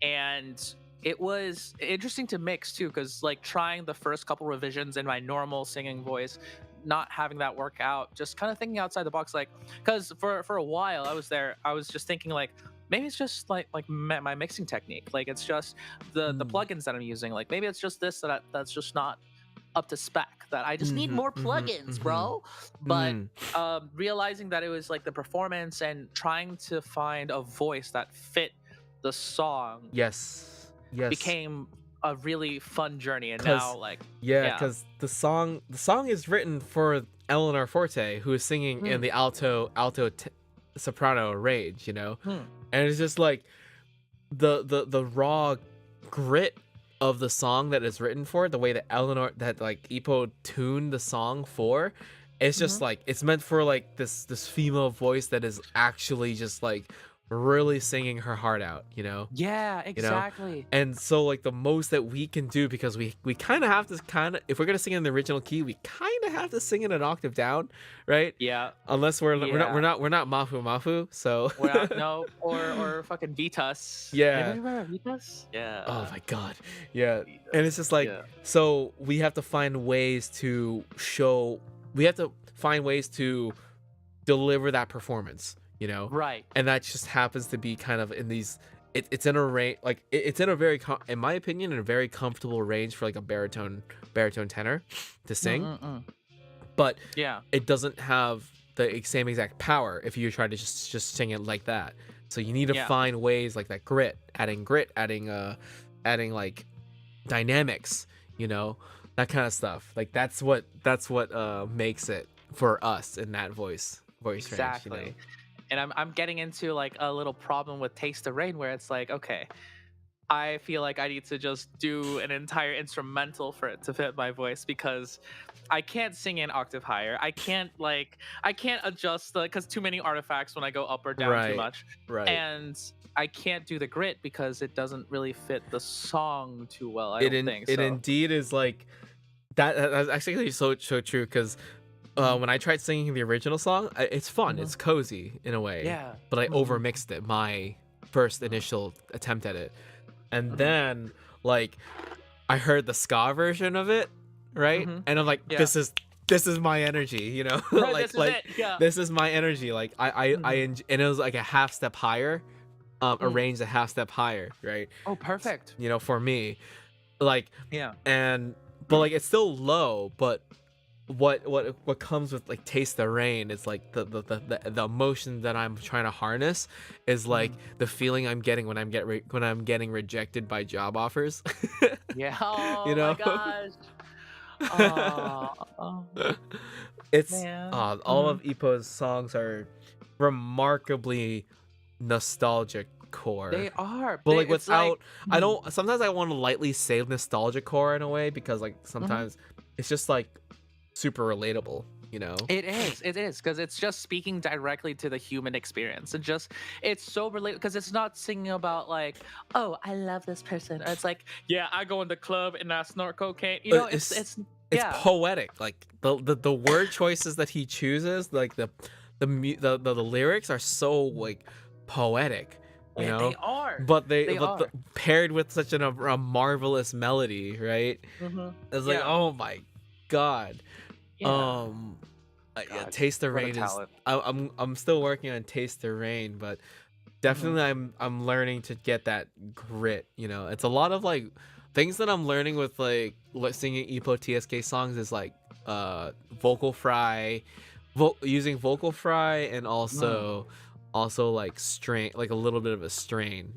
And it was interesting to mix too, because like trying the first couple revisions in my normal singing voice, not having that work out, just kind of thinking outside the box, like, because for a while I was just thinking like, maybe it's just my mixing technique, like it's just the Mm. plugins that I'm using, like maybe it's just this that's just not up to spec, that I just need Mhm. more Mhm. plugins, Mhm. bro. But Mm. realizing that it was like the performance and trying to find a voice that fit the song Yes. Yes. became a really fun journey. And now, Cause like, yeah, yeah. cause the song is written for Eleanor Forte, who is singing in Hmm, the soprano range, you know, hmm, and it's just like the raw grit of the song that is written for, the way that Eleanor that like Ippo tuned the song for, it's hmm. just like it's meant for like this female voice that is actually just like really singing her heart out, Yeah, you know exactly. and so like the most that we can do, because we kind of have to if we're gonna sing in the original key, we kind of have to sing it an octave down, right? Yeah, Unless yeah. we're not Mafu, so We're not, no, or fucking Vitas. yeah. Anybody remember Vitas? Oh Yeah, my God, yeah. And it's Vitas. just like, Yeah. so we have to find ways to deliver that performance, Right. and that just happens to be kind of in these it's in a range, like it's in a very in my opinion, in a very comfortable range for like a baritone tenor to sing, Mm-mm-mm. but Yeah. it doesn't have the same exact power if you try to just sing it like that. So you need to Yeah. find ways like that grit, adding like dynamics, you know, that kind of stuff. Like that's what makes it for us in that voice range, you know. Exactly. And I'm getting into like a little problem with Taste the Rain where it's like, okay, I feel like I need to just do an entire instrumental for it to fit my voice because I can't sing an octave higher. I can't adjust the because too many artifacts when I go up or down too Right, much. right. And I can't do the grit because it doesn't really fit the song too well, I It don't think. it So indeed is like that's actually so true because mhm, when I tried singing the original song, it's fun, mhm. it's cozy in a way, Yeah. but I Mhm, overmixed it my first initial attempt at it, and mhm, then like I heard the ska version of it, right? mhm. And I'm like, Yeah. this is my energy, you know? like This is like it. Yeah. this is my energy. Like Mhm, and it was like a half step higher, mm. arranged a half step higher, right? Oh, perfect. You know, for me, like, Yeah. and but like it's still low, but what comes with like Taste the Rain is like the emotion that I'm trying to harness is like Mhm. the feeling I'm getting when when I'm getting rejected by job offers. Yeah. You Oh my know? gosh. Oh, oh It's man. all Mhm. of Ipo's songs are remarkably nostalgic core. They are. But They like it's like without I mhm, don't sometimes I want to lightly say nostalgia core in a way because like mhm. sometimes it's just like super relatable, you know? It is, because it's just speaking directly to the human experience. It's so related because it's not singing about like, oh, I love this person. Or it's like, yeah, I go in the club and I snort cocaine. You know, It's it's yeah. poetic. Like the word choices that he chooses, like the lyrics are so like poetic, you They know? are. But They are. paired with such a marvelous melody, right? Hmm. It's like, Yeah. oh my god. Yeah. Um yeah, God, Taste the what a Rain is talent. I'm still working on Taste the Rain, but Hmm. definitely I'm learning to get that grit, you know. It's a lot of like things that I'm learning with like singing Epo TSK songs is like vocal fry, using vocal fry and Mm. also like strain, like a little bit of a straining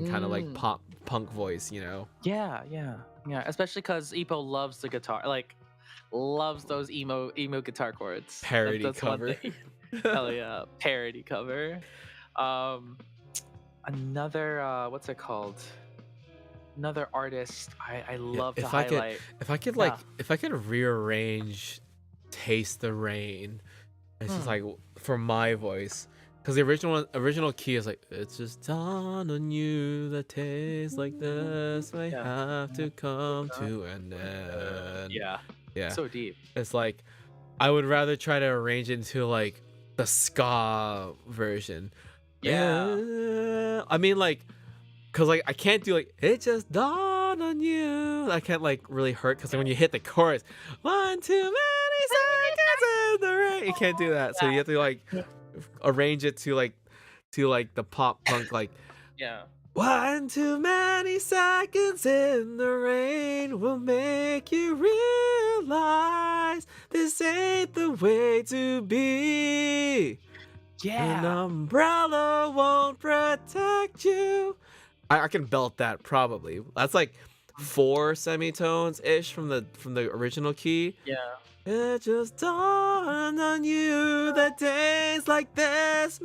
kind of like Mm. pop punk voice, you know. Yeah, yeah, yeah. Especially because Ipo loves the guitar, like loves those emo guitar chords. Parody That's one cover. thing. Hell yeah, parody cover. Um, another what's it called? Another artist I Yeah, love to highlight. Yeah. if I could rearrange Taste the Rain, it's just Hmm. like for my voice, because the original key is like it's just dawn on you that tastes like this may Yeah. have to come to an end. Yeah. Yeah, So deep. it's like I would rather try to arrange it into like the ska version. Yeah. I mean like cause like I can't do like it just dawned on you. I can't like really hurt because when you hit the chorus, one too many seconds in the rain, you can't do that. So you have to like Yeah. arrange it to like the pop punk like Yeah. one too many seconds in the rain will make you realize this ain't the way to be. An Yeah. umbrella won't protect you. I can belt that probably. That's like four semitones ish from the original key. Yeah. It just dawned on you that days like this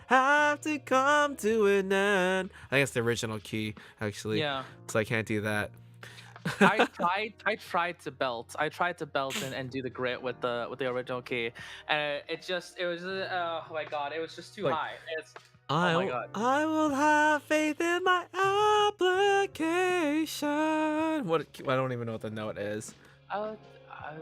have to come to an end. I think it's the original key actually, Yeah. so I can't do that. I tried to belt and do the grit with the original key, and it was oh my god, it was just too Like high. It's oh my god. I will have faith in my application. What I don't even know what the note is. Oh, I,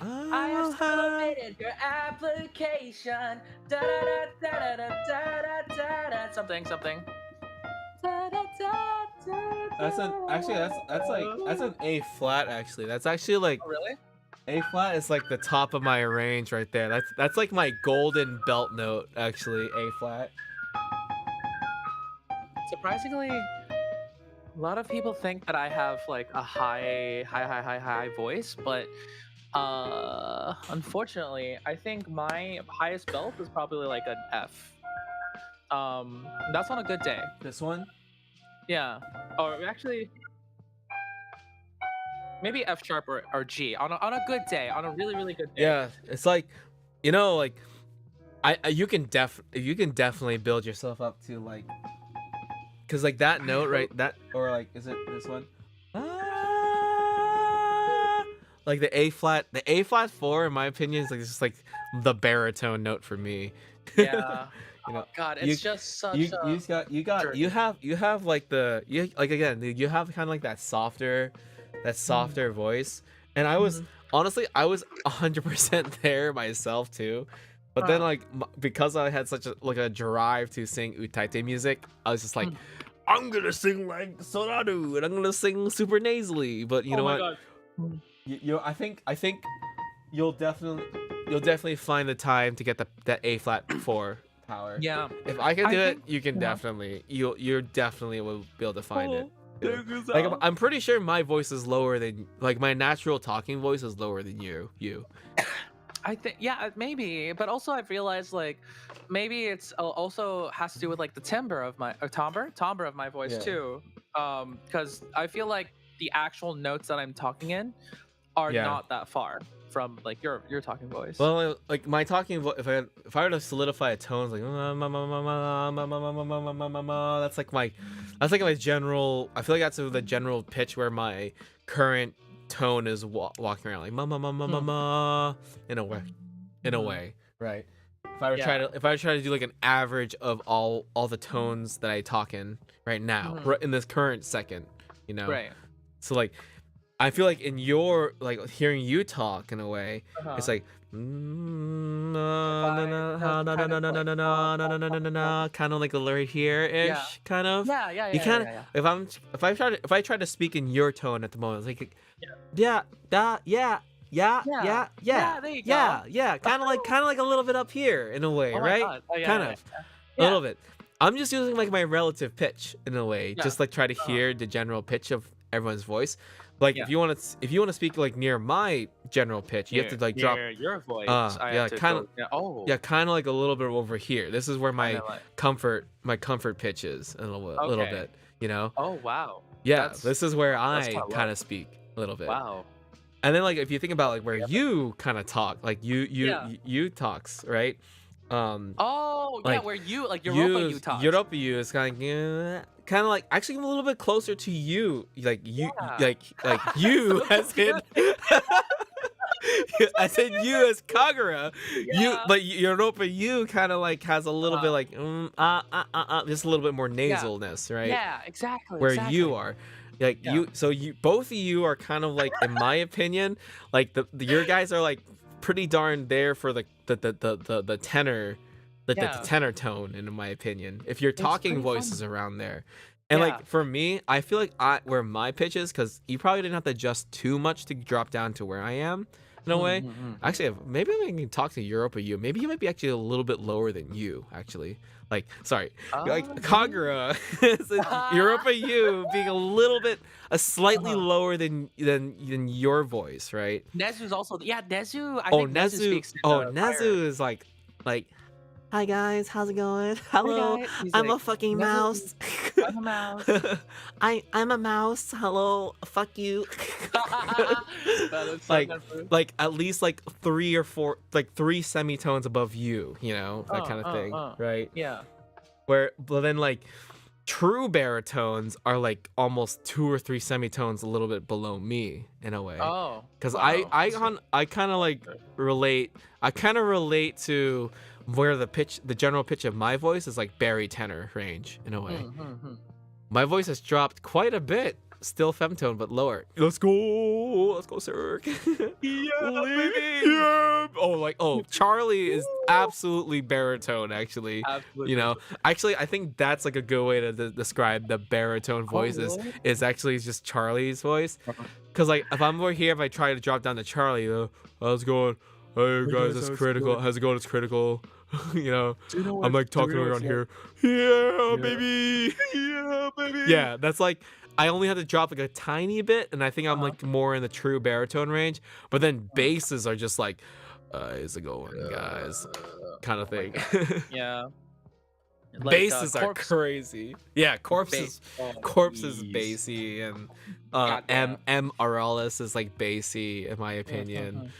I I have will have submitted your application. Da da da da da da da da da. Something something. Da, da, da, da, That's an actually that's like that's da. an A flat actually. That's actually like Oh, really? A flat is like the top of my range right there. That's like my golden belt note actually. A flat. surprisingly, a lot of people think that I have like a high voice, but unfortunately, I think my highest belt is probably like an F. That's on a good day. This one? Yeah. Or actually, maybe F sharp or G on a good day, on a really really good day. Yeah, it's like, you know, like you can definitely build yourself up to like, cause like that note, right? That, or like, is it this one? Ah, like the A flat 4, in my opinion, is like just like the baritone note for me. Yeah. You know, God, you it's just such you a you have like you like, again, you have kind of like that softer voice, and I was Mhm. honestly, I was 100% there myself too, but then Huh. like because I had such a like a drive to sing utaite music, I was just like, Mm. I'm gonna sing like Soradu, and I'm gonna sing super nasally. But you Oh know my what, god. Mm. I think you'll definitely find the time to get that A flat 4 power. Yeah. If I can I do it, think you can yeah. definitely you're definitely will be able to find it. Oh, Too. thank you, Like Sal. I'm pretty sure my voice is lower than, like, my natural talking voice is lower than you. I think yeah, maybe, but also I've realized like maybe it's also has to do with like the timbre of my timbre of my voice Yeah. too. Because I feel like the actual notes that I'm talking in are Yeah. not that far from like your talking voice. Well, like my talking voice, if I were to solidify a tone, it's like that's like my general. I feel like that's the general pitch where my current tone is walking around, like in a way, right? If I were Yeah. to try to do like an average of all the tones that I talk in right now, Mhm. right in this current second, Right. so like I feel like in your, like, hearing you talk in a way, it's Uh-huh. like kind of like a right here Yeah. ish, kind of. Yeah. Yeah. You Yeah. kind of, Yeah. if I try to speak in your tone at the moment, it's like, Yeah. yeah, that, yeah, Yeah. Yeah. There you go. yeah, kind of like a little bit up here in a way, Oh my right? god. Oh yeah. Kind Yeah. of a Yeah. little bit. I'm just using like my relative pitch in a way, Yeah. just like try to Uh-huh. hear the general pitch of everyone's voice. Like Yeah. if you want to speak like near my general pitch, you have to like drop Your voice. I have yeah, to kind of go. Yeah. Oh. yeah, kind of like a little bit over here. This is where Kind of like. my comfort pitch is a little Okay. bit, you know? Oh wow. Yeah, That's this is where that's I kind of kind low. of speak a little bit. Wow. And then like if you think about like where Yeah. you kind of talk, like Yeah. you talks, right? Oh yeah, Like where you like Europa you talk. Europa you is kind of like actually a little bit closer to you, like Yeah. like you as in as in you as Kagura, Yeah. but Europa you kind of like has a little bit Uh, like just a little bit more yeah. nasalness, right? Yeah. Exactly. Where Exactly. you are, like Yeah. you both of you are kind of like, in my opinion, like your guys are like pretty darn there for the tenor, the Yeah. tenor tone, in my opinion, if your It's talking pretty voice fun. is around there. And Yeah. like for me, I feel like where my pitch is, because you probably didn't have to adjust too much to drop down to where I am in a way. Actually, maybe I can talk to Europa you. Maybe he might be actually a little bit lower than you, actually. Like, sorry, like Really? Kagura, Europa you being a slightly Uh-huh. lower than your voice, right? Nezu's also Nezu. I Oh, think Nezu Nezu. speaks. Oh, higher. Nezu is like, hi guys, how's it going? Hello, guys. He's I'm like, a fucking Nezu, mouse. I'm a mouse. I'm a mouse. Hello, fuck you. That is so like Nezu. like at least like 3 or 4, like 3 semitones above you, that kind of thing, right? Yeah. But then like true baritones are like almost 2 or 3 semitones a little bit below me in a way. Oh. Because wow. I kind of like relate. I kind of relate to where the general pitch of my voice is like bari tenor range in a way. My voice has dropped quite a bit. Still femtone, but lower. Let's go, sir. Yeah. Charlie is absolutely baritone. Actually, Absolutely. actually, I think that's like a good way to describe the baritone voice really? is actually just Charlie's voice. Uh-huh. Cause like if I'm over here, if I try to drop down to Charlie, how's it going? hey Hey guys, guys, it's how's it critical. going? How's it going? It's critical. You know, Do you know I'm what? like Do we talking know around what's like? here. Yeah, Yeah. baby. Yeah, baby. Yeah, that's like I only had to drop like a tiny bit, and I think I'm Uh-huh. like more in the true baritone range. But then Uh, basses are just like, how's it going, guys? Kind of oh my thing. god. Yeah. Like Basses are corpse crazy. Yeah, ba- corpses, oh corpses jeez. bassy, and Goddamn. M Aurelius is like bassy in my opinion.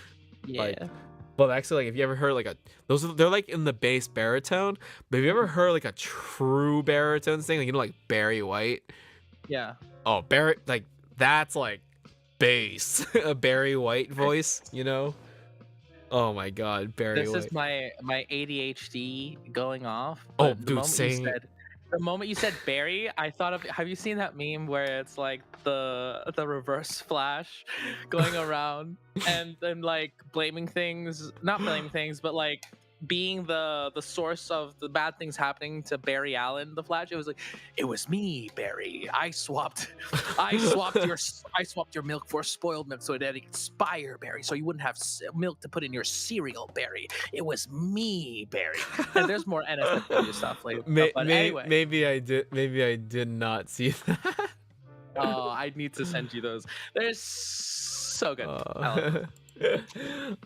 Mhm. Like, Yeah. but actually, like, if you ever heard like they're like in the bass baritone. But have you ever Mhm. heard like a true baritone thing, like like Barry White? Yeah. Oh, Barry, like that's like bass, a Barry White voice, you know? Oh my God, Barry This is White. my ADHD going off, Oh, but dude, saying the moment you said Barry, I thought of, have you seen that meme where it's like the reverse flash going around and then like blaming things, not blaming things, but like being the source of the bad things happening to Barry Allen, the Flash. It was like, it was me, Barry. I swapped your milk for spoiled milk so it didn't expire, Barry, so you wouldn't have milk to put in your cereal, Barry. It was me, Barry. And there's more NSFW stuff later. But anyway, maybe I did not see that. oh, I need to send you those. They're so good. I love them.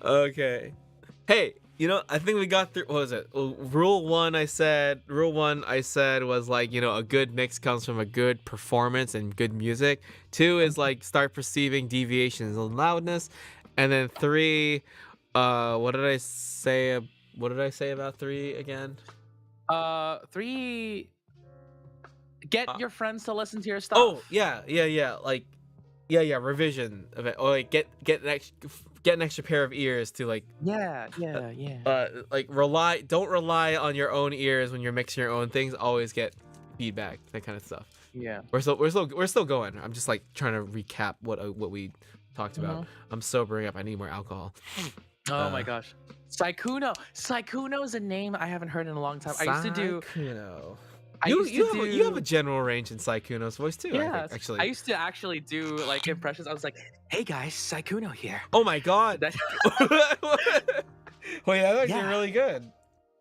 Okay. Hey, I think we got through. What was it? Rule one I said was like, a good mix comes from a good performance and good music. Two is like start perceiving deviations in loudness. And then three, what did I say? What did I say about three again? Three, get your friends to listen to your stuff. Oh, yeah. Like, yeah, revision of it. Or like get an extra pair of ears to like Yeah. like don't rely on your own ears when you're mixing your own things. Always get feedback, that kind of stuff. Yeah. We're still going. I'm just like trying to recap what we talked about. I'm sobering up. I need more alcohol. Oh my gosh. Saikuno is a name I haven't heard in a long time. I used to do You have a general range in Saikuno's voice too. Yeah, I think, actually. I used to actually do like impressions. I was like, "Hey guys, Saikuno here." Oh my God. Wait, that's actually Yeah. really good.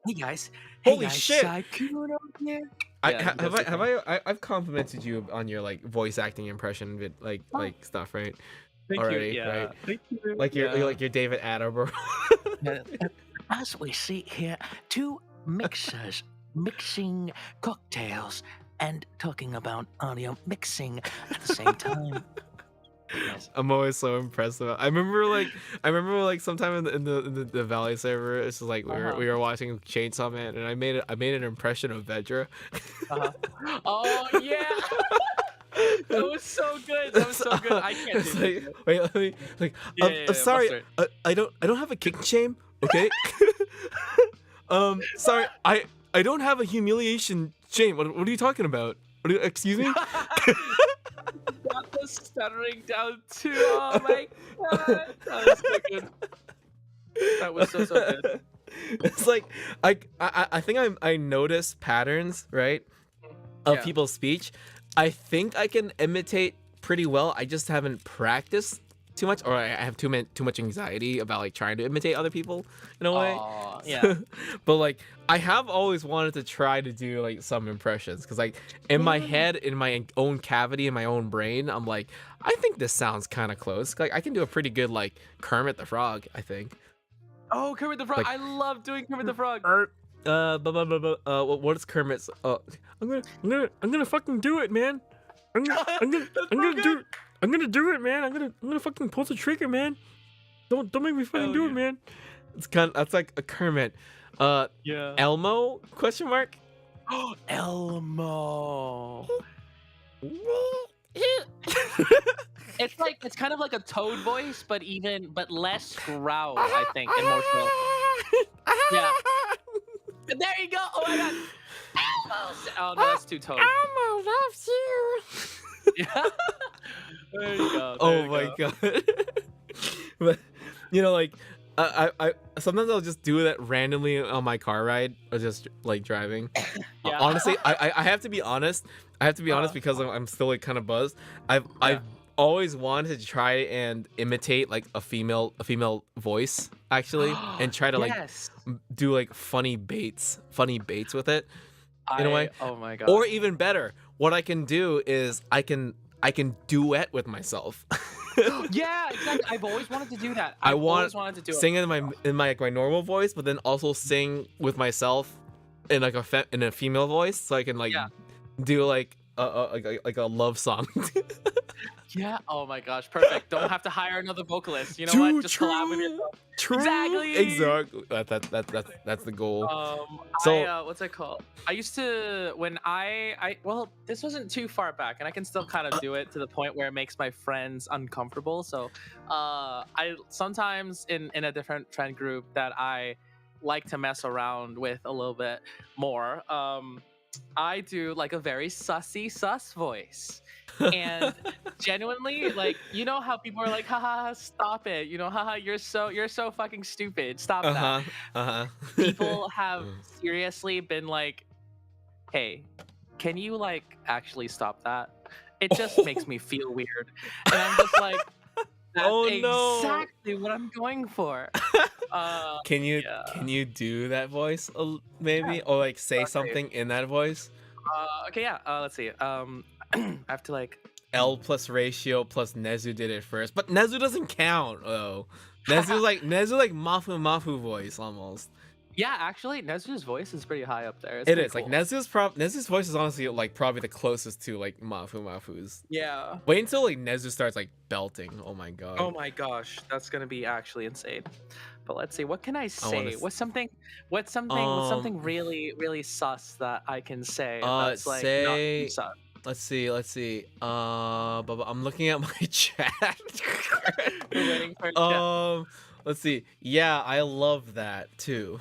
Hey guys. Holy hey guys, shit. Saikuno here. I've complimented you on your like voice acting impression bit, like stuff, right? Thank Already, you. Yeah. right? Thank you. Like you're David Attenborough. As we see here, two mixers mixing cocktails and talking about audio mixing at the same time. Yes. I'm always so impressed about. I remember like sometime in the Valley server, it's just like we were watching Chainsaw Man, and I made an impression of Vedra. Oh yeah. That was so good. I can't do like, it. wait, let me like. I'm sorry. I don't have a kicking shame. Okay. Sorry. I don't have a humiliation shame. What are you talking about? Excuse me. Got the stuttering down too. Oh my god. That was so good. That was so good. It's like I think I notice patterns, right, of Yeah. people's speech. I think I can imitate pretty well. I just haven't practiced too much, or I have too much anxiety about like trying to imitate other people in a way. Aw, yeah. But like I have always wanted to try to do like some impressions, because like in my head, in my own cavity, in my own brain, I'm like, I think this sounds kind of close. Like I can do a pretty good like Kermit the Frog, I think. Oh, Kermit the Frog. Like- I love doing Kermit the Frog. What is Kermit's? I'm gonna fucking do it, man. I'm gonna do it, man. I'm gonna fucking pull the trigger, man. Don't make me fucking do it, man. That's like a Kermit. Yeah. Elmo? Question mark. Elmo. It's kind of like a Toad voice, but less growl, I think, and more chill. Yeah. There you go. Oh my god. Elmo. Oh no, that's too Toad. Elmo loves you. Yeah. There you go. Oh my god. But like I sometimes I'll just do that randomly on my car ride, or just like driving. Yeah. Honestly, I have to be honest. Because I'm still like kind of buzzed. I've always wanted to try and imitate like a female voice actually, and try to like Yes. do like funny baits with it in a way. Oh my Or gosh. even better, what I can do is I can duet with myself. Yeah, exactly. I've always wanted to do that. I I've want always wanted to do it. sing in my like my normal voice, but then also sing with myself in like in a female voice, so I can like Yeah. do like like a love song. Yeah. Oh my gosh. Perfect. Don't have to hire another vocalist. You know what? Just collab with yourself. Exactly. Exactly. That's the goal. So What's it called? I used to when well, this wasn't too far back, and I can still kind of do it to the point where it makes my friends uncomfortable. So, I sometimes in a different friend group that I like to mess around with a little bit more. I do like a very sussy sus voice. And genuinely, like, you know how people are like, haha, stop it, haha, you're so fucking stupid, stop that. uh-huh. Uh-huh. People have seriously been like, hey, can you like actually stop that? It just makes me feel weird. And I'm just like, that's Oh no. exactly what I'm going for. Can you Yeah. can you do that voice maybe, or like say Okay. something in that voice? Okay, yeah. Let's see. I have to like. L plus ratio plus Nezu did it first, but Nezu doesn't count though. Nezu's like Mafu voice almost. Yeah, actually, Nezu's voice is pretty high up there. It's It pretty is like cool. Nezu's voice is honestly like probably the closest to like Mafu's. Yeah. Wait until like Nezu starts like belting. Oh my god. Oh my gosh, that's gonna be actually insane. But let's see, what can I wanna say? s- What's something really, really sus that I can say that's like not too say sus? let's see. But I'm looking at my chat. We're waiting for chat. Let's see. Yeah, I love that too.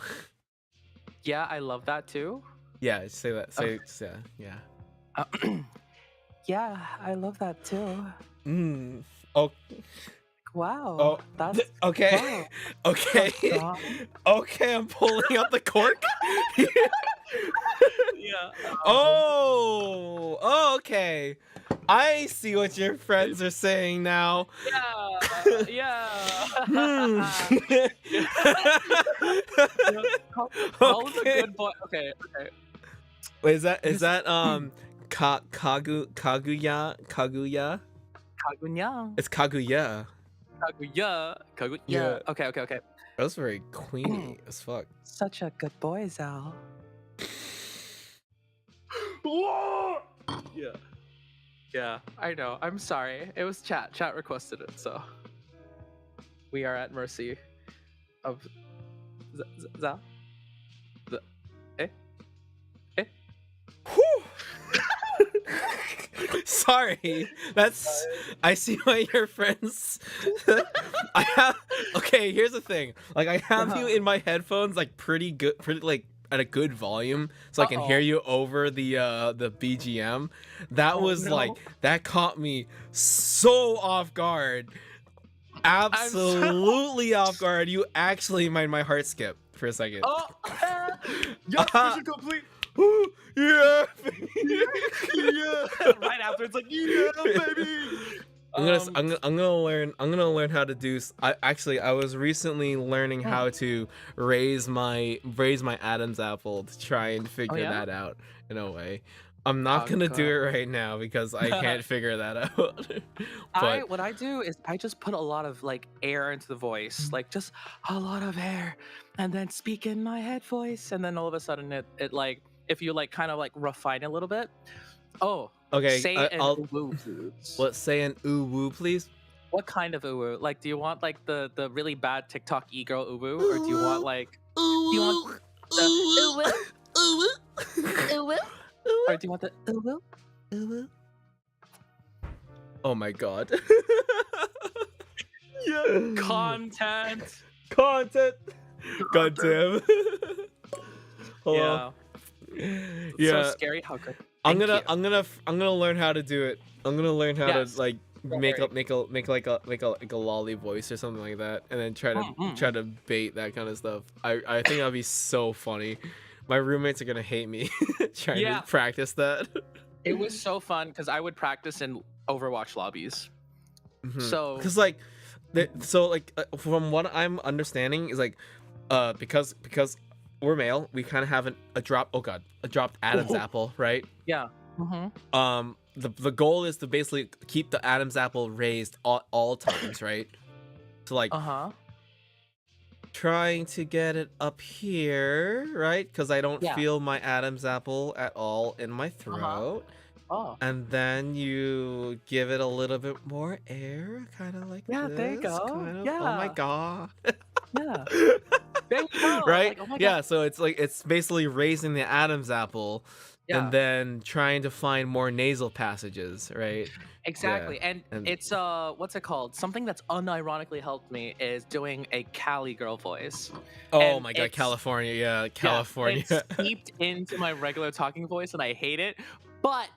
Yeah, I love that too. Yeah, say that. Say Okay. yeah. Yeah, I love that too. Oh, Wow, oh. that's Okay. wow. Okay. Wow. Okay, I'm pulling out the cork. Yeah. Oh, okay. I see what your friends are saying now. Yeah. Yeah. Hmm. Call him a Okay. good boy. Okay. Okay. Wait, is This that Kaguya? Kagunya. It's Kaguya. Kaguya. Kaguya. Yeah. Okay. Okay. Okay. That was very queeny as fuck. Such a good boy, Zal. Yeah. Yeah, I know. I'm sorry. It was chat. Chat requested it, so we are at mercy of Zal. Eh? Whew. Sorry, that's I see why your friends. I have okay. Here's the thing. Like I have you in my headphones, like pretty good, pretty like at a good volume, so I can hear you over the BGM. That was like that caught me so off guard. Absolutely off guard. You actually made my heart skip for a second. Oh, yeah, mission complete. Yeah, Yeah. Right after it's like, yeah, baby. I'm gonna learn how to do. I was recently learning how to raise my Adam's apple to try and figure that out in a way. I'm not gonna do it right now because I can't figure that out. But What I do is I just put a lot of like air into the voice, like just a lot of air, and then speak in my head voice, and then all of a sudden it like if you like kind of like refine it a little bit. Oh, okay, say an I'll ooh please. let's say an ooh woo, please. What kind of ooh? Like, do you want like the really bad TikTok e-girl ooh, or do you want like do you want the ooh, or do you want the ooh? Oh my god. Yeah. Content. Goddamn. Yeah. Yeah. So scary. How good. I'm Thank gonna you. learn how to do it. I'm gonna learn how Yes. to like make Very. like a lolly voice or something like that, and then try to bait that kind of stuff. I think that'd be so funny. My roommates are gonna hate me trying to practice that. It was so fun because I would practice in Overwatch lobbies. So, Because like, so like from what I'm understanding is like, because we're male, we kind of have a drop. Oh god, a dropped Adam's oh, apple, right? yeah. Mm-hmm. The goal is to basically keep the Adam's apple raised all times, right? So like Uh-huh. trying to get it up here, right? Because I don't Yeah. feel my Adam's apple at all in my Uh-huh. throat. Oh. And then you give it a little bit more air, kind of like Yeah, there you this, go. kind of. Oh my Yeah. god. Yeah. There you go. I'm Right? like, oh my god. Yeah, so it's like it's basically raising the Adam's apple and Yeah. then trying to find more nasal passages, right? Yeah. Exactly. And And it's what's it called? Something that's unironically helped me is doing a Cali girl voice. oh And my god, it's California. Yeah, yeah, it's California. seeped into my regular talking voice and I hate it, but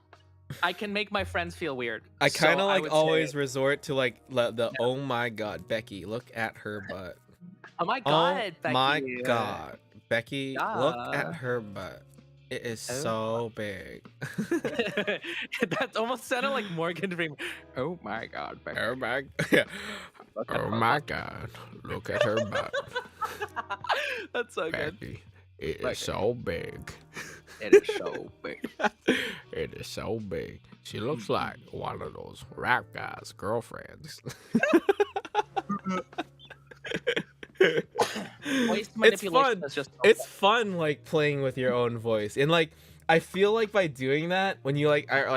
I can make my friends feel weird. I So kind of I like would say, always resort to like the yeah. oh my god, Becky, look at her butt. Oh my Oh god, my Becky. god, Becky, look at Yeah. her butt. It is Oh. so big. That almost sounded like Morgan Freeman. Oh my god, Becky. Oh my, yeah. Look at Oh her my butt. god, look at her butt, That's so good. Becky. It Like, is so big. it is so big. It is so big. She looks like one of those rap guys' girlfriends. Voice It's manipulation fun. is just so It's fun like playing with your own voice. And like I feel like by doing that, when you like are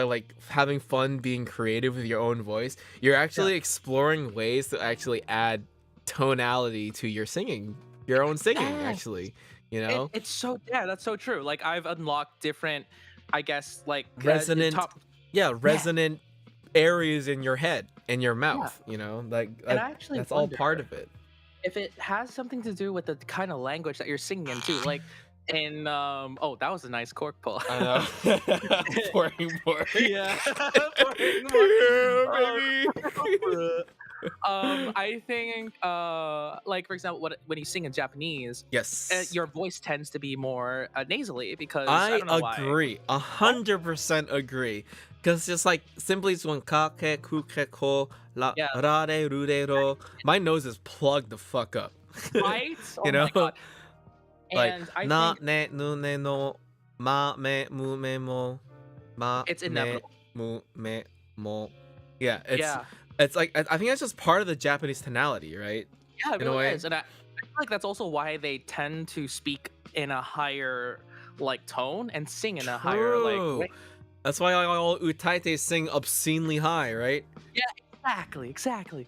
like having fun being creative with your own voice, you're actually exploring ways to actually add tonality to your singing, your own singing yes. actually, you know? It's so yeah, that's so true. Like I've unlocked different, I guess, like Resonant top. yeah, Yeah, resonant areas in your head and your yeah. mouth, you know? Like And I actually that's all wonder part of it. if it has something to do with the kind of language that you're singing in too. Like in oh, that was a nice cork pull. I know. Pouring, pouring. Yeah. Pouring Yeah, more. baby. I think like for example when you sing in Japanese, Yes. your voice tends to be more nasally because I I don't know why. agree. 100% agree. Because just like simply it's one ka ke ku ke ko la Yeah, ra re ru re ro. My nose is plugged the fuck up. right? You Oh know? my god. Like And I na think ne nu ne no ma me mu me mo ma it's me inevitable. mu me mo. Yeah, Yeah. it's like I think that's just part of the Japanese tonality, right? Yeah, it In a really way. is. And I feel like that's also why they tend to speak in a higher like tone and sing in a higher like True. way. That's why all utaite sing obscenely high, right? Yeah, exactly, exactly.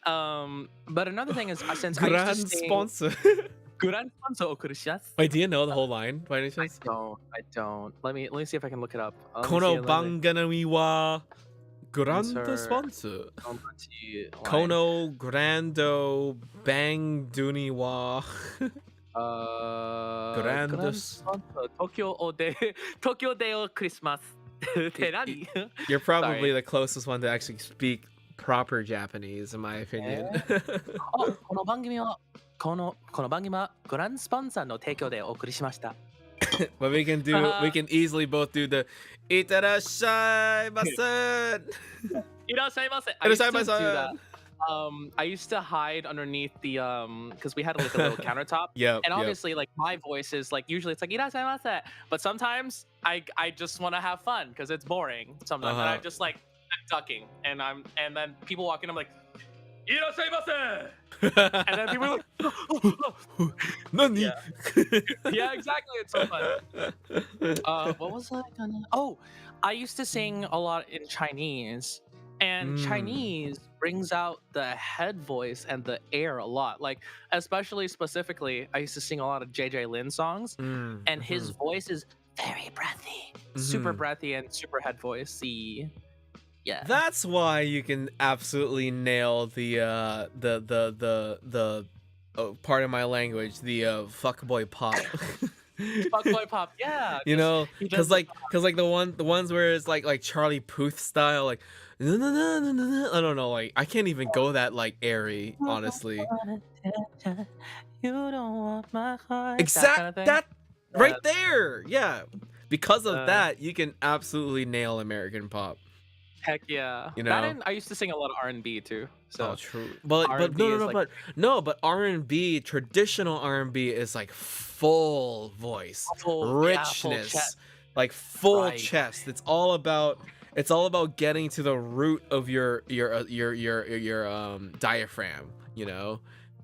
But another thing is since I used to Grand sing sponsor. Guran Sanso Okurushimasu. Wait, do you know the whole line by any chance? I don't. Let me see if I can look it up. Let me see. Kono Let me banganawi wa grand answer. sponsor. Line. Kono grando bang duni wa Grand grandus. Sanso Tokyo Ode Tokyo Deo Christmas. って何 You're probably Sorry. the closest one to actually speak proper Japanese, in my opinion. この番組はグランスポンサーの提供でお送りしました。 But we can easily both do the itarashaimasen. いらっしゃいませ。I used to do that. I used to hide underneath the because we had like a little countertop. Yep. And obviously, like my voice is like usually it's like "Irashaimase," but sometimes I just want to have fun because it's boring sometimes, and I'm just like I'm ducking, and then people walk in, I'm like "Irashaimase," and then people are like Nani? yeah, yeah, exactly. It's so fun. What was I gonna? Oh, I used to sing a lot in Chinese, and Chinese brings out the head voice and the air a lot. Like, especially specifically, I used to sing a lot of JJ Lin songs, and his voice is very breathy, super breathy, and super head voicey. Yeah. That's why you can absolutely nail the part of my language, the fuckboy pop. Fuckboy pop, yeah. You know, he because does like the ones where it's like Charlie Puth style, like I don't know, like I can't even go that like airy, honestly. You don't want my heart. Exact That that right there, yeah. Because of Uh, that, you can absolutely nail American pop. Heck yeah. You That know? and I used to sing a lot of R&B too. Oh, So true. But no, R&B no, is no, like but R&B, traditional R&B is like full voice, full richness, chest, like full right? chest. It's all about getting to the root of your diaphragm, you know?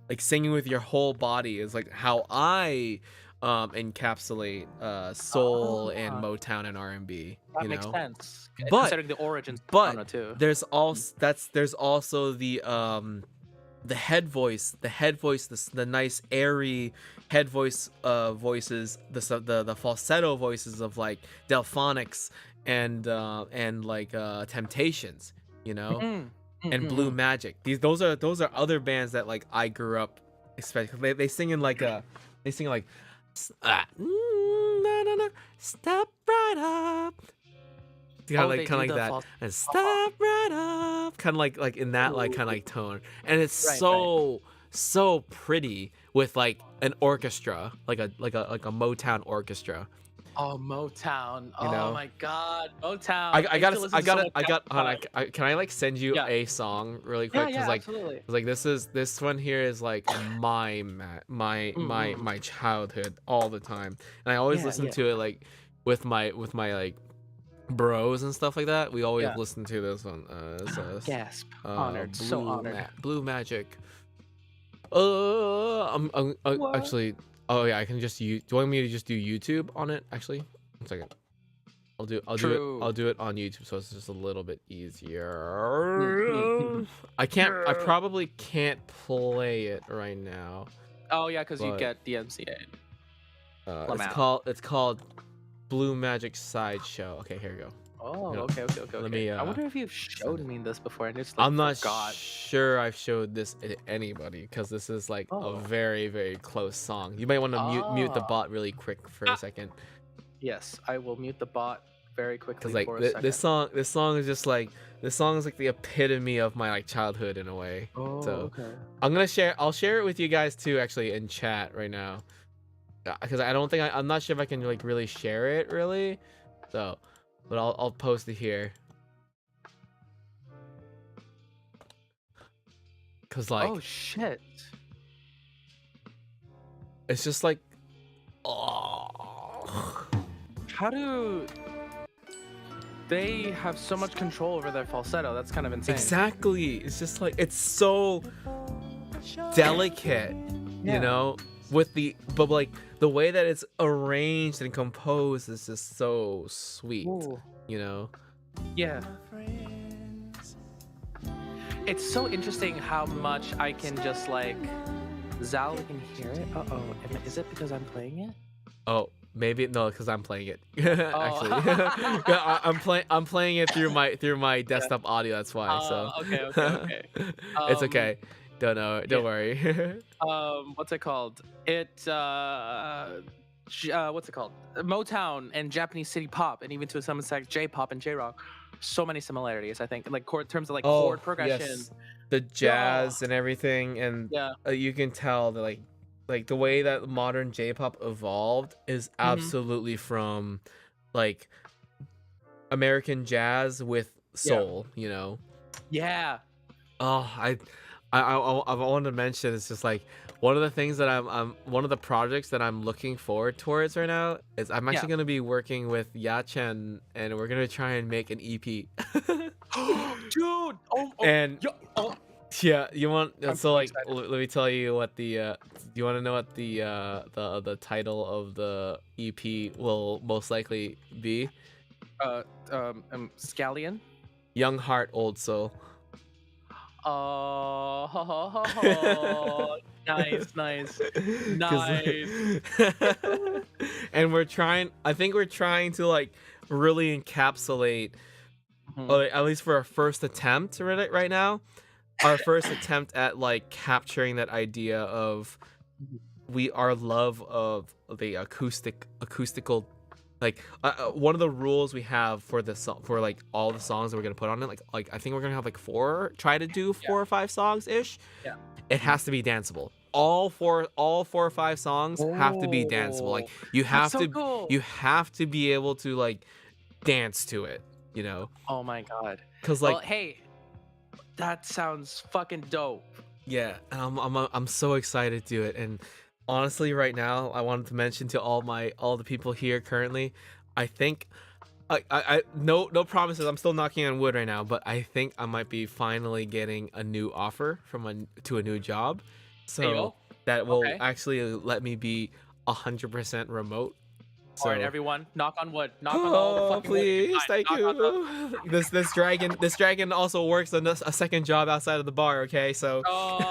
Like singing with your whole body is like how I encapsulate soul and Ah, Motown and R&B, that you makes know? sense. But Considering the origins of the but genre too. there's also the head voice, the nice airy head voice voices, the falsetto voices of like Delphonics and like Temptations, you know, Mm, and Blue mm. Magic. Those are other bands that like I grew up expecting. They sing in like they sing like na, na, na, step right up, Oh, they kind do of like the that, false. and Uh-huh. step right up, kind of like in that like kind of Ooh, like tone, and it's right, right. so pretty with like an orchestra, like a Motown orchestra, Oh, Motown. you Oh know. my God, Motown. I used to listen I to so gotta much I got hold on, Jackson 5. can I like send you Yeah, a song really yeah, quick, yeah, absolutely. 'cause, like this one here is like Mm-mm. my childhood all the time, and I always Yeah, listen yeah, to it like with my like bros and stuff like that. We always yeah. listen to this one. Gasp. Honored. So honored. Blue Magic. What? Actually, oh yeah, I can just use. Do you want me to just do YouTube on it? Actually, 1 second. I'll True. do it on YouTube, so it's just a little bit Mm, mm, easier. mm. I Yeah. probably can't play it right now, Oh yeah, because you but get DMCA. Lamau. it's called Blue Magic Sideshow. Okay, here we go. Oh, No, okay, okay, okay, let okay. me I wonder if you've send showed it. me this before and just like I'm not forgot. sure I've showed this to anybody because this is like a Oh. very close song. You might want to mute the Ah. bot really quick for a Ah. second, Yes, I will mute the bot very because quickly like for a second. this song is just like this song is like the epitome of my like childhood in a way. Oh, So okay. I'll share it with you guys too, actually, in chat right now, because I don't think I'm not sure if I can like really share it really. So, but I'll post it here. Cause Oh like shit. it's just like, oh. How do they have so much control over their falsetto? That's kind of insane. Exactly. It's just like it's so delicate, you Yeah. know, with but like the way that it's arranged and composed is just so sweet, Ooh. you know. Yeah. It's so interesting how much I can just like Zal can hear it. Uh-oh. Is it because I'm playing it? Oh, maybe no, because I'm playing it. Oh. Actually, yeah, I'm playing it through my Yeah. desktop audio. That's why. So Okay, okay, okay. it's Um, okay. Don't know. yeah. Don't worry. What's it called? What's it called? Motown and Japanese city pop, and even to some extent J-pop and J-rock. So many similarities, I think, like chord terms of like Oh chord progression. yes, the Yeah, jazz and everything, and yeah. you can tell that like the way that modern J-pop evolved is Hmm. absolutely from like American jazz with Yeah, soul. You know. yeah. Oh, I wanted to mention it's just like one of the things that I'm one of the projects that I'm looking forward towards right now is I'm Yeah. actually gonna be working with Yachen, and we're gonna try and make an EP. Dude. And Yo, oh. yeah, you want I'm so so like excited. let me tell you what the do you want to know what the title of the EP will most likely be? Scallion. Young Heart, Old Soul. Oh, nice, nice, 'Cause nice. and I think we're trying to like really encapsulate, Mhm. or at least for our first attempt right now, our first attempt at like capturing that idea of our love of the acoustical, like one of the rules we have for the song, for like all the songs that we're gonna put on it, like I think we're gonna have like try to do Yeah, 4 or 5 songs ish. yeah. It has to be danceable. All 4 or 5 songs have to be danceable. Oh, Like that's so cool. you have to be able to like dance to it, you know, Oh my god. because Well, like hey, that sounds fucking dope. yeah, and I'm so excited to do it. And honestly, right now, I wanted to mention to all the people here currently, I think no promises. I'm still knocking on wood right now, but I think I might be finally getting a new offer from a new job, so Ayo. that will Okay. actually let me be 100% remote. All right, So everyone, knock on wood. Knock on all the oh, fucking wood you can please, find. thank Knock on the. you. This dragon also works on a second job outside of the bar. Okay, so. Uh,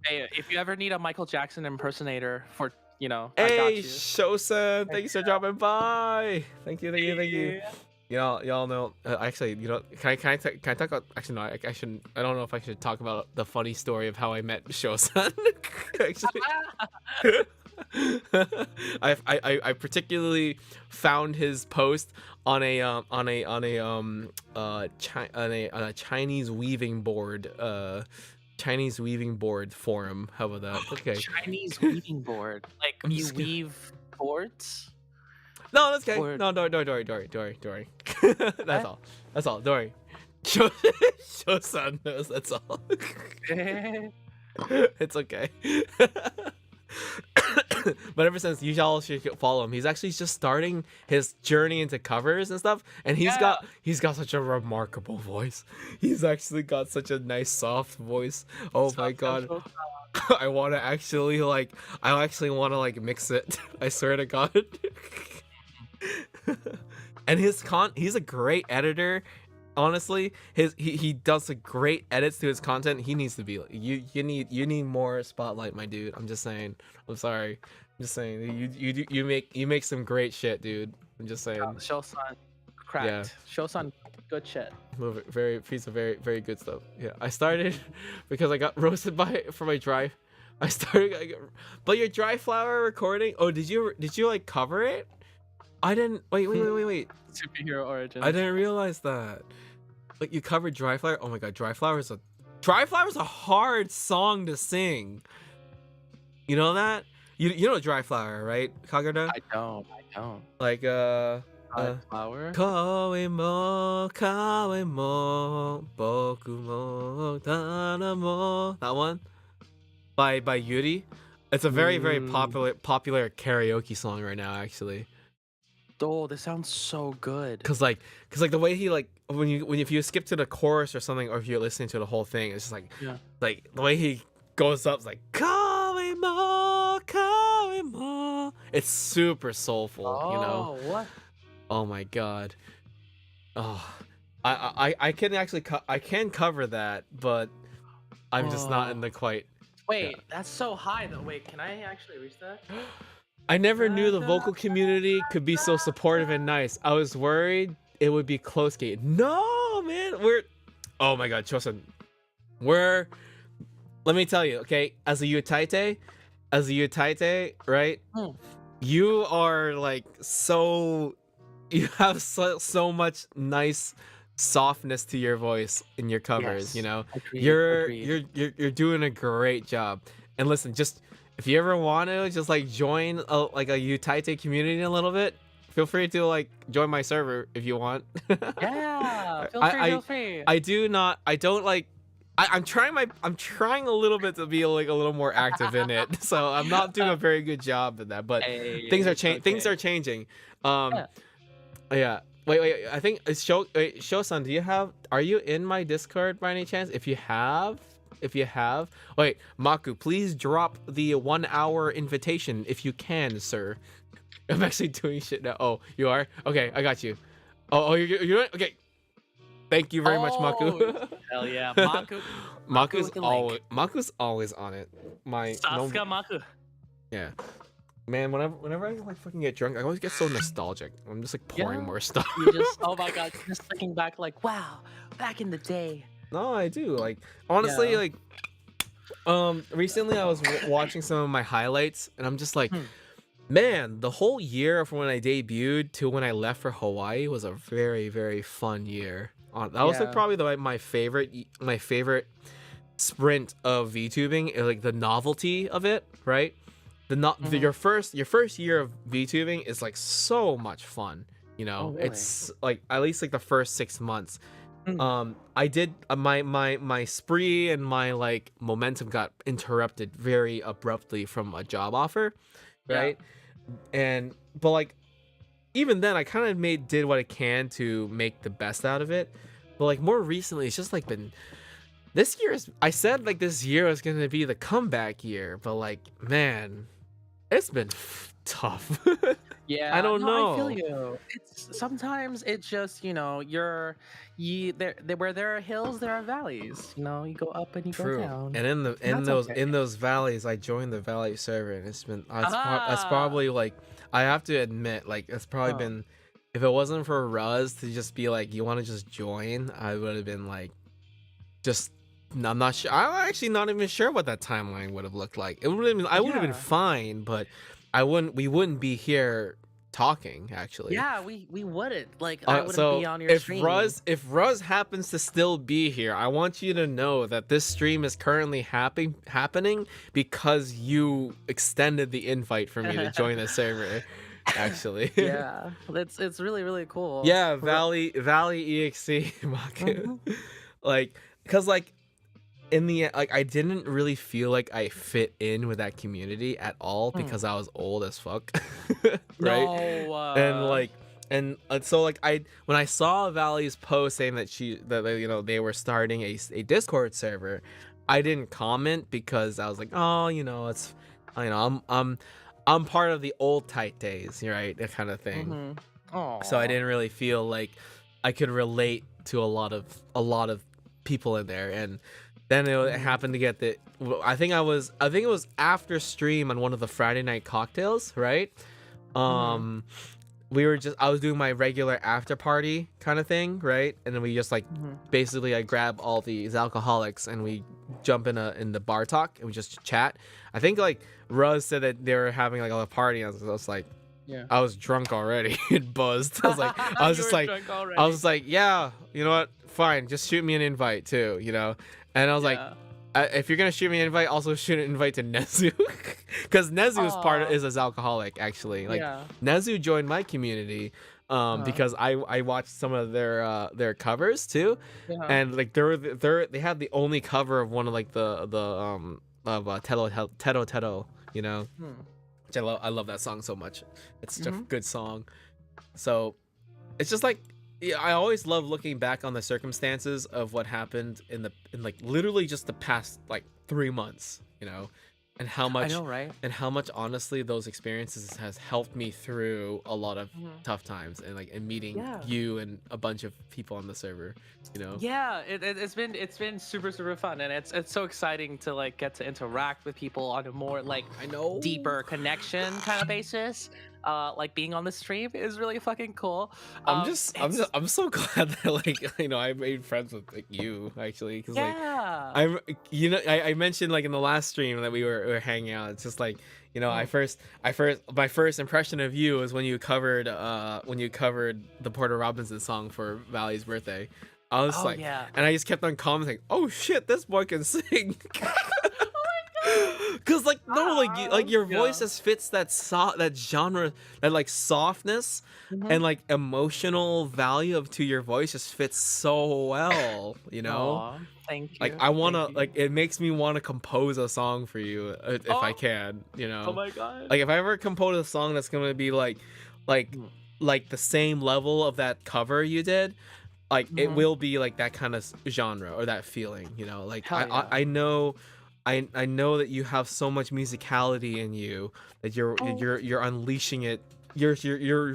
hey, if you ever need a Michael Jackson impersonator for, I Hey, got you. Shosan, Heck thanks for dropping by. Thank you, thank you, thank you. yeah. Y'all know. Actually, can I talk about? Actually, no. I shouldn't. I don't know if I should talk about the funny story of how I met Shosan. Actually, I particularly found his post on a Chinese weaving board forum. How about that? Okay. Chinese weaving board. Like I'm you just gonna. weave boards? No, that's okay. Or No, Dory. That's what? all. That's all. Dory. Shosan knows. That's all. It's okay. But ever since, you all should follow him. He's actually just starting his journey into covers and stuff, and Yeah. he's got such a remarkable voice. He's actually got such a nice soft voice. Oh my god. I want to actually mix it. I swear to God. And he's a great editor. Honestly, he does a great edits to his content. He needs to be like, you need more spotlight, my dude. I'm just saying. I'm sorry. I'm just saying you make some great shit, dude. I'm just saying. Shosan cracked. Yeah. Shosan good shit. Very piece of very very good stuff. Yeah, I started because I got roasted for my dry. But your dry flower recording. Oh, did you like cover it? I didn't. Wait. Superhero origins. I didn't realize that. Like, you covered Dry Flower? Oh my god, Dry Flower's a hard song to sing. You know that? You know Dry Flower, right, Kagura? I don't. Like Flower. Koe mo boku mo tana mo. That one? By Yuri. It's a very popular karaoke song right now, actually. Oh, this sounds so good. Cause the way he like if you skip to the chorus or something, or if you're listening to the whole thing, it's just like Yeah. like the way he goes up is like Kawe mo. It's super soulful, you know. Oh, what? Oh my god. Oh, I can actually I can cover that, but I'm just not in the quite. Wait, that's so high though. Wait, can I actually reach that? I never knew the vocal community could be so supportive and nice. I was worried it would be close gate. No, man, oh my god, Chosun. Let me tell you, okay, as a Utaite, right? Hmm. You are like you have so much nice softness to your voice in your covers, Yes. you know. Agreed. You're doing a great job. And listen, just if you ever want to just like join a Utaite community a little bit, feel free to like join my server if you want. Yeah, feel free. I'm trying a little bit to be like a little more active in it. So I'm not doing a very good job at that, but Hey, things are okay. things are changing. Yeah. Yeah. Wait. I think it's Shosan, are you in my Discord by any chance? If you have, wait, Maku, please drop the 1 hour invitation if you can, sir. I'm actually doing shit now. Oh, you are? Okay, I got you. Oh, you're doing it? Okay. Thank you very much, Maku. Hell yeah, Maku. Maku's with the link. always on it. Sasuke Maku. Yeah. Man, whenever I like fucking get drunk, I always get so nostalgic. I'm just like pouring Yeah. more stuff. You just, oh my god, just looking back, like, wow, back in the day. No, I do. Like, honestly, Yeah. like, recently I was watching some of my highlights, and I'm just like, man, the whole year from when I debuted to when I left for Hawaii was a very, very fun year. That was like Yeah. probably my favorite sprint of VTubing, like the novelty of it, right? Your first year of VTubing is like so much fun. You Oh, know, really? it's like at least like the first 6 months. Mm. I did my spree and my like momentum got interrupted very abruptly from a job offer, Yeah. right? And but like even then I kind of made did what I can to make the best out of it. But like more recently it's just like been this year is I said like this year was going to be the comeback year, but like man, it's been tough. I Yeah, don't no, I feel know. you. It's sometimes it's just, where there are hills, there are valleys. You go up and you go True. down. And in the And in that's those okay. in those valleys, I joined the valley server, and it's been that's Aha! probably like I have to admit, like it's probably Oh, been if it wasn't for Ruz to just be like, you want to just join, I would have been like just I'm not sure. I'm actually not even sure what that timeline would have looked like. It would have been I would have been yeah. fine, but I wouldn't we wouldn't be here talking actually. Yeah, we wouldn't. Like, I wouldn't be So on your stream. If Ruz happens to still be here, I want you to know that this stream is currently happening because you extended the invite for me to join the server. Actually, Yeah, it's really, really cool. yeah, Valley EXC Maku. Mhm. Like, cause like in the like I didn't really feel like I fit in with that community at all because Mm. I was old as fuck, right? No, And like so like I when I saw Valley's post saying that you know they were starting a Discord server, I didn't comment because I was like, oh, you know, it's you know I'm part of the old tight days, right? That kind of thing. Mhm. So I Aw. didn't really feel like I could relate to a lot of people in there. And then it Mhm. happened to get the I think it was after stream on one of the Friday night cocktails, right? Mhm. um we were just I was doing my regular after party kind of thing, right? And then we just like Mhm. basically I grab all these alcoholics and we jump in the bar talk and we just chat. I think like Ruz said that they were having like a party and I was like Yeah. I was drunk already and buzzed. I was You just were like drunk I was already. just like, yeah, you know what? Fine, just shoot me an invite too, you know? And I was like, Yeah. if you're gonna shoot me an invite, also shoot an invite to Nezu, because Nezu is Aw. is a alcoholic actually. Like Yeah. Nezu joined my community, Uh-huh. because I watched some of their covers too, Yeah. and like they had the only cover of one of like the of Teto Teto, you know, Hmm. which I love that song so much. It's such a Mhm. good song. So it's just like yeah, I always love looking back on the circumstances of what happened in like literally just the past like 3 months, you know, and I know, right? how much honestly those experiences has helped me through a lot of Mhm. tough times and like and meeting Yeah. you and a bunch of people on the server, you know. Yeah, it's been super, super fun, and it's so exciting to like get to interact with people on a more like I know. deeper connection kind of basis. Like being on the stream is really fucking cool. It's I'm so glad that like you know I made friends with like you actually because like yeah. I'm you know I mentioned like in the last stream that we were hanging out. It's just like you know Mm. I first my first impression of you was when you covered the Porter Robinson song for Valley's birthday. I was Oh like, yeah. and I just kept on commenting, "Oh shit, this boy can sing." Oh Cause like my no, like god. like your voice Yeah. just fits that genre, that like softness Hmm. and like emotional value of to your voice just fits so well, you know? Aw, thank Like you. I Thank wanna you. like it makes me want to compose a song for you if I Oh, can, you oh know? my god. Like if I ever compose a song that's gonna be like Mm. like the same level of that cover you did, like it Mhm. will be like that kind of genre or that feeling, you know. Like Hell yeah. I know I know that you have so much musicality in you that Oh. you're unleashing it. You're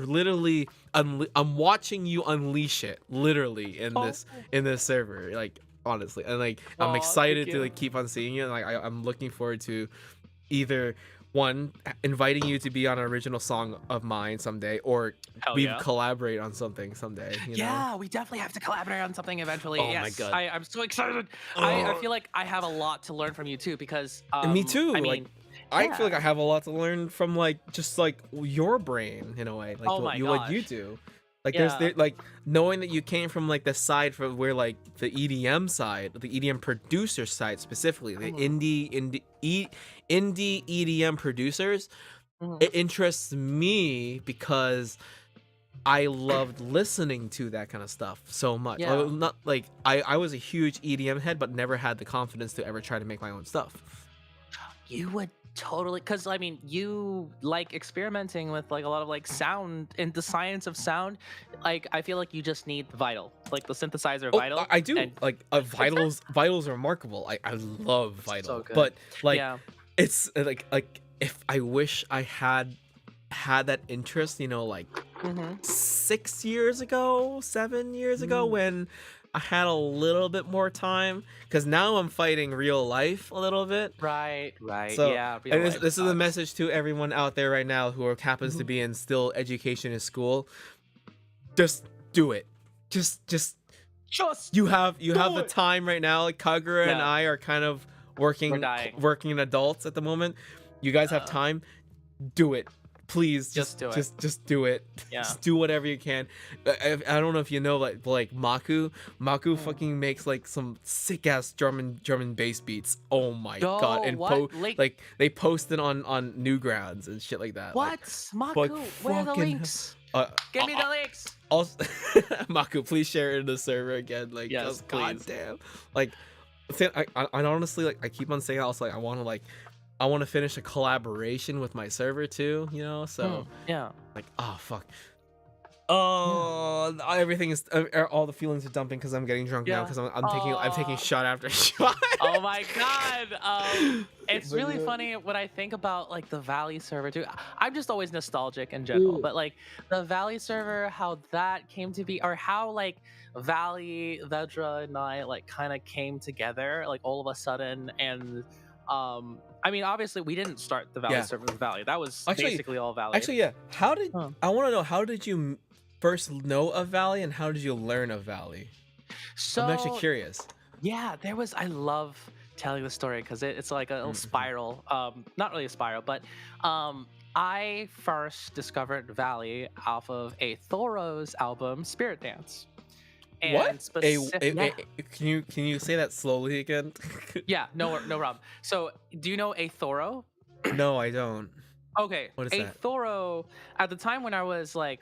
literally I'm watching you unleash it literally Oh. in this server, like honestly. And like I'm Aw, thank excited to you. like keep on seeing it. Like I'm looking forward to either one inviting you to be on an original song of mine someday, or Hell we yeah. collaborate on something someday, you know. Yeah, we definitely have to collaborate on something eventually. Oh my Yes, god. I'm so excited. I Oh, feel like I have a lot to learn from you too because and me I too. Like mean, I feel like I yeah. have a lot to learn from like just like your brain in a way, like Oh my what you gosh. do. Like Yeah. like knowing that you came from like the side from where like the EDM side, the EDM producer side specifically, the Mhm. indie EDM producers. Mhm. It interests me because I loved listening to that kind of stuff so much. I Yeah. was not like I was a huge EDM head, but never had the confidence to ever try to make my own stuff. You would totally, because I mean, you like experimenting with like a lot of like sound and the science of sound. Like, I feel like you just need Vital, like the synthesizer Oh, Vital, I do and like Vitals are remarkable. I love so Vital, good. but like Yeah. it's like if I wish I had that interest, like Mm-hmm. 6 years ago, 7 years ago, Mm. when I had a little bit more time, because now I'm fighting real life a little bit. Right. Right. So, Yeah. Real and this, life this is a sucks. message to everyone out there right now who happens to Mhm. be in still education in school. Just do it. Just Just you have do the it. time right now. Like Kagura and Yeah. I are kind of We're working dying. working adults at the moment. You guys have Uh, time. Do it, please. just just do it. just just do it. Yeah. Just do whatever you can. I don't know if you know, like Maku Mm. fucking makes like some sick ass German bass beats. Oh my god. Yo, And what? Like, like they post it on Newgrounds and shit like that. what? Like Maku, where are the fucking links? uh, Give me the links. also, Maku, please share it in the server again. Like, Yes, god please. damn. Like, I honestly, like, I keep on saying, I was like, I want to finish a collaboration with my server too. So Yeah. like, oh fuck. Yeah. Oh, everything is all the feelings are dumping because I'm getting drunk now Yeah. because I'm taking shot after shot. Oh my god. It's But really yeah. funny when I think about like the Valley server too. I'm just always nostalgic in general, Ooh. but like the Valley server, how that came to be, or how like Valley, Vedra, and I like kind of came together, like all of a sudden, and I mean, obviously we didn't start the Valley Yeah. server with Valley. That was Actually, basically all Valley. actually, yeah. Huh. I want to know, how did you first know of Valley and how did you learn of Valley? I'm actually So curious. yeah, I love telling the story because it's like a little Mhm. spiral. Not really a spiral, but I first discovered Valley off of a Thoros album, Spirit Dance. What? And specific, yeah, Can you say that slowly again? yeah, no problem. So, do you know a Thoro? No, I don't. Okay, What is a that? Thoro, at the time when I was like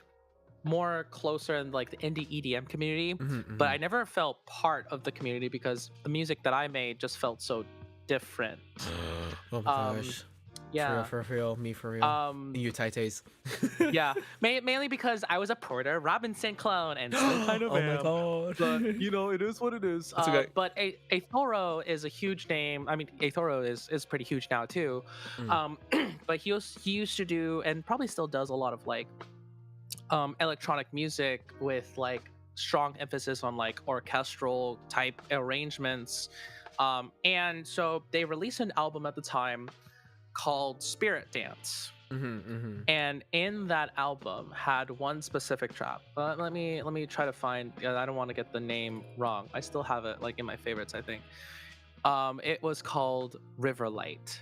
more closer in like the indie EDM community, Hmm, but hmm. I never felt part of the community because the music that I made just felt so different. Oh my Um, gosh. yeah. For real, me for real. Um, You Taites. yeah. Mainly because I was a Porter Robinson clone and still kind of Oh my am. god. But you know, it is what it is. It's okay. But a Thoro is a huge name. I mean, a Thoro is pretty huge now too. Mm. Um, but he used to do and probably still does a lot of like electronic music with like strong emphasis on like orchestral type arrangements. And so they released an album at the time called Spirit Dance. Mhm, mhm. And in that album had one specific track. Let me try to find. I don't want to get the name wrong. I still have it like in my favorites, I think. It was called Riverlight.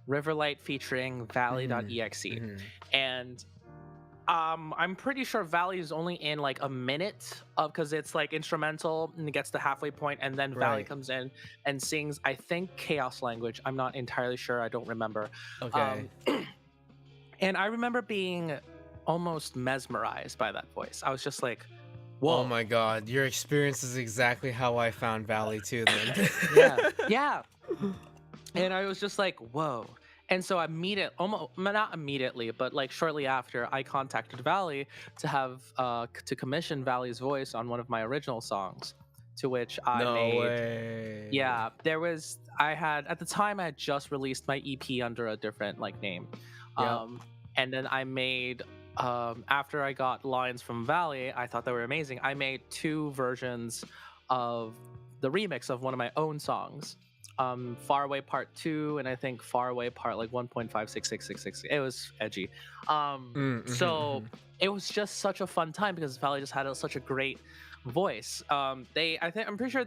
Riverlight featuring Mhm, Valley.exe. mhm. And I'm pretty sure Valley is only in like a minute of because it's like instrumental and it gets to halfway point and then Valley Right. comes in and sings, I think, Chaos Language. I'm not entirely sure. I don't remember. Okay. And I remember being almost mesmerized by that voice. I was just like, Oh whoa. my god, your experience is exactly how I found Valley too then. Yeah. Yeah. And I was just like, whoa. And so almost not immediately, but like shortly after, I contacted Valley to have to commission Valley's voice on one of my original songs, to which I No made. way. Yeah, I had at the time I had just released my EP under a different like name, Yep. and then I made after I got lines from Valley, I thought they were amazing. I made two versions of the remix of one of my own songs, Far Away Part 2, and I think Far Away Part like 1.56666. It was edgy. Mm, mhm, So mhm. it was just such a fun time because Valley just had such a great voice. I'm pretty sure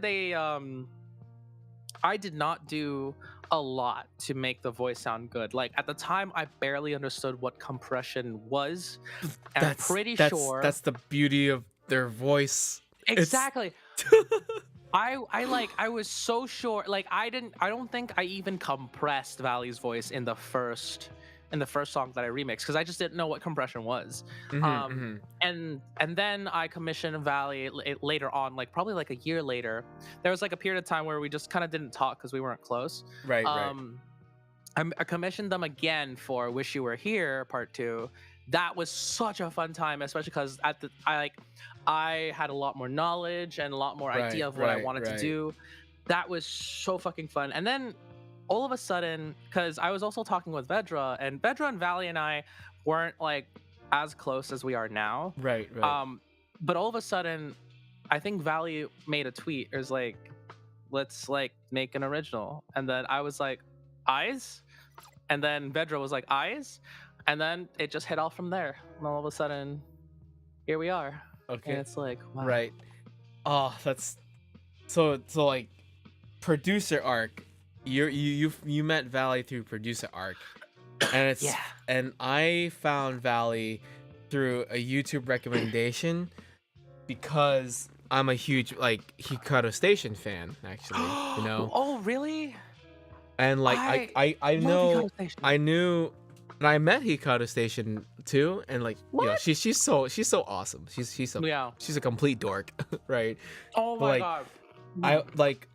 I did not do a lot to make the voice sound good. Like at the time, I barely understood what compression was, and I'm pretty sure That's the beauty of their voice. It's exactly. I was so sure. Like I don't think I even compressed Valley's voice in the first in the first song that I remixed because I just didn't know what compression was. Mm-hmm, Um, mm-hmm. and then I commissioned Valley later on, like probably like a year later. There was like a period of time where we just kind of didn't talk because we weren't close. Right, right. I commissioned them again for "Wish You Were Here" Part 2. That was such a fun time, especially because I had a lot more knowledge and a lot more idea of what I wanted to do. That was so fucking fun. And then all of a sudden, because I was also talking with Vedra, and Vedra and Valley and I weren't like as close as we are now. Right, right. But all of a sudden, I think Valley made a tweet. It was like, let's like make an original. And then I was like, eyes? And then Vedra was like, eyes? And then it just hit off from there. And all of a sudden, here we are. Okay. And it's like, wow. Right. Oh, that's so like producer arc. You met Valley through producer arc, and it's Yeah. and I found Valley through a YouTube recommendation because I'm a huge like Hikaru Station fan, actually. You know. Oh, really? And like I love know Hikaru Station. I knew, and I met Hikaru Station too, and like you know What? she's so awesome. She's a complete dork, right? Oh But, my like, god. I like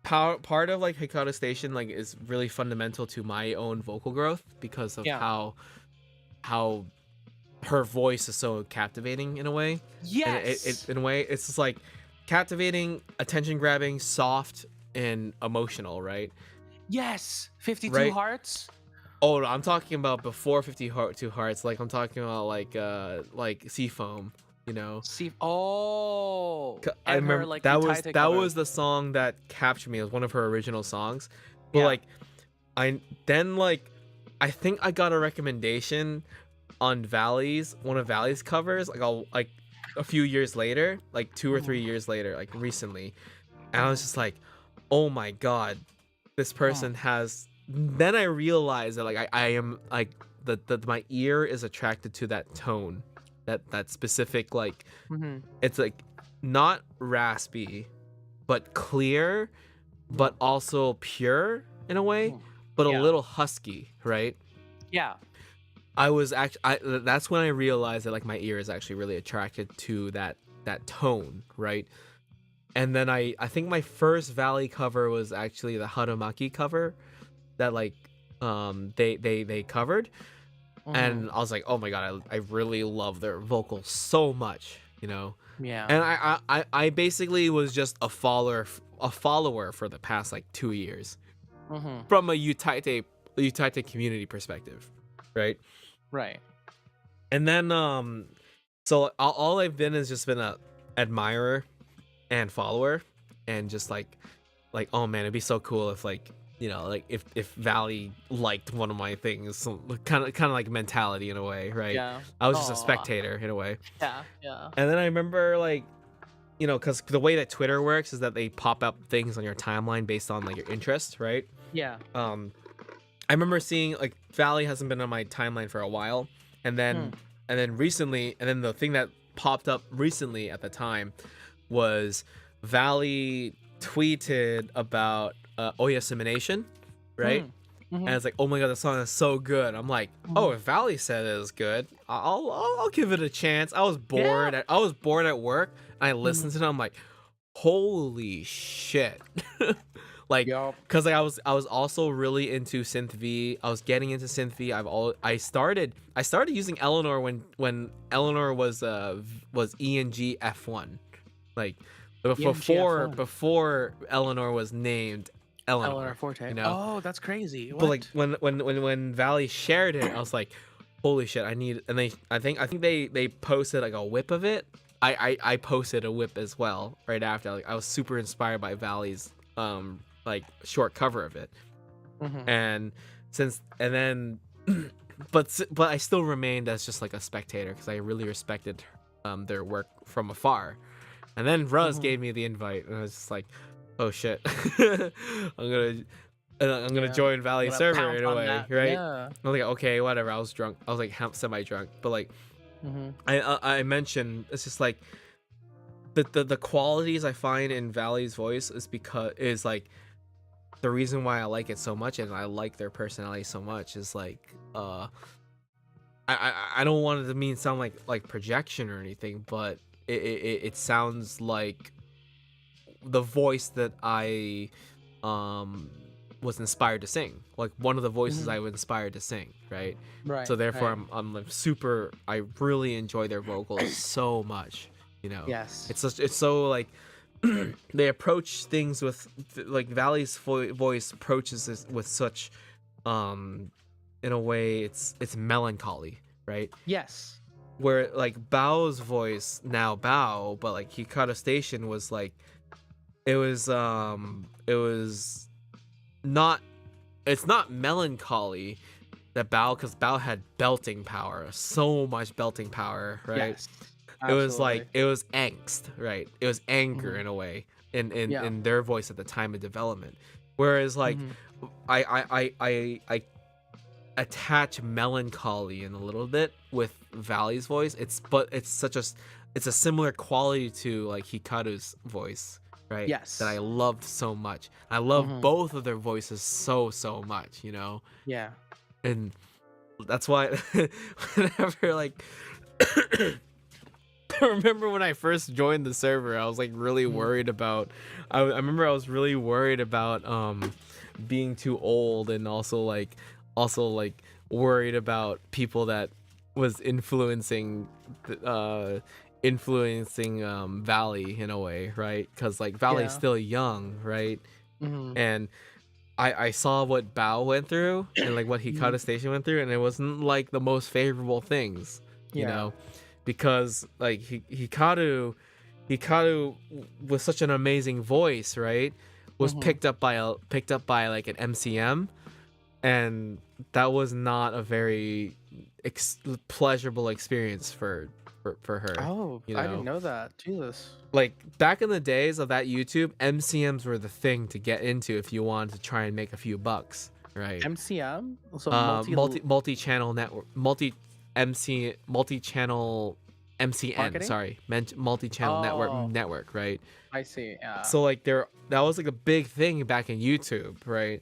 part of like Hikaru Station like is really fundamental to my own vocal growth because of how her voice is so captivating in a way. Yes. And in a way it's just like captivating, attention grabbing, soft, and emotional, right? Yes. 52 Right? Hearts. Oh, no, I'm talking about before 52 Hearts. Like I'm talking about like Seafoam, you know. See. Oh. I and her, remember like, that Utaite cover. was the song that captured me. It was one of her original songs. But Yeah. like I think I got a recommendation on one of Valley's covers like a few years later, like 2 or 3 years later, like recently. And I was just like, "Oh my god, this person has." Then I realized that like I am like that my ear is attracted to that tone, that specific like it's like not raspy, but clear, but also pure in a way, but a little husky, right? Yeah. That's when I realized that like my ear is actually really attracted to that tone, right? And then I think my first Valley cover was actually the Harumaki cover that like they covered, and I was like, oh my god, I really love their vocals so much, you know. Yeah. And I basically was just a follower for the past like 2 years from a Utaite community perspective, right? Right. And then so all I've been is just been a admirer and follower, and just like oh man, it'd be so cool if like, you know, like if Valley liked one of my things, so kind of like mentality in a way, right? Yeah. I was just a spectator in a way. Yeah. Yeah. And then I remember like, you know, because the way that Twitter works is that they pop up things on your timeline based on like your interest, right? Yeah. I remember seeing like Valley hasn't been on my timeline for a while, and then recently, and then the thing that popped up recently at the time was Valley tweeted about Oyasumination, right? And it's like, oh my god, the song is so good. I'm like, oh, if Valley said it was good, I'll give it a chance. I was bored. I was bored at work, and I listened to it. I'm like, holy shit. Like, because like, I was also really into synth V. I was getting into synth V. I started using Eleanor when Eleanor was ENG F1, like before Eleanor was named Eleanor Forte. You know? Oh, that's crazy. But like when Valley shared it, I was like, holy shit, I need. And I think they posted like a whip of it. I posted a whip as well right after. Like, I was super inspired by Valley's like short cover of it, but I still remained as just like a spectator because I really respected their work from afar. And then Ruz gave me the invite, and I was just like, oh shit, I'm gonna join Valley server in a way, right? Yeah. I was like, okay, whatever. I was drunk. I was like semi drunk, but like I mentioned, it's just like the qualities I find in Valley's voice is like the reason why I like it so much, and I like their personality so much, is like uh I don't want it to mean sound like projection or anything, but it sounds like the voice that I um was inspired to sing, like one of the voices Hmm. I was inspired to sing, right? So Right. therefore Right. I'm like super, I really enjoy their vocals so much, Yes. it's so like they approach things with like Valley's voice approaches this with such um in a way it's melancholy, right? Yes. Where like Bao's voice, now Bao, but like Hikata Station was like it was not, it's not melancholy that Bao, because Bao had belting power, so much belting power, right? Yes. It was like Absolutely. it was angst, right? It was anger Hmm. in a way in Yeah. in their voice at the time of development. Whereas like Hmm. I attach melancholy in a little bit with Valley's voice. It's such a it's a similar quality to like Hikaru's voice, right? That I Yes. loved so much. I love Hmm. both of their voices so much, Yeah. and that's why whenever like I remember when I first joined the server, I was like really Hmm. worried about. I remember I was really worried about being too old, and also like worried about people that was uh influencing Valley in a way, right? Because like Valley's Yeah. still young, right? Hmm. And I saw what Bao went through and like what Hmm. Hikata Station went through, and it wasn't like the most favorable things, you Yeah. know, because like Hikaru with such an amazing voice, right, was Hmm. picked up by like an MCM, and that was not a very pleasurable experience for her, Oh, you I didn't know. know that. Jesus. Like back in the days of that YouTube, MCMs were the thing to get into if you wanted to try and make a few bucks, right? MCM? So multi Multi-channel network, multi-channel MCN, marketing? sorry, multi-channel Oh, network, right? I see. Yeah. So like that was like a big thing back in YouTube, right?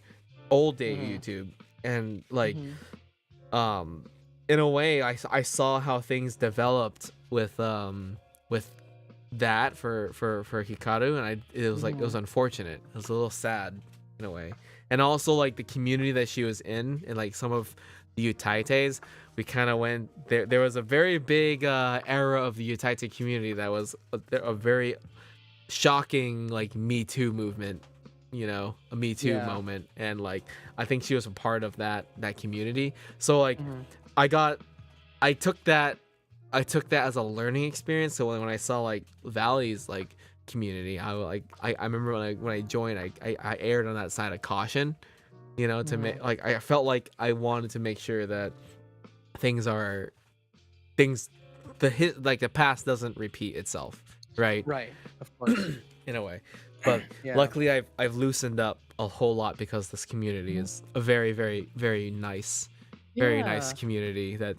Old day Hmm. YouTube, and like Hmm. um in a way I saw how things developed with that for Hikaru, and it was like it was Hmm. unfortunate. It was a little sad in a way. And also like the community that she was in, and like some of the Utaites, we kind of went there was a very big era of the Utaite community that was a very shocking like Me Too movement, a Me Too Yeah. moment, and like I think she was a part of that community. So like Hmm. I got I took that I took that as a learning experience. So when I saw like Valley's like community, I remember when I joined, I aired on that side of caution, to Hmm. make like I felt like I wanted to make sure that things are things the past doesn't repeat itself, right? Right. Of course. In a way. But Yeah. luckily I've loosened up a whole lot because this community Mhm. is a very very nice Yeah. community that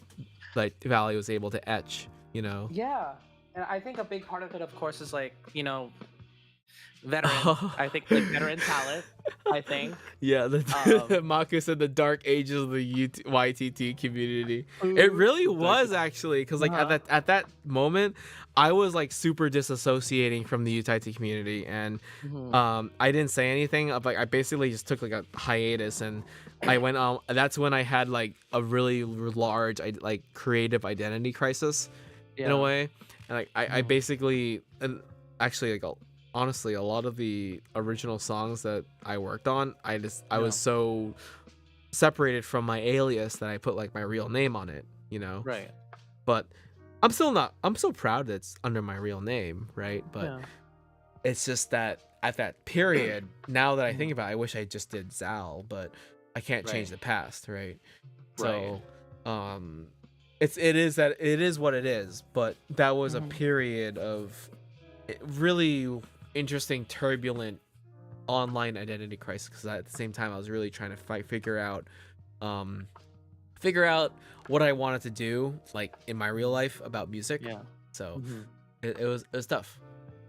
like Valley was able to etch, Yeah. And I think a big part of it, of course, is like, veteran. Oh. I think like veteran talent. I think. Yeah, Um. Mako said the dark ages of the YTT community. It Ooh, really dark. was actually, because like Uh-huh. at that moment, I was like super disassociating from the UTT community, and Hmm. I didn't say anything. Like I basically just took like a hiatus, and I went on. That's when I had like a really large like creative identity crisis in a Yeah. way, and like I Hmm. basically, and actually like honestly a lot of the original songs that I worked on, I Yeah. was so separated from my alias that I put like my real name on it, Right. but I'm so proud that it's under my real name, right? But Yeah. it's just that at that period, now that I think Mhm. about it, I wish I just did Zal, but I can't change Right. the past, right? Right. So um it is what it is, but that was a Hmm. period of really interesting, turbulent online identity crisis, because at the same time I was really trying to um figure out what I wanted to do like in my real life about music. Yeah. So Hmm. it was tough.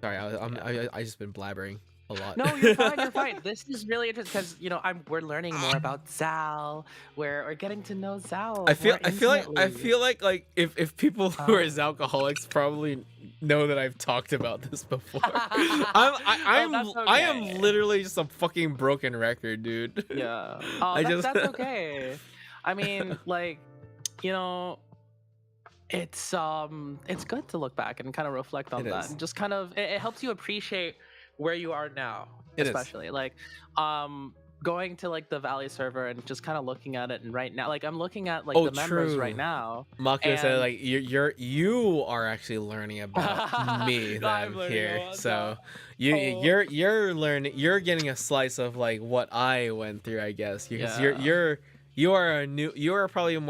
Sorry, Yeah. I just been blabbering a lot. No, you're fine. You're fine. This is really interesting because we're learning more about Zal. We're getting to know Zal more I intimately. feel like if people who are Uh, alcoholics probably know that I've talked about this before. oh, that's I am okay. literally just a fucking broken record, dude. Yeah. Oh, I just that's okay. I mean, like, you know, it's good to look back and kind of reflect it on that is. and just kind of it helps you appreciate where you are now, It is. especially like going to like the Valley server and just kind of looking at it, and right now like I'm looking at like Oh, the members right true. now Mako said and like you are actually learning about me I'm then learning here. about that. So Oh, you're learning, you're getting a slice of like what I went through, I guess, because yeah. you are probably a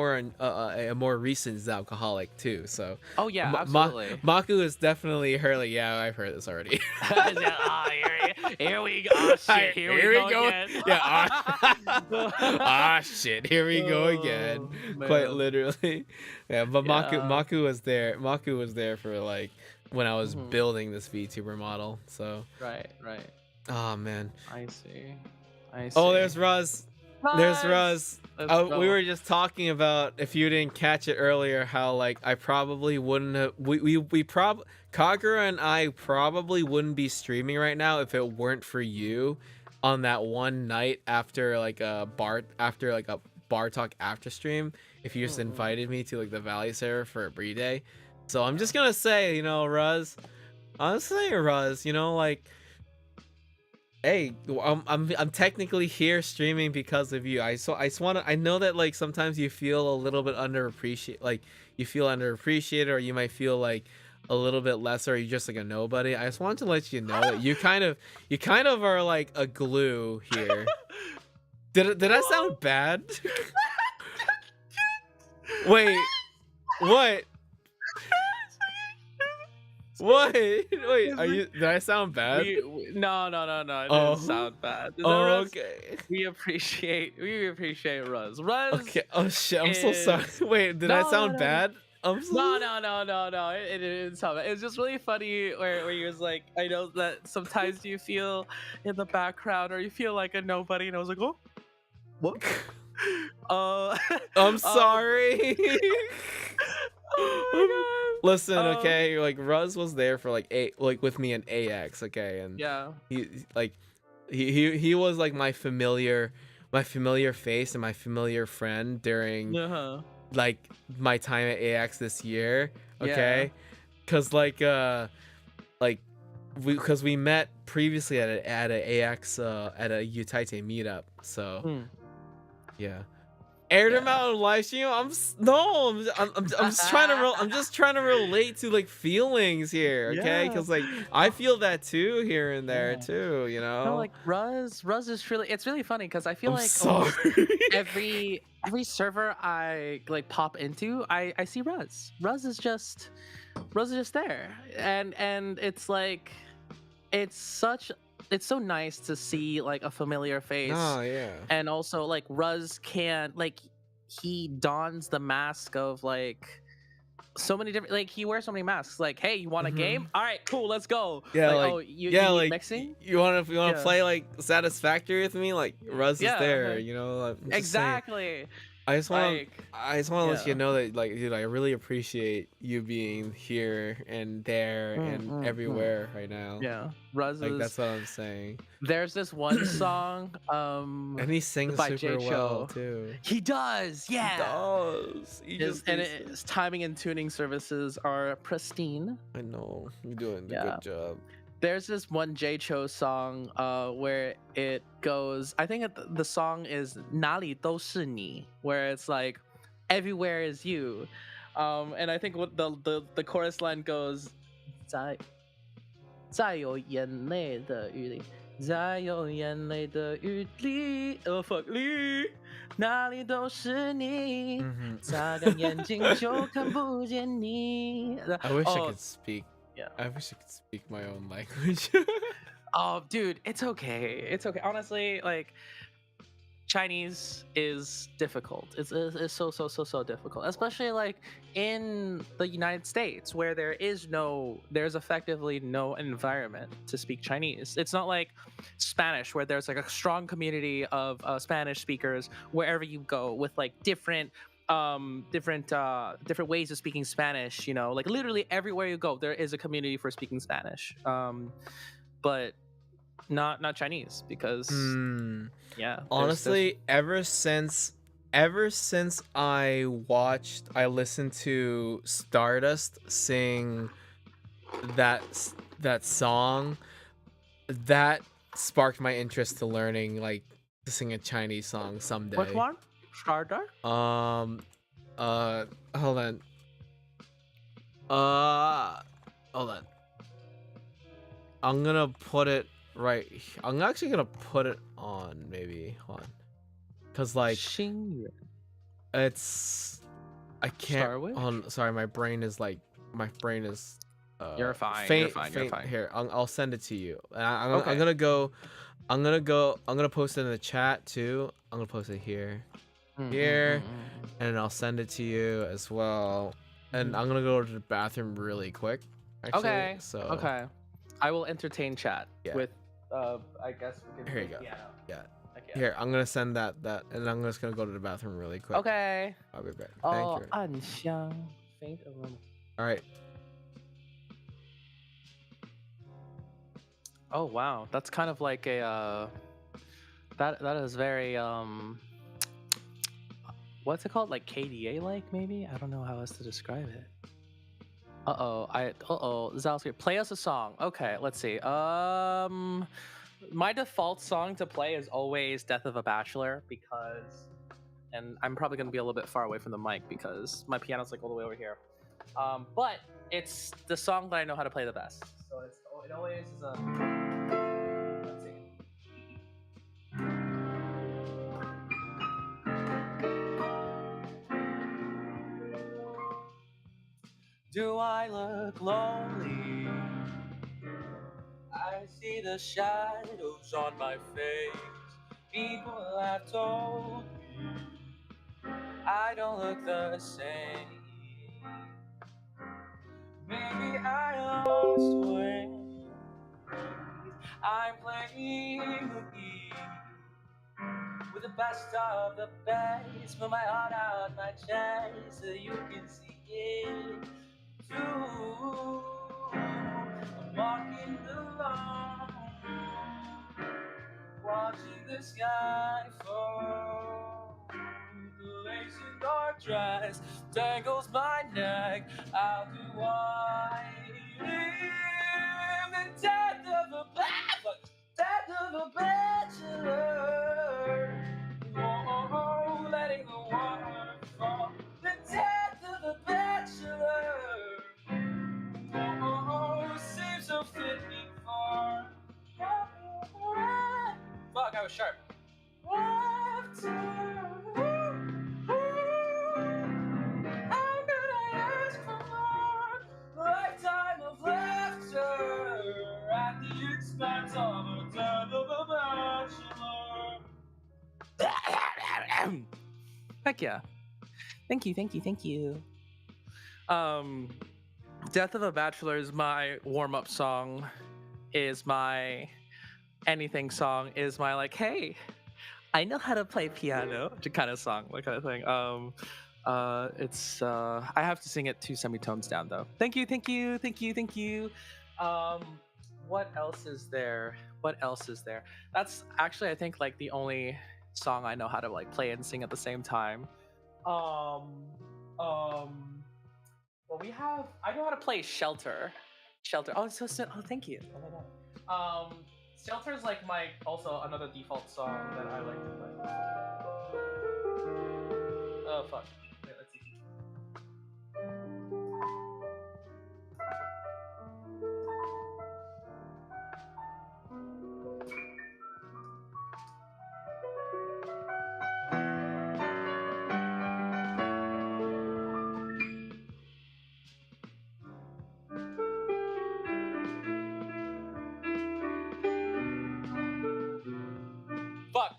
more recent alcoholic too. So Oh yeah, absolutely. Maku is definitely her like, yeah, I've heard this already. Yeah, ah, here we go. Oh shit, here we Here we go go. again. Yeah. Shit. Here we go again. Oh Quite man. literally. Yeah. But Yeah. Maku was there. Maku was there for like when I was Mhm. building this VTuber model. So, Right, right. oh man. I see. I Oh, see. there's Ruz. There's Nice. Ruz. Let's We go. were just talking about, if you didn't catch it earlier, how like I probably wouldn't have we prob Kagura and I probably wouldn't be streaming right now if it weren't for you on that one night after like a bar talk after stream, if you just Mm-mm. invited me to like the Valley server for a Brie Day. So I'm Yeah. just gonna say, Ruz, honestly, Ruz, like, hey, I'm technically here streaming because of you. I just want to. I know that like sometimes you feel a little bit underappreciated, like you feel underappreciated, or you might feel like a little bit lesser. Or you're just like a nobody. I just wanted to let you know that you kind of are like a glue here. Did I sound bad? Wait, what? What? Wait, It's like did I sound bad? no, it didn't Oh, sound bad. Is that oh, Russ? okay. We appreciate Russ. Russ Okay. Oh shit. I'm so sorry. is Wait, did I no, sound no, no. bad? I'm No, so no, no, no, no. It didn't sound bad. It was just really funny where he was like, I know that sometimes you feel in the background or you feel like a nobody, and I was like, oh, what? Uh, I'm um, sorry. oh Listen, my god. okay, like Ruz was there for like with me in AX, okay, and Yeah. he like he was like my familiar face and my familiar friend during Uh-huh. like my time at AX this year, Yeah. okay? Cuz like we met previously at a AX at a Utaite meetup. So, Mm, yeah. Aired him yeah. out on live stream. No, I'm just trying to I'm just trying to relate to like feelings here, okay? Yeah. Cuz like I feel that too here and there Yeah. too, No, like Ruz is really, it's really funny because I feel I'm like almost sorry. every server I like pop into, I see Ruz. Ruz is just there. And it's like it's so nice to see like a familiar face, No, yeah. and also like Ruz can like he dons the mask of like so many different, like he wears so many masks, like, hey, you want a game? Mhm. All right, cool, let's go. Yeah, Like, like oh, you yeah, need like mixing? you want to Yeah. play like Satisfactory with me? Like Russ is Yeah, there, I'm just saying. exactly. I just want Like, I just want to let you yeah. know that like dude, I really appreciate you being here and there Mm, and mm, mm. everywhere right now. Yeah. Ruz Like is, that's what I'm saying. there's this one song And he sings by Jay super well Cho. too. He does, He yeah. does. He just And needs to. his timing and tuning services are pristine. I know. You're doing a Yeah. good job. There's this one Jay Cho song where it goes, I think the song is 哪里都是你, where it's like everywhere is you. And I think what the chorus line goes, 在有眼泪的雨里，在有眼泪的雨里，fuck 里，哪里都是你， Mhm. 擦干眼睛就看不见你。I wish I Oh, could speak. yeah. I wish I could speak my own language. Oh, dude, it's okay. It's okay. Honestly, like, Chinese is difficult. It's so difficult, especially like in the United States where there's effectively no environment to speak Chinese. It's not like Spanish where there's like a strong community of Spanish speakers wherever you go with like different ways of speaking Spanish. You know, like literally everywhere you go, there is a community for speaking Spanish. But not Chinese because Hmm. yeah, there's Honestly, ever since I listened to Stardust sing that song, that sparked my interest to learning like to sing a Chinese song what someday. one? Stardust? Um uh hold on. Uh hold on. I'm gonna put it right. I'm actually gonna put it on maybe. Hold on. Cause like Xing it's I can't Star Witch? on sorry, my brain is You're fine. You're faint fine. You're faint fine. here. I'll send it to you. And I'm Okay. gonna go I'm gonna post it in the chat too. I'm gonna post it here. Here, and I'll send it to you as well. And I'm gonna go to the bathroom really quick actually. Okay. So Okay. I will entertain chat Yeah. with I guess we can Here you play go. piano. Yeah. Like, yeah. Here, I'm gonna send that, and I'm just gonna go to the bathroom really quick. Okay. I'll be back. Thank Oh, you. 暗香 faint aroma. All right. Oh wow, that's kind of like a that is very what's it called? Like KDA like maybe? I don't know how else to describe it. Zalsky, play us a song. Okay, let's see. My default song to play is always Death of a Bachelor because and I'm probably gonna be a little bit far away from the mic because my piano's like all the way over here. But it's the song that I know how to play the best. So it always is a let's see. Do I look lonely? I see the shadows on my face. People have told me I don't look the same. Maybe I lost weight. I'm playing a game with the best of the best. Put my heart out my chest so you can see it too. I'm walking alone, watching the sky fall. The lace in your dress tangles my neck. How do I live the death of a bachelor? Whoa, letting the water fall. The death of a bachelor. Oh, seems so fitting for. Fuck, I was sharp. Laughter. How could I ask for more? Lifetime of laughter at the expense of a death of a bachelor. Heck yeah. Thank you. Death of a Bachelor is my warm-up song, is my anything song, is my like, hey, I know how to play piano kind of song, that kind of thing. It's I have to sing it 2 semitones down though. Thank you. What else is there? That's actually I think like the only song I know how to like play and sing at the same time. Well, I know how to play Shelter. Oh, oh, thank you. Oh my god. Shelter is like my also another default song that I like to play. Oh fuck. Wait, let's see. Fuck.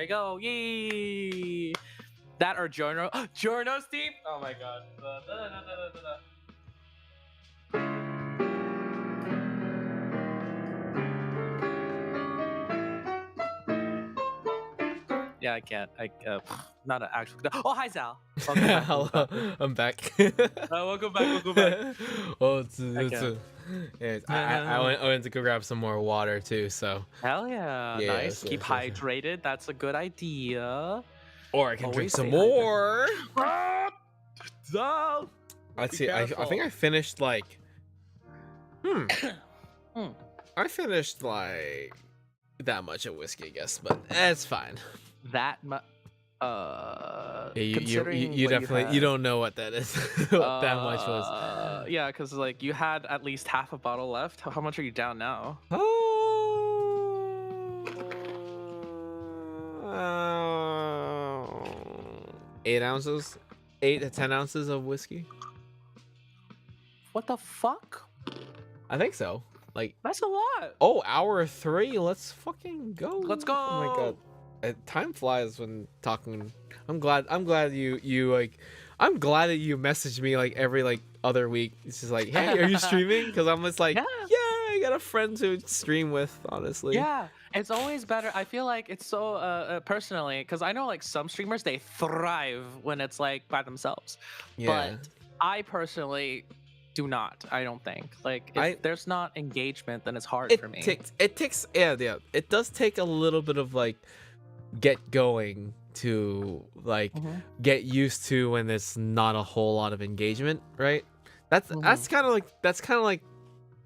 There you go. Yay! That or Giorno. Giorno Steve? Oh my god. Yeah, I can't. Not an actual. Oh, hi, Zal. Welcome back. Hello, Welcome back. I'm back. Welcome back. Welcome back. Oh, I can't. I went to go grab some more water too. So Hell yeah. yeah, Nice. Keep hydrated. That's a good idea. or I can drink Always some stay hydrated. more. Zal. Let's Be see. I careful. think I finished like. Hmm. I finished like that much of whiskey, I guess, but it's fine. That much. Yeah, Considering you what definitely had, you don't know what that is. What that much was. Yeah, because like you had at least half a bottle left. How much are you down now? Oh, 8 ounces, 8 to 10 ounces of whiskey. What the fuck? I think so. Like, That's a lot. oh, hour 3. Let's fucking go. Let's go. Oh my god. Time flies when talking. I'm glad you like. I'm glad that you messaged me like every like other week. It's just like, hey, are you streaming? Because I'm just like, Yeah. I got a friend to stream with. Honestly. Yeah, it's always better. I feel like it's so personally, because I know like some streamers they thrive when it's like by themselves, Yeah. but I personally do not. I don't think like if there's not engagement, then it's hard for me. It takes yeah. It does take a little bit of like get going to like get used to when there's not a whole lot of engagement, right? That's kind of like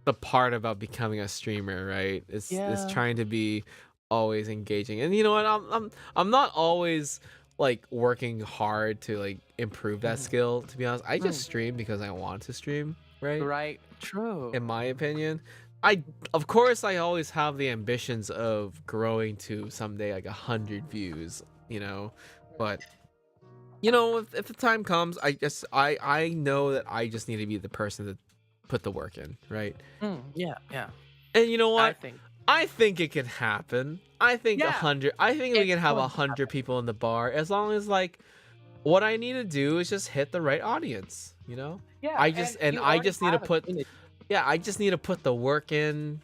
the part about becoming a streamer, right? Is trying to be always engaging. And you know what? I'm not always like working hard to like improve that skill, to be honest. I just stream because I want to stream, right? Right. True. In my opinion. Of course I always have the ambitions of growing to someday like 100 views, you know, but you know, if the time comes, I know that I just need to be the person that put the work in, right? Yeah. And you know what? I think I think it can happen. I think Yeah, 100. I think we it can have could 100 people in the bar as long as like what I need to do is just hit the right audience, you know? Yeah. I just need to put I just need to put the work in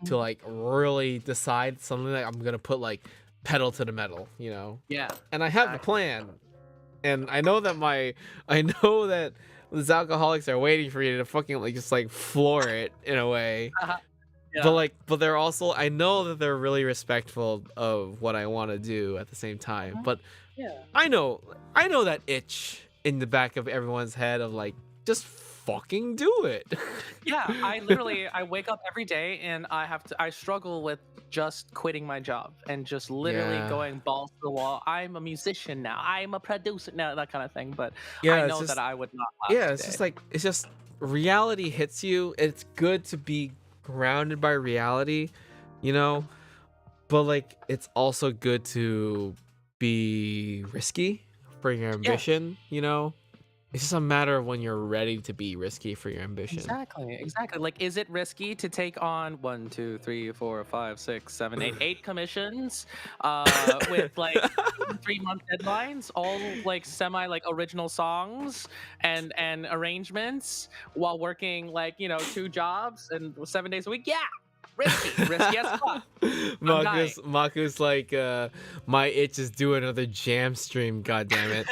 to like really decide something that I'm gonna put like pedal to the metal, you know. Yeah. And I have the plan, and I know that these alcoholics are waiting for you to fucking like just like floor it in a way. Yeah. But they're also, I know that they're really respectful of what I want to do at the same time. But Yeah. I know that itch in the back of everyone's head of like, just fucking do it. Yeah, I wake up every day and I struggle with just quitting my job and just literally Yeah. going balls to the wall. I'm a musician now. I'm a producer now, that kind of thing. But Yeah, I it's know just- that I would not last Yeah, it's today. just like, it's just reality hits you. It's good to be grounded by reality, you know, but like it's also good to be risky for your ambition, you know. It's just a matter of when you're ready to be risky for your ambition. Exactly. Like, is it risky to take on 1, 2, 3, 4, 5, 6, 7, 8 commissions, with like 3-month deadlines, all like semi like original songs and arrangements while working like 2 jobs and 7 days a week? Yeah, risky as fuck. Maku's like, my itch is do another jam stream. God damn it.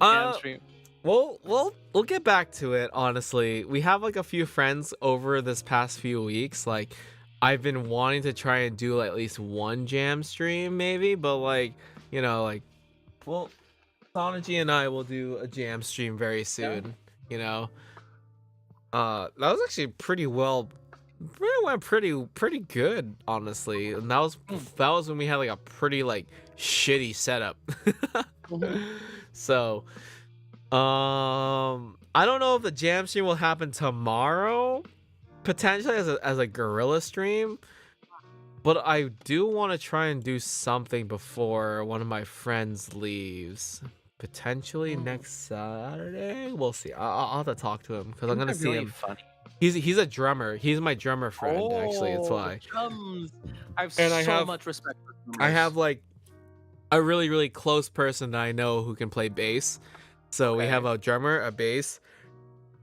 Jam stream. We'll get back to it. Honestly, we have like a few friends over this past few weeks. Like, I've been wanting to try and do like, at least one jam stream, maybe. But like, well, Sonigy and I will do a jam stream very soon. You know, that was actually went pretty good, honestly. And that was when we had like a pretty like shitty setup. So. I don't know if the jam stream will happen tomorrow, potentially as a guerrilla stream, but I do want to try and do something before one of my friends leaves, potentially next Saturday. We'll see. I'll have to talk to him because I'm gonna see him. Funny. He's a drummer. He's my drummer friend, actually. That's why. Drums. I have so much respect for drummers. I have like a really really close person that I know who can play bass. So we have Okay. a drummer, a bass.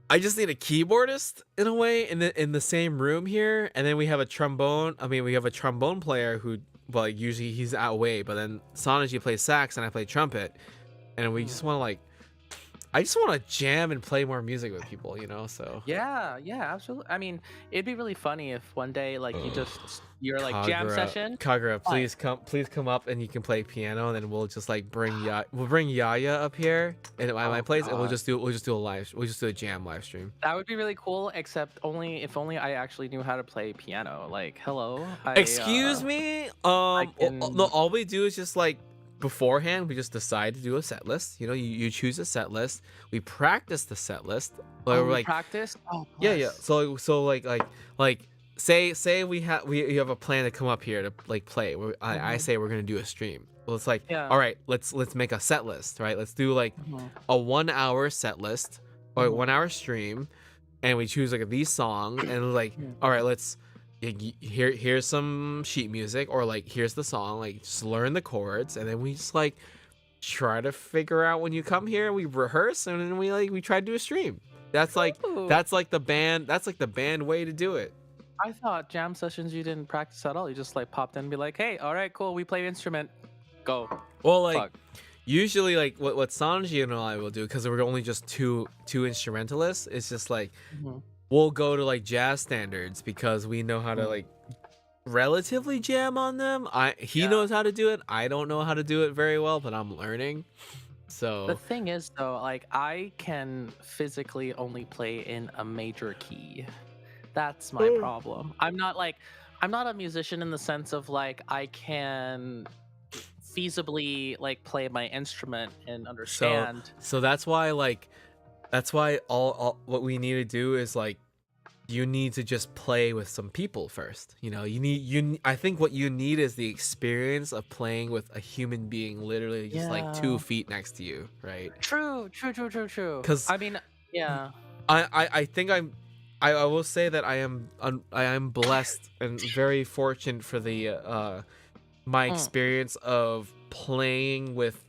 I just need a keyboardist in a way in the same room here, and then we have a trombone. I mean, we have a trombone player who, well, like, usually he's out away, but then Sanaji plays sax and I play trumpet, and we just Hmm. want to like, I just want to jam and play more music with people, you know. So Yeah, yeah, absolutely. I mean, it'd be really funny if one day, like, you're like jam Kagura, session. Kagura, Fine. please come up and you can play piano, and then we'll just like we'll bring Yaya up here and at my Oh place, and God, we'll just do a we'll just do a jam live stream. that would be really cool. Except only if only I actually knew how to play piano. Like, hello, Excuse me. I No, can. all we do is just like beforehand, we just decide to do a set list. You know, you choose a set list. We practice the set list. But Oh, we're we like, practice. Oh, yeah, yeah. bless. So like say we you have a plan to come up here to like play. I Hmm. say we're gonna do a stream. Well, it's like, all Yeah. right, let's make a set list, right? Let's do like Hmm. a 1 hour set list or a Hmm. 1 hour stream, and we choose like these songs, and like, all right, let's here's some sheet music, or like here's the song, like just learn the chords, and then we just like try to figure out when you come here, we rehearse, and then we try to do a stream. Ooh, That's like the band way to do it. I thought jam sessions you didn't practice at all. You just like popped in and be like, hey, all right, cool. We play instrument. Go. Well, like Fuck. usually like what Sanji and I will do, because we're only just two instrumentalists, it's just like Hmm. we'll go to like jazz standards because we know how to Hmm. like relatively jam on them. He Yeah. knows how to do it. I don't know how to do it very well, but I'm learning. The So thing is, though, like I can physically only play in a major key. That's my problem. I'm not a musician in the sense of like I can feasibly like play my instrument and so understand. so that's why all what we need to do is like you need to just play with some people first. You know, I think what you need is the experience of playing with a human being literally just like Yeah. 2 feet next to you, right? True, true, true, true, true. Because I mean, yeah. I think I will say that I am blessed and very fortunate for the my Mm, experience of playing with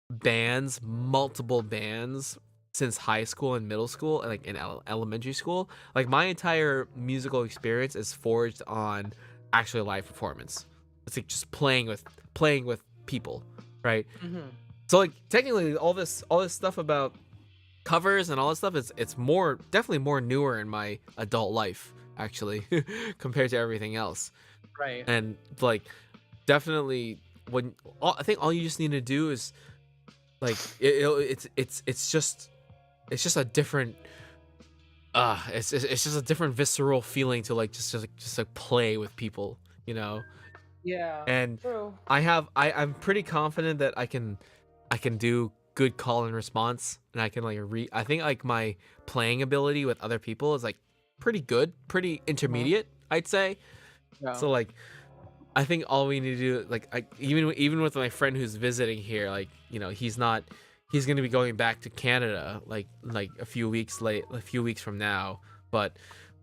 bands, multiple bands, since high school and middle school, and like in elementary school. Like my entire musical experience is forged on actually live performance. It's like just playing with people, right? mhm. So like technically all this stuff about covers and all that stuff, it's more definitely more newer in my adult life actually compared to everything else. Right. And like definitely I think all you just need to do is like it's just a different it's just a different visceral feeling to like just like play with people, you know. Yeah. And True. I'm pretty confident that I can do good call and response, and I can like I think like my playing ability with other people is like pretty good, pretty Mhm. intermediate, I'd say. Yeah. So like I think all we need to do, like, even with my friend who's visiting here, like, you know, he's gonna be going back to Canada like a few weeks from now. But,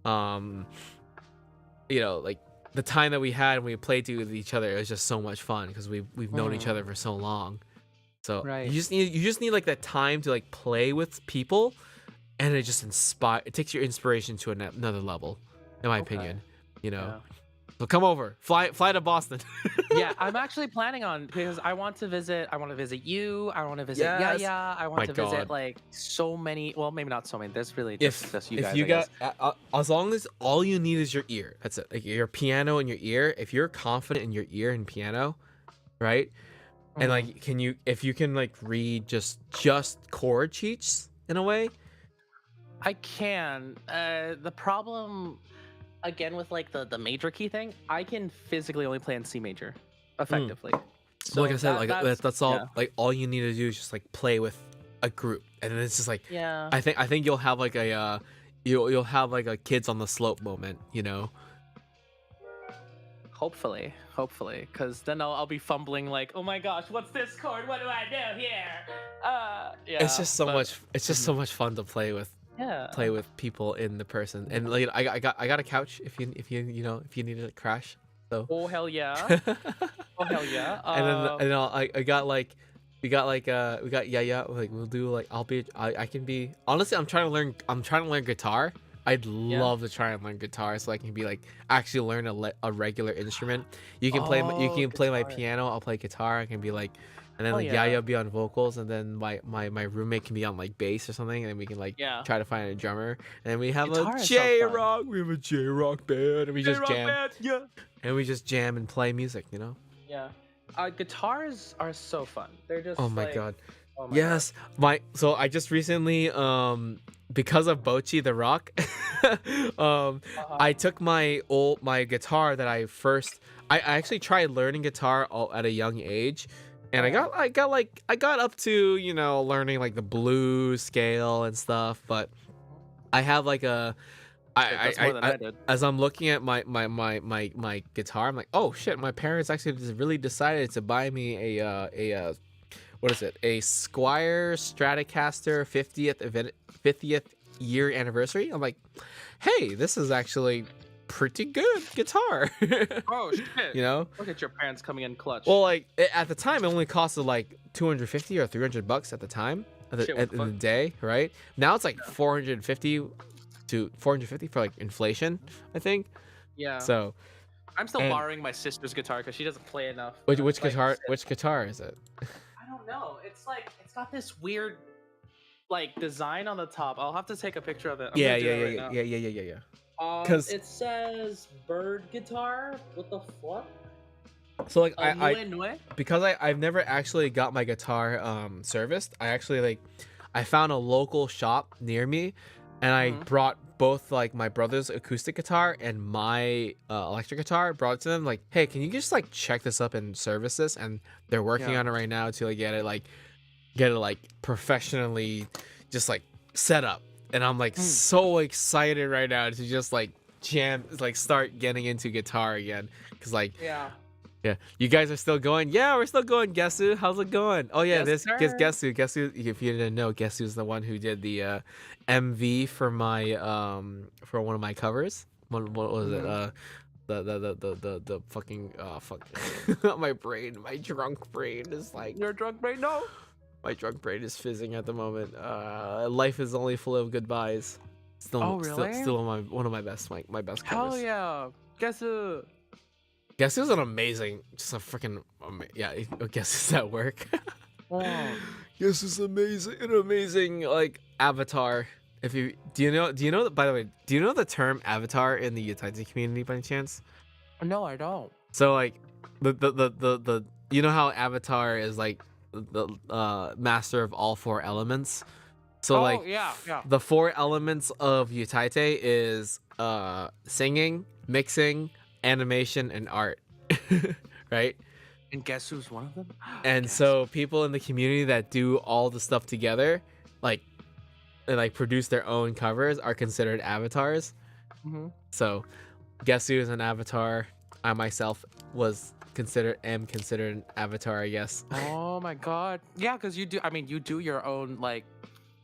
um, you know, like the time that we had when we played with each other, it was just so much fun because we've known each other Mm, for so long. So right. you just need like that time to like play with people, and it takes your inspiration to another level, in my Okay. opinion. You know, Yeah. so come over, fly to Boston. Yeah, I'm actually planning on because I want to visit you, I want to visit Yes. Yaya, I want My to visit God. like so many, well, maybe not so many. There's really just you If guys, you I guess. got as long as all you need is your ear, that's it. Like your piano and your ear. If you're confident in your ear and piano, right? And Mhm. like, if you can like read just chord sheets in a way. I can. The problem again with like the major key thing, I can physically only play in C major Mm. effectively. But like I So said, like that's that's yeah. all. Like all you need to do is just like play with a group, and then it's just like Yeah. I think you'll have like a you'll have like a kids on the slope moment, you know. Hopefully, because then I'll be fumbling like, oh my gosh, what's this chord? What do I do here? Yeah, but It's just mhm. so much fun to play Yeah, with people in the person. And yeah. like I got a couch if you you know if you need to crash. So Oh hell yeah. and Oh hell yeah. then I got like we got like we got yeah like we'll do like I can be honestly I'm trying to learn guitar. I'd Yeah. love to try and learn guitar so I can be like actually learn a regular instrument. You can you Oh, can play my guitar. piano, I'll play guitar. I can be like, and then Oh like yeah. Yaya be on vocals, and then my roommate can be on like bass or something, and then we can like Yeah. try to find a drummer, and we have a Guitar is so J fun. rock. We have a J rock band, and we just J-Rock jam, band, yeah. and we just jam and play music. You know? Yeah. Guitars are so fun. They're Oh just my like, god. oh my god. Yes, my so I just recently because of Bochi the Rock Uh-huh. I took my guitar that I actually tried learning guitar at a young age, and Uh-huh. I got up to, you know, learning like the blues scale and stuff, but I have like a Shit, that's more than I I did. as I'm looking at my guitar, I'm like, oh shit, my parents actually just really decided to buy me a what is it? A Squire Stratocaster 50th year anniversary. I'm like, hey, this is actually pretty good guitar. Oh shit. You know? Look at your parents coming in clutch. Well, like at the time, it only costed like 250 or $300 at the time, Shit, what the in the fuck? day, right? Now it's like 450 to 450 for like inflation, I think. Yeah. So, I'm still and borrowing my sister's guitar because she doesn't play enough. which And it's like, shit, which guitar is it? I don't know. It's like it's got this weird like design on the top. I'll have to take a picture of it. I'm Yeah, gonna do yeah, that yeah, right yeah, now. yeah, yeah, yeah, yeah, yeah. 'Cause It says bird guitar. What the fuck? so like Nue Nue? because I've never actually got my guitar serviced. I actually I found a local shop near me, and I Mhm. brought both like my brother's acoustic guitar and my electric guitar. Brought it to them like, hey, can you just like check this up and service this? And they're working Yeah. on it right now to like get it like professionally just like set up. And I'm like so excited right now to just like start getting into guitar again, because like Yeah. yeah, you guys are still going. Yeah, we're still going. Guessu, how's it going? Oh yeah, Yes, sir. Guessu. If you didn't know, Guessu's the one who did the MV for my for one of my covers. What was it? Mhm. The fucking fuck. My drunk brain is like You're drunk right now. my drunk brain is fizzing at the moment. Life is only full of goodbyes. Oh, really? Still one of my best covers. Hell yeah. Guess who? Guess who's an amazing, just a freaking, yeah, I guess it's at work. Oh. Guess it's an amazing like avatar. If you do you know by the way, do you know the term avatar in the Utaiti community by any chance? No, I don't. So like the you know how avatar is like the master of all four elements. So Oh like yeah, yeah. the four elements of Utaite is singing, mixing, animation, and art. Right? And guess who's one of them? And Guess. so people in the community that do all the stuff together, like and like produce their own covers, are considered avatars. Mhm. So guess who is an avatar? I myself am considered an avatar, I guess. Oh my god. Yeah, because you do. I mean, you do your own like.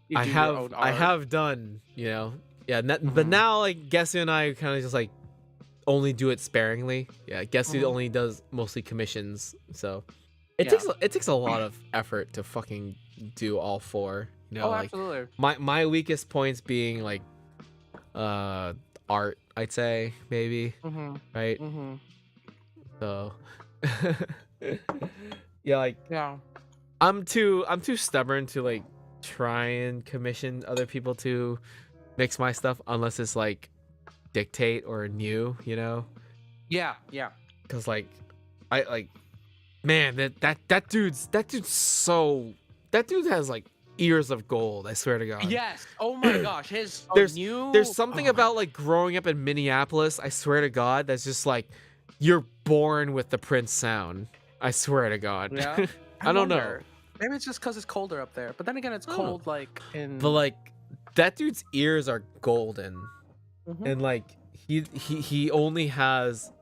You I do your own art. have done, you know, yeah. But Mhm. now like Guessu and I kind of just like only do it sparingly. Yeah, Guessu Mhm. only does mostly commissions, so Yeah. it takes a lot of effort to fucking do all four. You know, Oh, like absolutely. my weakest points being like art, I'd say maybe, Mhm. right? Mhm. So yeah, like Yeah. I'm too stubborn to like try and commission other people to mix my stuff unless it's like dictate or new, you know? Yeah. Yeah. Cuz like I like man, that dude's so that dude has like ears of gold, I swear to God. Yes. Oh my gosh. His new. There's something Oh my- about like growing up in Minneapolis, I swear to God, that's just like you're born with the Prince sound. I swear to God. Yeah. I don't know. wonder. Maybe it's just because it's colder up there. But then again, it's I don't know. cold like in. But like that dude's ears are golden. Mhm. And like he only has,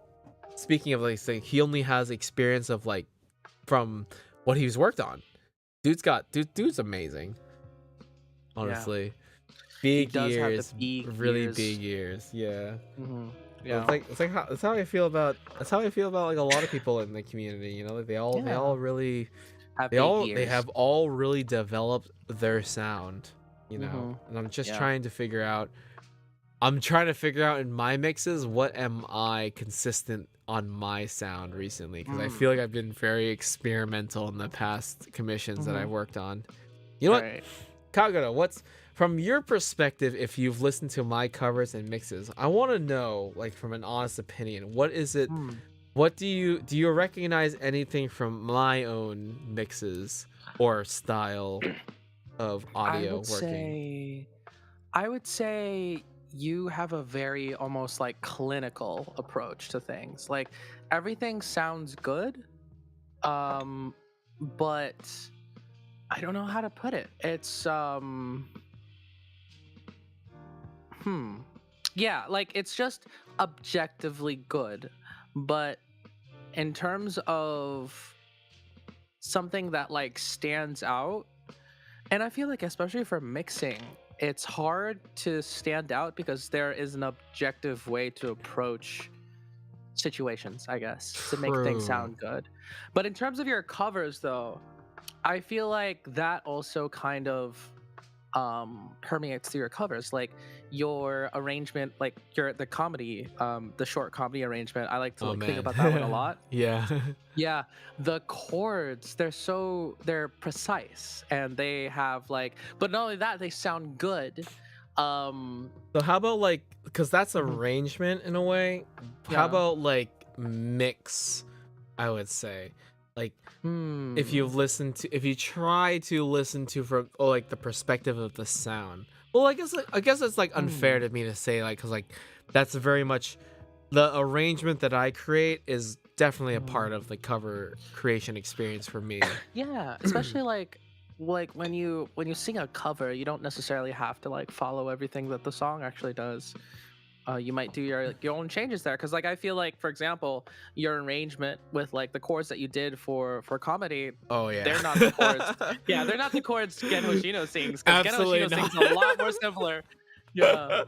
speaking of like saying, he only has experience of like from what he's worked on. Dude's amazing. Honestly. He Big does have the ears, big really ears. big ears. Yeah. Mhm. you know. That's how I feel about like a lot of people in the community. You know, like they Yeah, all really have big they ears. have all really developed their sound. You know, Mm-hmm. and I'm just Yeah. trying to figure out. I'm trying to figure out in my mixes what am I consistent on my sound recently because I Mm. feel like I've been very experimental in the past commissions that Mm-hmm. I've worked on. You know what? Right. Kagura, what's from your perspective if you've listened to my covers and mixes, I want to know like from an honest opinion, what is it Mm. what do you recognize anything from my own mixes or style of I audio would working? say I would say you have a very almost like clinical approach to things. Like everything sounds good, um, but I don't know how to put it. It's hmm. Yeah, like it's just objectively good. But in terms of something that like stands out, and I feel like especially for mixing, it's hard to stand out because there is an objective way to approach situations, I guess, to make things True. sound good. But in terms of your covers though, I feel like that also kind of permeates through your covers, like your arrangement, like your the comedy, the short comedy arrangement. I like to Oh like think man. about that one a lot. Yeah. Yeah, the chords, they're precise and they have like, but not only that, they sound good. Um So how about like because that's mhm, arrangement in a way. How yeah. about like mix, I would say. Like Hmm. if you try to listen to from like the perspective of the sound. Well, I guess it's like unfair Hmm. to me to say like cuz like that's very much the arrangement that I create is definitely a Hmm. part of the cover creation experience for me. Yeah, especially like when you sing a cover, you don't necessarily have to like follow everything that the song actually does. You might do your own changes there because like I feel like for example your arrangement with like the chords that you did for comedy, Oh yeah. they're not the chords. Yeah, they're not the chords Gen Hoshino sings because Gen Absolutely Hoshino not. sings a lot more simpler. Yeah.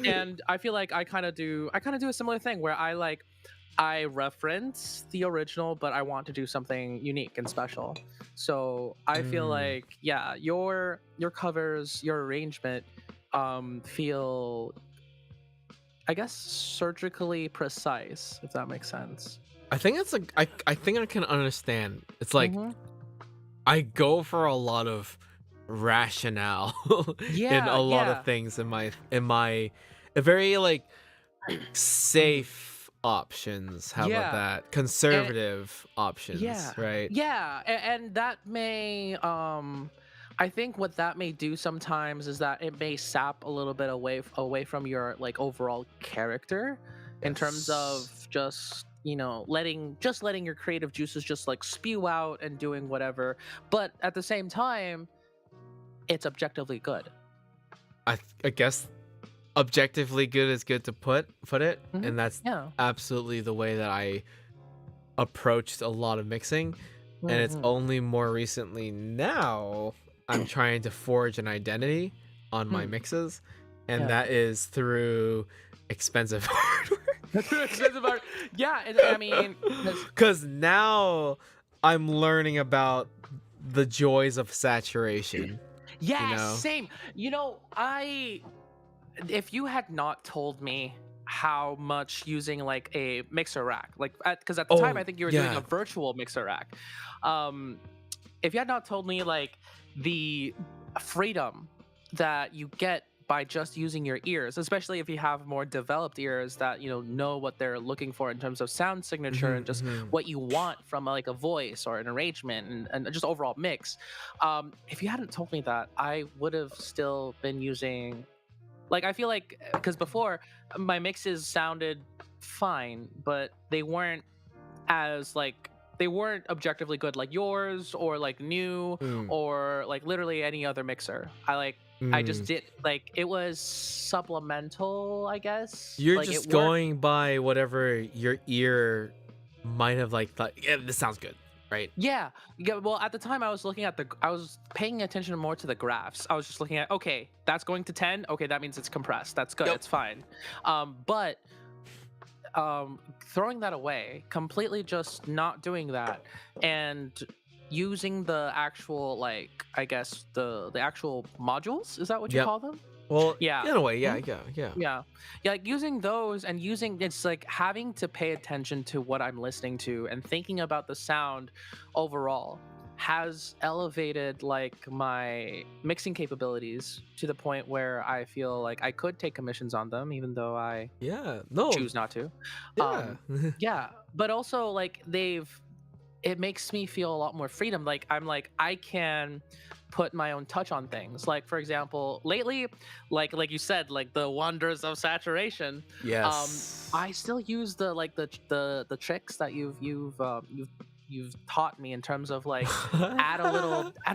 And I feel like I kind of do a similar thing where I reference the original, but I want to do something unique and special. So I feel Mm. like yeah, your covers, your arrangement feel, I guess, surgically precise, if that makes sense. I think it's like I think I can understand. It's like Mm-hmm. I go for a lot of rationale in Yeah, a lot of yeah, things in my a very like mhm, safe options. How about yeah, that? and Conservative options, yeah, right? yeah, and that may, I think what that may do sometimes is that it may sap a little bit away from your like overall character, in terms of Yes. just letting your creative juices just like spew out and doing whatever, but at the same time, it's objectively good. I guess objectively good is good to put it, Hmm. and that's Yeah. absolutely the way that I approached a lot of mixing, and it's Hmm. only more recently now I'm trying to forge an identity on my Hmm. mixes, and Yeah. that is through expensive hardware. That's too expensive art. Yeah, and I mean, because Because now I'm learning about the joys of saturation, you yeah, know? same. I if you had not told me how much using like a mixer rack, like because at the time I Oh, think you were doing a yeah. virtual mixer rack. Um, if you had not told me like the freedom that you get by just using your ears, especially if you have more developed ears that know what they're looking for in terms of sound signature Mhm, and just mhm. what you want from like a voice or an arrangement and just overall mix. If you hadn't told me that, I would have still been using, like, I feel like because before my mixes sounded fine, but they weren't objectively good like yours or like new Mm, or like literally any other mixer. I just mm. did like it was supplemental, I guess. You're Like it just weren't. going by whatever your ear might have like thought, yeah, this sounds good, right? Yeah, yeah. Well, at the time, I was paying attention more to the graphs. I was just looking at, okay, that's going to 10. Okay, that means it's compressed. That's good. Yep. It's fine. But throwing that away, completely just not doing that, and using the actual, like, I guess the actual modules, is that what you Yep. call them? Well, Yeah. in a way, yeah, Mhm. yeah, yeah. Yeah. Yeah, like using those and using it's like having to pay attention to what I'm listening to and thinking about the sound overall has elevated like my mixing capabilities to the point where I feel like I could take commissions on them even though I Yeah. No. choose not to. Yeah. Yeah, but also like it makes me feel a lot more freedom. Like I can put my own touch on things. Like for example, lately, like you said, like the wonders of saturation. Yes. I still use the like the tricks that you've taught me in terms of like add a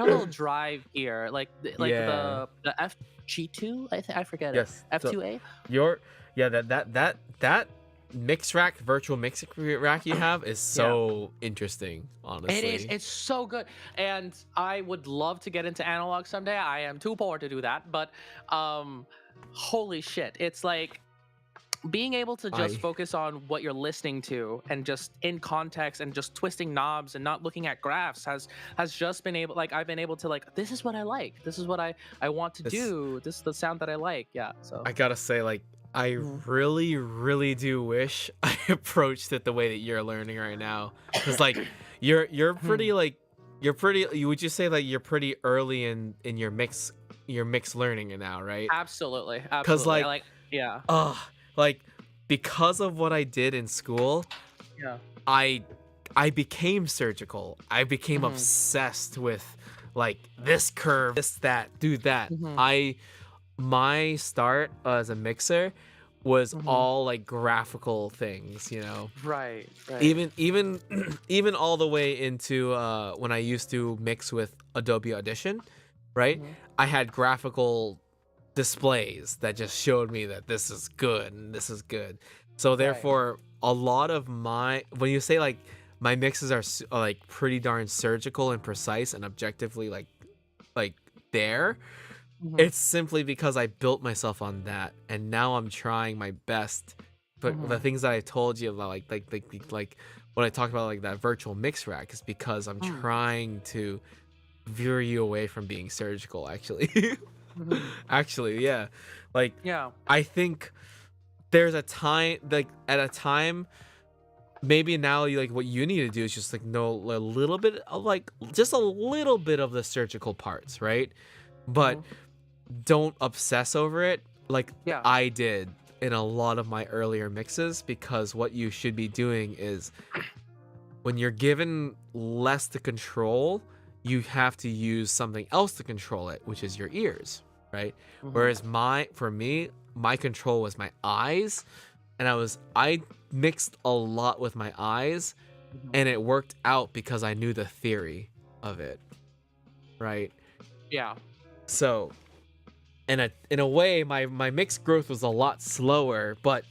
little drive here, like like Yeah. the FG2. I forget it. Yes. So F2A. your yeah that mix rack virtual mix rack you have is Yeah. so interesting, It is. honestly. It's so good, and I would love to get into analog someday. I am too poor to do that, but um, holy shit! It's like being able to just I focus on what you're listening to and just in context and just twisting knobs and not looking at graphs has just been able like I've been able to like this is what I like. This is what I want to this do. This is the sound that I like. Yeah. So. I gotta say, like, I Mhm. really, really do wish I approached it the way that you're learning right now. Cause like you're pretty Mhm. like you're pretty you would you say like you're pretty early in your mix learning now, right? Absolutely. Cause Absolutely. I like like. Yeah. uh like because of what I did in school, Yeah. I I became surgical. I became Hmm. obsessed with like this curve, this that, do that. Hmm. My start as a mixer was Hmm. all like graphical things, you know. Right. Right. Even even all the way into when I used to mix with Adobe Audition, right? Hmm. I had graphical displays that just showed me that this is good and this is good. So Right. therefore, a lot of my when you say like my mixes are like pretty darn surgical and precise and objectively like there, Hmm. it's simply because I built myself on that, and now I'm trying my best. But the Hmm. things that I told you about, like when I talked about like that virtual mix rack, is because I'm Mm. trying to veer you away from being surgical. Actually, Mhm. actually, yeah. Like Yeah. I think there's a time, like at a time, maybe now you like what you need to do is just like know a little bit of like just a little bit of the surgical parts, right? But Mhm. don't obsess over it like Yeah. I did in a lot of my earlier mixes, because what you should be doing is when you're given less to control, you have to use something else to control it, which is your ears, right? Mhm. Whereas for me, my control was my eyes, and I mixed a lot with my eyes, Mhm. and it worked out because I knew the theory of it, right? Yeah. So in a way my mix growth was a lot slower, but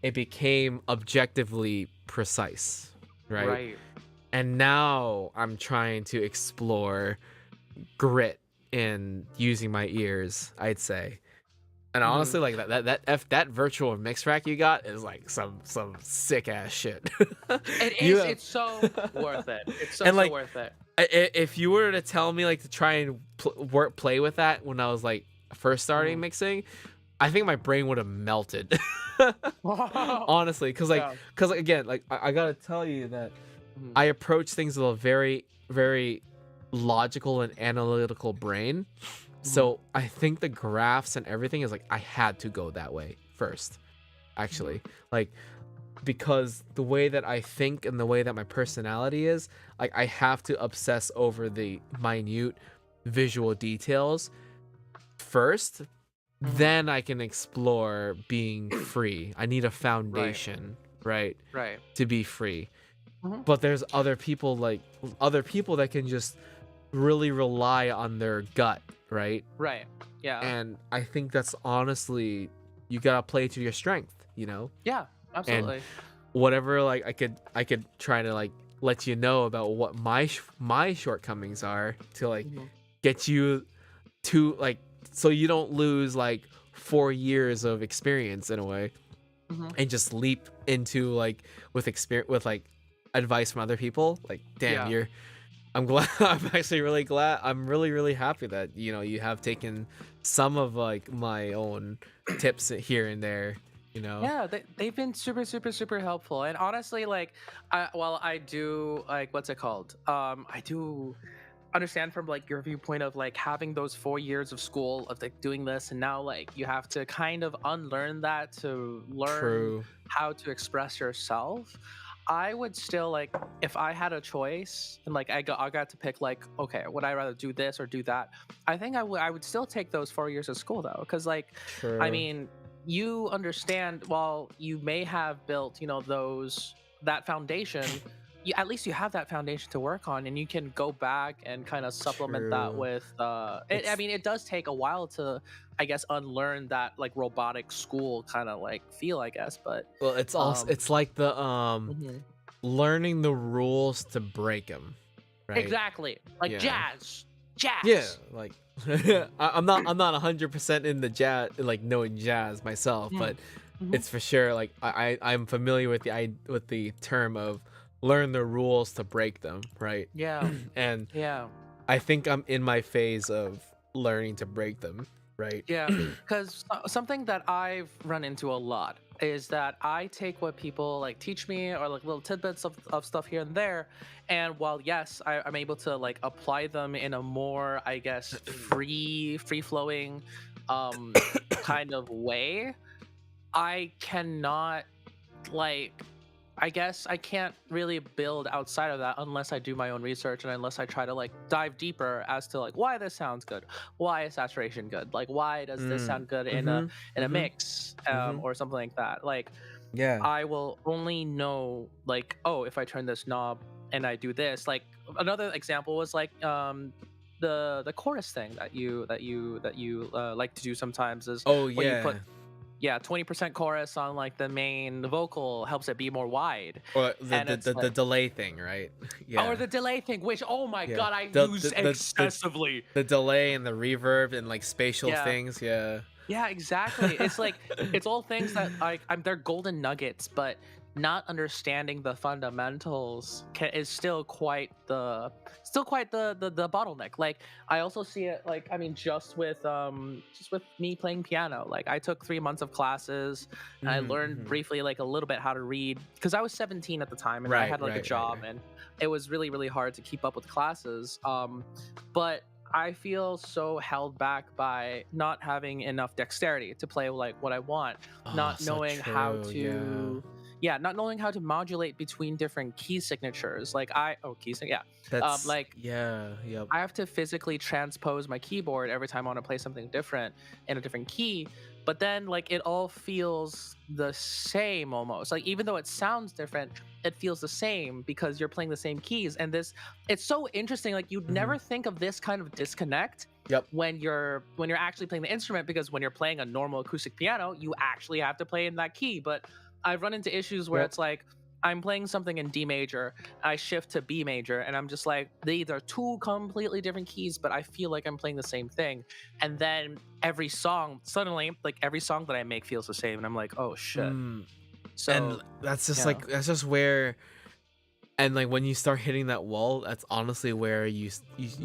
it became objectively precise, right? Right. And now I'm trying to explore grit in using my ears, I'd say. And Mhm. honestly, like that virtual mix rack you got is like some sick ass shit. It You is. have, It's so worth it. It's so and so like worth it. if you were to tell me like to try and play with that when I was like first starting Mhm. mixing, I think my brain would have melted. Honestly, Yeah. cause like, again, like I gotta tell you that Mhm. I approach things with a very, very logical and analytical brain. Mhm. So I think the graphs and everything is like I had to go that way first, Mhm. actually. Like because the way that I think and the way that my personality is, like I have to obsess over the minute visual details first, Mhm. then I can explore being free. I need a Right. foundation, right, Right. to be free. Mhm. But there's other people that can just really rely on their gut, right? Right. Yeah. And I think that's honestly you gotta play to your strength, you know? Yeah. And Absolutely. whatever like I could try to like let you know about what my shortcomings are to like Mhm. get you to like so you don't lose like 4 years of experience in a way. Hmm. and just leap into like with experience with like advice from other people. Like, damn, Yeah. I'm glad. I'm actually really glad. I'm really really happy that you have taken some of like my own tips here and there. You know. Yeah, they've been super, super, super helpful. And honestly, like, while I do, like, what's it called? I do understand from like your viewpoint of like having those 4 years of school of like doing this, and now like you have to kind of unlearn that to learn True. how to express yourself. I would still like, if I had a choice and like I got to pick like, okay, would I rather do this or do that? I think I would still take those 4 years of school though, because like, I True. mean, you understand, while you may have built, those that foundation, at least you have that foundation to work on, and you can go back and kind of supplement that True. with I It's mean, it does take a while to, I guess, unlearn that like robotic school kind of like feel, I guess, but well, it's also um it's like the mhm. learning the rules to break them, right? Exactly, like Yeah. jazz, Yeah, jazz. like I'm not 100% in the jazz, like knowing jazz myself, Mm. but Mhm. it's for sure like I'm familiar with the term of learn the rules to break them, right? Yeah, And yeah. I think I'm in my phase of learning to break them, right? Yeah, because something that I've run into a lot is that I take what people like teach me, or like little tidbits of stuff here and there, and while yes, I'm able to like apply them in a more, I guess, free flowing kind of way, I cannot, like, I guess I can't really build outside of that unless I do my own research, and unless I try to like dive deeper as to like why this sounds good, why is saturation good, like why does this Mm. sound good in a Mhm. Mhm. mix, Mhm. or something like that. Like, Yeah. I will only know like, oh, if I turn this knob and I do this. Like, another example was like the chorus thing that you like to do sometimes is Oh when you put, yeah. yeah, 20% chorus on like the main vocal helps it be more wide. Or And it's the like, delay thing, right? or Yeah. the delay thing, which, oh my Yeah. god, I The use the the the excessively. the delay and the reverb and like spatial Yeah. things, yeah. Yeah, exactly. It's like, it's all things that like, they're golden nuggets, but not understanding the fundamentals is still quite the bottleneck. Like, I also see it, like, I mean, just with me playing piano. Like, I took 3 months of classes, and I Mhm, learned mhm. briefly like a little bit how to read, because I was 17 at the time and I Right, had like a right, right, job, right. and it was really really hard to keep up with classes. But I feel so held back by not having enough dexterity to play like what I want, Oh, not so knowing how true, yeah. to, yeah, not knowing how to modulate between different key signatures. Like, yeah, That's like, yeah, yep. I have to physically transpose my keyboard every time I want to play something different in a different key. But then, like, it all feels the same almost. Like, even though it sounds different, it feels the same because you're playing the same keys. And it's so interesting. Like, you'd Mhm. never think of this kind of disconnect Yep. when you're actually playing the instrument, because when you're playing a normal acoustic piano, you actually have to play in that key. But I've run into issues where Yep. it's like, I'm playing something in D major, I shift to B major, and I'm just like, these are two completely different keys, but I feel like I'm playing the same thing. And then every song, suddenly, like every song that I make feels the same, and I'm like, oh shit. Mm, and So yeah. that's just where and like when you start hitting that wall, that's honestly where you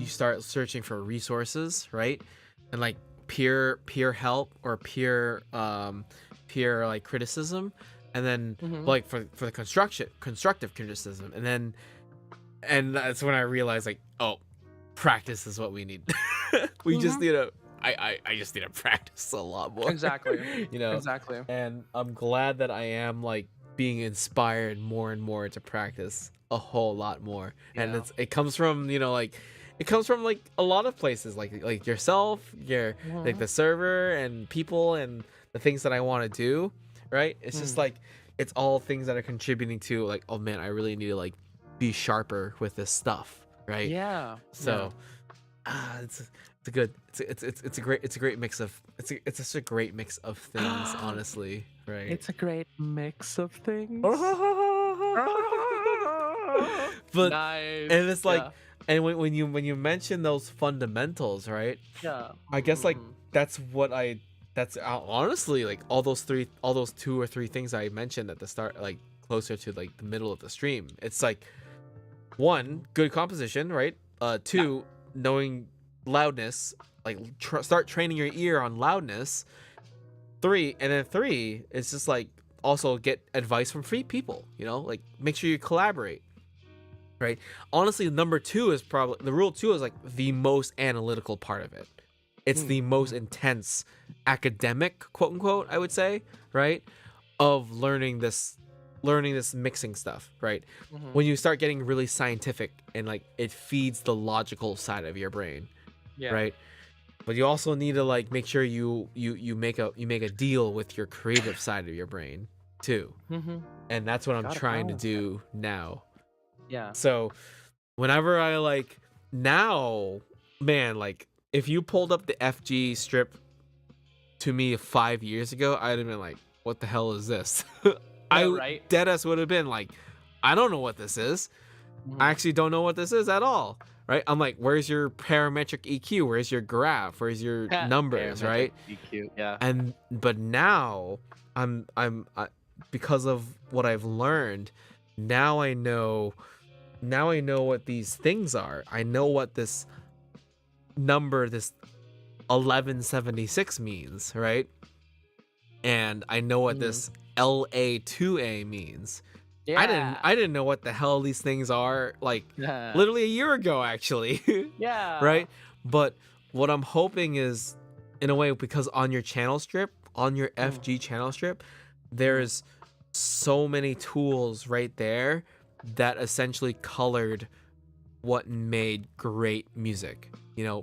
start searching for resources, right? And like peer help or peer like criticism, and then Hmm. like for the constructive criticism, and that's when I realized like, oh, practice is what we need. We just Hmm. need to I just need to practice a lot more. Exactly. you know Exactly. and I'm glad that I am like being inspired more and more to practice a whole lot more, and Yeah. it comes from like it comes from like a lot of places, like yourself, your like Hmm. the server and people and the things that I want to do, right? It's just Mm. like it's all things that are contributing to like, oh man, I really need to like be sharper with this stuff, right? Yeah. Yeah. So it's a good it's a great mix of it's such a great mix of things, honestly, right? It's a great mix of things. But and Nice. it's like Yeah. and when you mention those fundamentals, right? Yeah. I guess like Mhm. that's what I that's honestly like all those 2 or 3 things I mentioned at the start, like closer to like the middle of the stream. It's like, one, good composition, right? Yeah. Two, knowing loudness, like start training your ear on loudness. Three, it's just like also get advice from free people, like make sure you collaborate, right? Honestly, number two is probably the rule two is like the most analytical part of it. It's the most intense academic, quote unquote, I would say, right? Of learning this mixing stuff, right? When you start getting really scientific and like it feeds the logical side of your brain, Yeah. right? But you also need to like make sure you make a deal with your creative side of your brain too. And that's what I'm Gotta trying to balance do now. Yeah. So whenever I like now, man, like if you pulled up the FG strip to me 5 years ago, I'd have been like, what the hell is this? Yeah, right. Deadass would have been like, I don't know what this is. I actually don't know what this is at all. Right? I'm like, where's your parametric EQ? Where's your graph? Where's your numbers? Parametric Right? EQ, yeah. But now because of what I've learned, now I know what these things are. I know what this number, this 1176 means, right? And I know what this LA2A means. Yeah. I didn't know what the hell these things are, like literally a year ago, actually. Yeah. Right? But what I'm hoping is, in a way, because on your channel strip, on your FG channel strip, there's so many tools right there that essentially colored what made great music,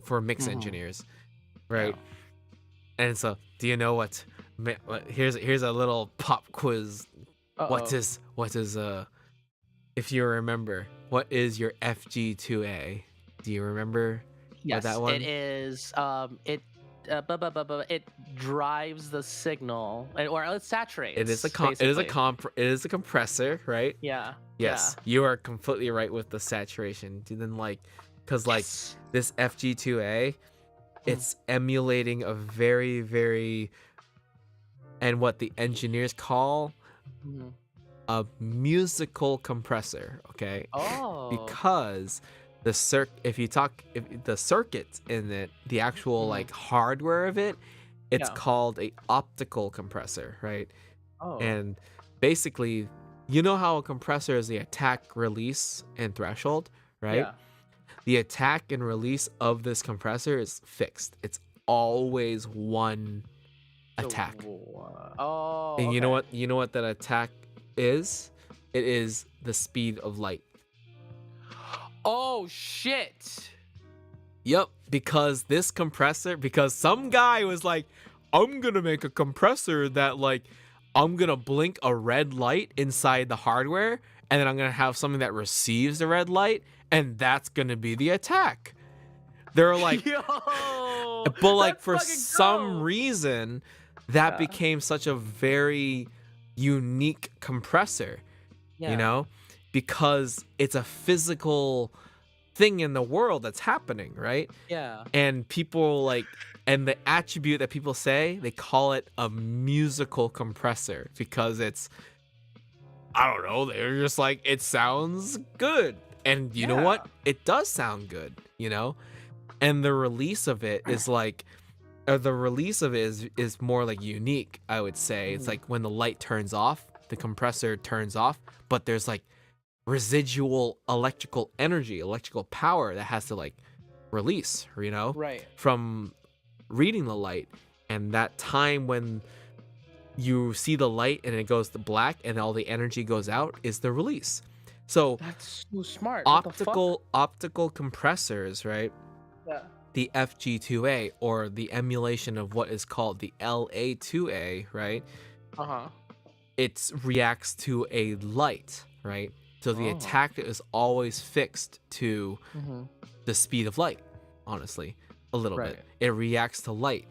for mix engineers, right? Yeah. And so, do you know what? Here's a little pop quiz. What is if you remember, what is your FG2A? Do you remember? Yes, that one? it is. It drives the signal, or it saturates. It is a compressor, right? Yeah. Yes, you are completely right with the saturation. Then because this FG2A, it's emulating a very, very, and what the engineers call a musical compressor, okay? Because the circuits in it, the actual like hardware of it, it's called a optical compressor, right? And basically, you know how a compressor is the attack, release, and threshold, right? Yeah. The attack and release of this compressor is fixed. It's always one attack. And you know what? You know what that attack is? It is the speed of light. Oh shit. Yep, because some guy was like, I'm gonna make a compressor that like I'm gonna blink a red light inside the hardware, and then I'm gonna have something that receives the red light, and that's gonna be the attack. They're like, but like for some reason that became such a very unique compressor, because it's a physical thing in the world that's happening, right? Yeah. And people and the attribute that people say, they call it a musical compressor because it's, I don't know, they're just like, it sounds good. And you know what? It does sound good, And the release of it is like, is more like unique, I would say. It's like when the light turns off, the compressor turns off, but there's like residual electrical power that has to like release, right, from reading the light. And that time when you see the light and it goes to black and all the energy goes out is the release. So that's so smart. Optical compressors, right? Yeah. The FG2A, or the emulation of what is called the LA2A, right? It reacts to a light, right? So the attack is always fixed to the speed of light, honestly, a little bit. It reacts to light.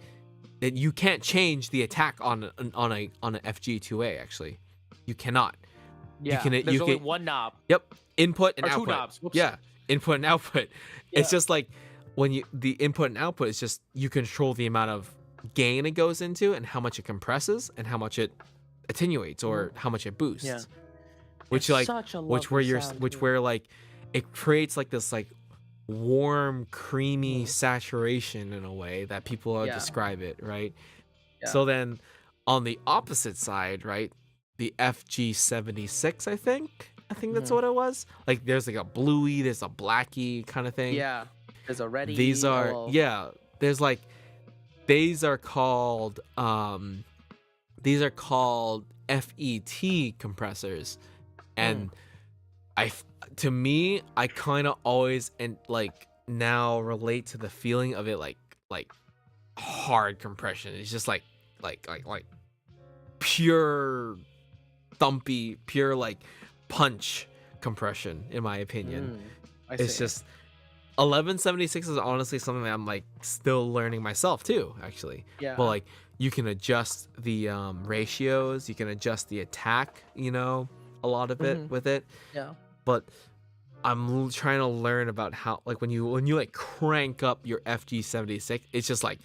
You can't change the attack on an FG2A, actually. You cannot. Yeah, there's only one knob. Yep, input and output. 2 knobs. Whoops. Yeah, input and output. Yeah. It's just like when the input and output is just, you control the amount of gain it goes into and how much it compresses and how much it attenuates or Mhm. how much it Yeah. boosts. It's Which like such a which where lovely you're sound which too. where like it creates like this like warm, creamy Mhm. saturation in a way that people Yeah. describe it, right? Yeah. So then on the opposite side, right? The FG76, I think that's Mhm. what it was. Like there's like a bluey, there's a blacky kind of thing. Yeah. There's a These ready. are Well. yeah, there's like these are called FET compressors. Mm. And to me, I kind of always and like now relate to the feeling of it like hard compression. It's just like pure thumpy, pure like punch compression in my opinion. Mm. I It's see. just 1176 is honestly something that I'm like still learning myself too, actually. But Yeah. like you can adjust the ratios, you can adjust the attack, a lot of it Mhm. with it. Yeah. But I'm trying to learn about how like when you like crank up your FG76, it's just like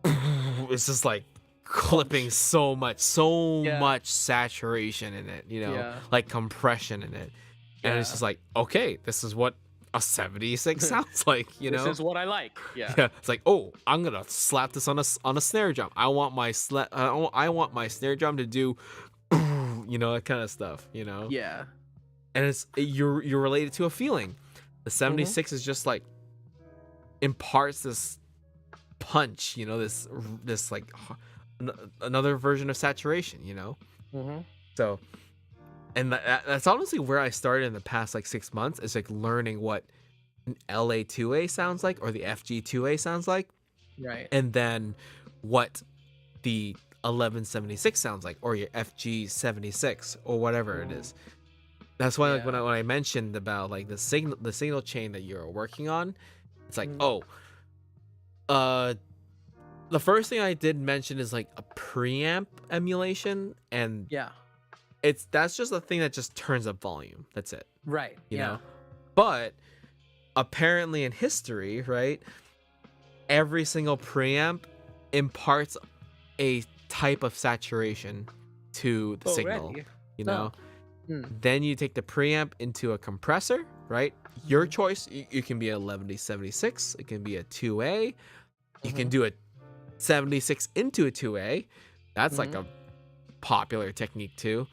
it's just like clipping Punch. so much Yeah. saturation in it, Yeah. like compression in it. And it's Yeah. just like, okay, this is what a 76 sounds like, This is what I like. Yeah. Yeah, it's like, oh, I'm gonna slap this on a snare drum. I want my I want my snare drum to do, that kind of stuff. Yeah. And you're related to a feeling. The Mhm. 76 is just like imparts this punch, this like another version of saturation. Mhm. So, and that's honestly where I started in the past like 6 months. Is like learning what an LA2A sounds like or the FG2A sounds like, Right. and then what the 1176 sounds like or your FG76 or whatever it Mhm. is. That's why like when Yeah. I mentioned about like the signal chain that you're working on, it's like, Mhm. oh, uh the first thing I did mention is like a preamp emulation, and Yeah. that's just a thing that just turns up volume. That's it, Right. you Yeah. know? But apparently in history, right, every single preamp imparts a type of saturation to the signal, Already. you Oh. know? Mm. Then you take the preamp into a compressor, right? Your Mhm. choice. You can be a 1176, it can be a 2A, you can Mhm. do a 76 into a 2A. That's like Mhm. a popular technique too.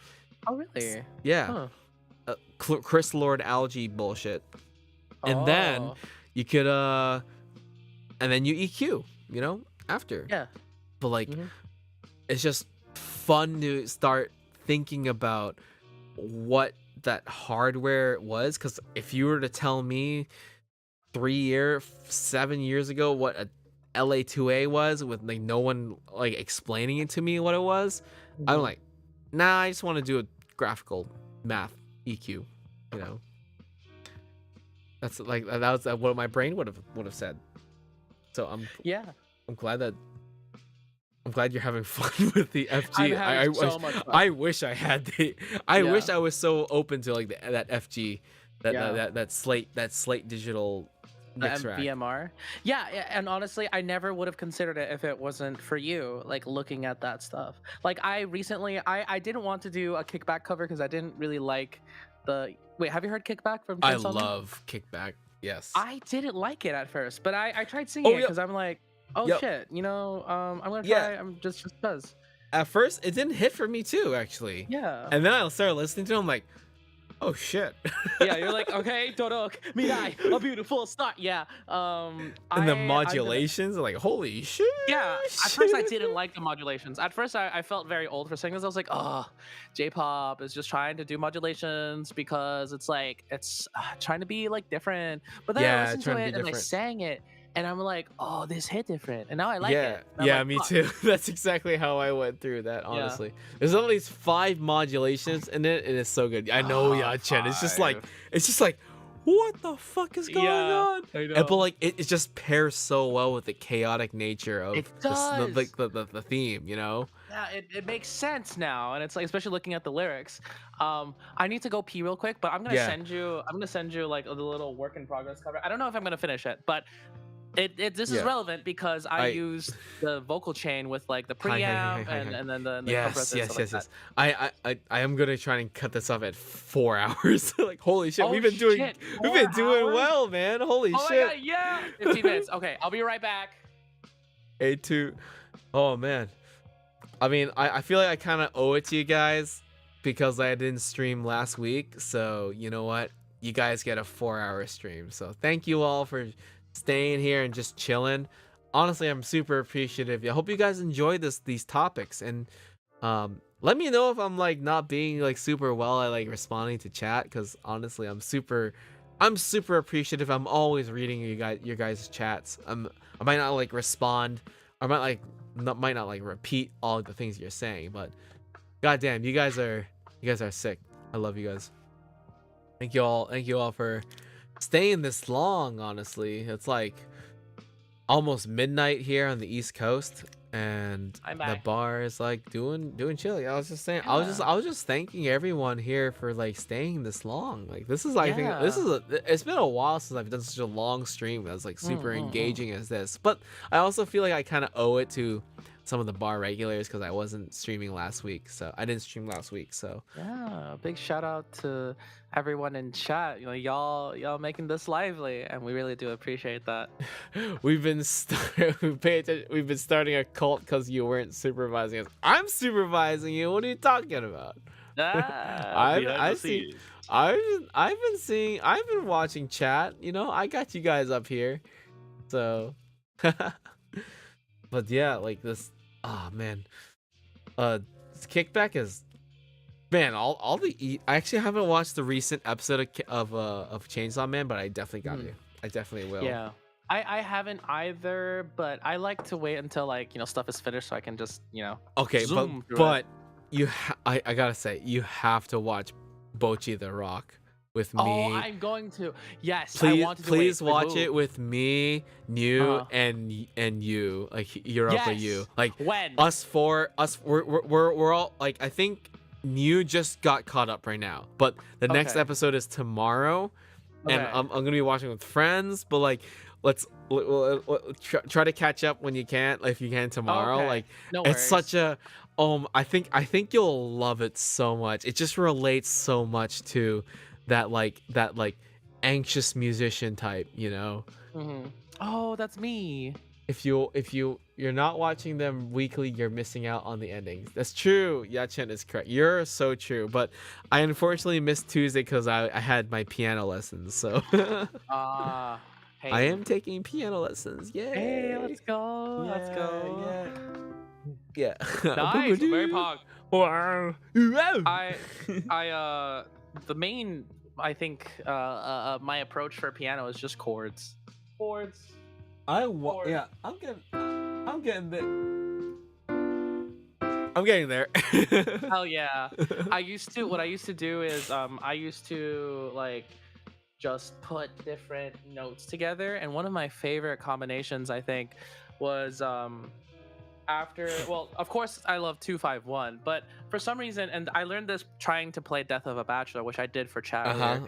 Oh, really? Yeah. Huh. Chris Lord algae bullshit. And then Oh. you could and then you EQ, after. Yeah. But like Mhm. it's just fun to start thinking about what that hardware was, cuz if you were to tell me 7 years ago what a LA2A was with like no one like explaining it to me what it was, I'm Mhm. like, nah, I just want to do a graphical math EQ, you know. That's like that was what my brain would have said. So Yeah. I'm glad that I'm glad you're having fun with the I'm FG. having Wish so much fun. I wish I had the I Yeah. wish I was so open to like that FG, Yeah. that slate digital The mix rack. VMR. Yeah, and honestly, I never would have considered it if it wasn't for you, like looking at that stuff. Like I recently, I didn't want to do a kickback cover because I didn't really like the. Wait, have you heard kickback from I Chainsaw Man? love kickback. Yes. I didn't like it at first, but I tried singing Oh it yep. because I'm like, oh Yep. shit, I'm gonna Yeah. try. I'm just cause. At first it didn't hit for me too, actually. Yeah. And then I started listening to it, I'm like, oh shit. Yeah, you're like, okay, Dorok, Mirai, a beautiful star. Yeah. And the I'm gonna. modulations are like, holy shit. Yeah, at first I didn't like the modulations. At first I felt very old for saying this. I was like, oh, J-pop is just trying to do modulations because it's like it's trying to be like different. But then I Yeah, listened to trying to be it and I different. sang it, and I'm like, oh, this hit different, and now I like Yeah, it. And I'm yeah, like, me fuck. too. That's exactly how I went through that, Yeah. honestly. There's at least 5 modulations in it, and it's so good. I know, Ah, yeah, Chen. five. It's just like, what the fuck is going Yeah, on? I But know. like, it just pairs so well with the chaotic nature of It like does. the theme, you know? Yeah, it makes sense now, and it's like especially looking at the lyrics. I need to go pee real quick, but Yeah. I'm gonna send you like a little work in progress cover. I don't know if I'm gonna finish it, but This is Yeah. relevant because I I used the vocal chain with like the Hi, hi, hi, hi, preamp hi, hi. and then the Yes, compressor and yes, stuff like yes, that. yes. I am gonna try and cut this off at 4 hours. Like, holy shit, Oh shit, we've 4 been doing hours? well, man. Holy Oh my god, shit. yeah. 15 minutes. Okay, I'll be right back. A2. Oh man. I mean, I feel like I kind of owe it to you guys because I didn't stream last week. So, you know what? You guys get a 4 hour stream. So, thank you all for staying here and just chilling. Honestly, I'm super appreciative. I hope you guys enjoy these topics, and let me know if I'm like not being like super well at like responding to chat, cuz honestly, I'm super appreciative. I'm always reading your guys' chats. I might not like respond. I might not like repeat all the things you're saying, but goddamn, you guys are sick. I love you guys. Thank you all for staying this long. Honestly, it's like almost midnight here on the East Coast, and I'm the back. bar is like doing chilly. I was just saying, Yeah. I was just thanking everyone here for like staying this long. Like, this is, I think this Yeah. is it's been a while since I've done such a long stream that's like super Mm. engaging as this. But I also feel like I kind of owe it to some of the bar regulars because I wasn't streaming last week, so I didn't stream last week. So Yeah, big shout out to everyone in chat. You know, y'all making this lively, and we really do appreciate that. we've been starting a cult because you weren't supervising us. I'm supervising you. What are you talking about? Ah, I've behind the I see. scenes. I've been watching chat. You know, I got you guys up here. So, but yeah, like this. Oh man, this kickback is, man. All I actually haven't watched the recent episode of Chainsaw Man, but I definitely got Mhm. to. I definitely will. Yeah. I haven't either, but I like to wait until like, stuff is finished so I can just, Okay, zoom through it. but I gotta say, you have to watch Bochi the Rock with Oh, me. I'm going to. Yes, I Please, wanted to wait. please With watch who? it with me, New, Uh-huh. and you. Like, Europa, you. Yes. Like, When? us four, us we're all like, I think New just got caught up right now, but the next Okay. episode is tomorrow, and Okay. I'm gonna be watching with friends. But like, let's try to catch up when you can, if you can tomorrow. Okay. Like, No it's worries. such a I think you'll love it so much. It just relates so much to that like anxious musician type, you know. Oh, that's me. You're not watching them weekly, you're missing out on the endings. That's true. Yachen is correct. You're so true. But I unfortunately missed Tuesday because I had my piano lessons. So Ah, I pain. am taking piano lessons. Hey, Yay! let's go. Let's Yeah, go. yeah, yeah. Nice. Very pog. Wow. Wow. I the main I think my approach for piano is just chords. Chords. Chords. Yeah. I'm getting there. Hell yeah. What I used to do is I used to like just put different notes together, and one of my favorite combinations I think was after, well, of course I love 251, but for some reason, and I learned this trying to play Death of a Bachelor, which I did for chat earlier,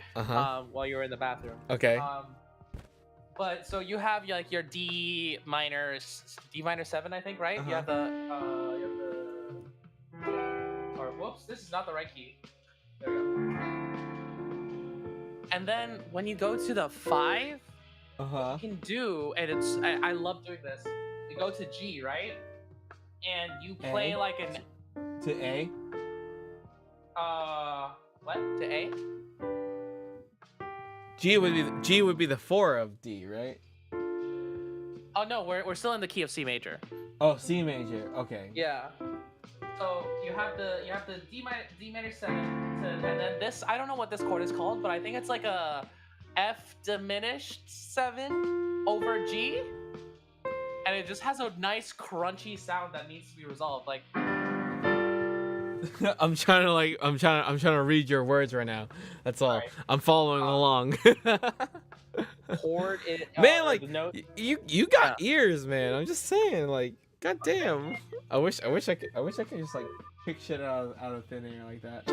while you were in the bathroom. Okay. But so you have like your D minor 7, I think, right? You have or whoops, this is not the right key. There we go. And then when you go to the 5, you can do, and I love doing this. You go to G, right? And you play A? like an To A. what? To A? G would be the 4 of D, right? Oh no, we're still in the key of C major. Oh, C major. Okay. Yeah. So you have the D minor 7 and then this, I don't know what this chord is called, but I think it's like a F diminished 7 over G. And it just has a nice crunchy sound that needs to be resolved. Like I'm trying to read your words right now. That's all. Sorry. I'm following along. chord it Man, like, the note. you got ears, man. I'm just saying, like, goddamn. I wish I could just like pick shit out of thin air like that.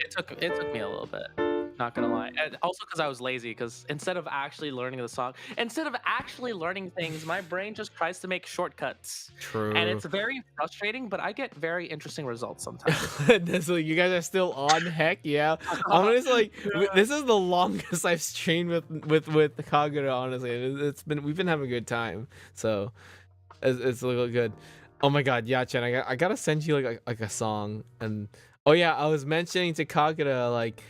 It took me a little bit. Not gonna lie, and also because I was lazy. Because instead of actually learning the song, instead of actually learning things, my brain just tries to make shortcuts, and True. it's very frustrating. But I get very interesting results sometimes. That's like, you guys are still on. Heck yeah. Honestly, like Yeah. this is the longest I've streamed with Kagura. Honestly, it's been, we've been having a good time. So it's really good. Oh my god, yeah, Chen, I gotta send you like a song. And oh yeah, I was mentioning to Kagura like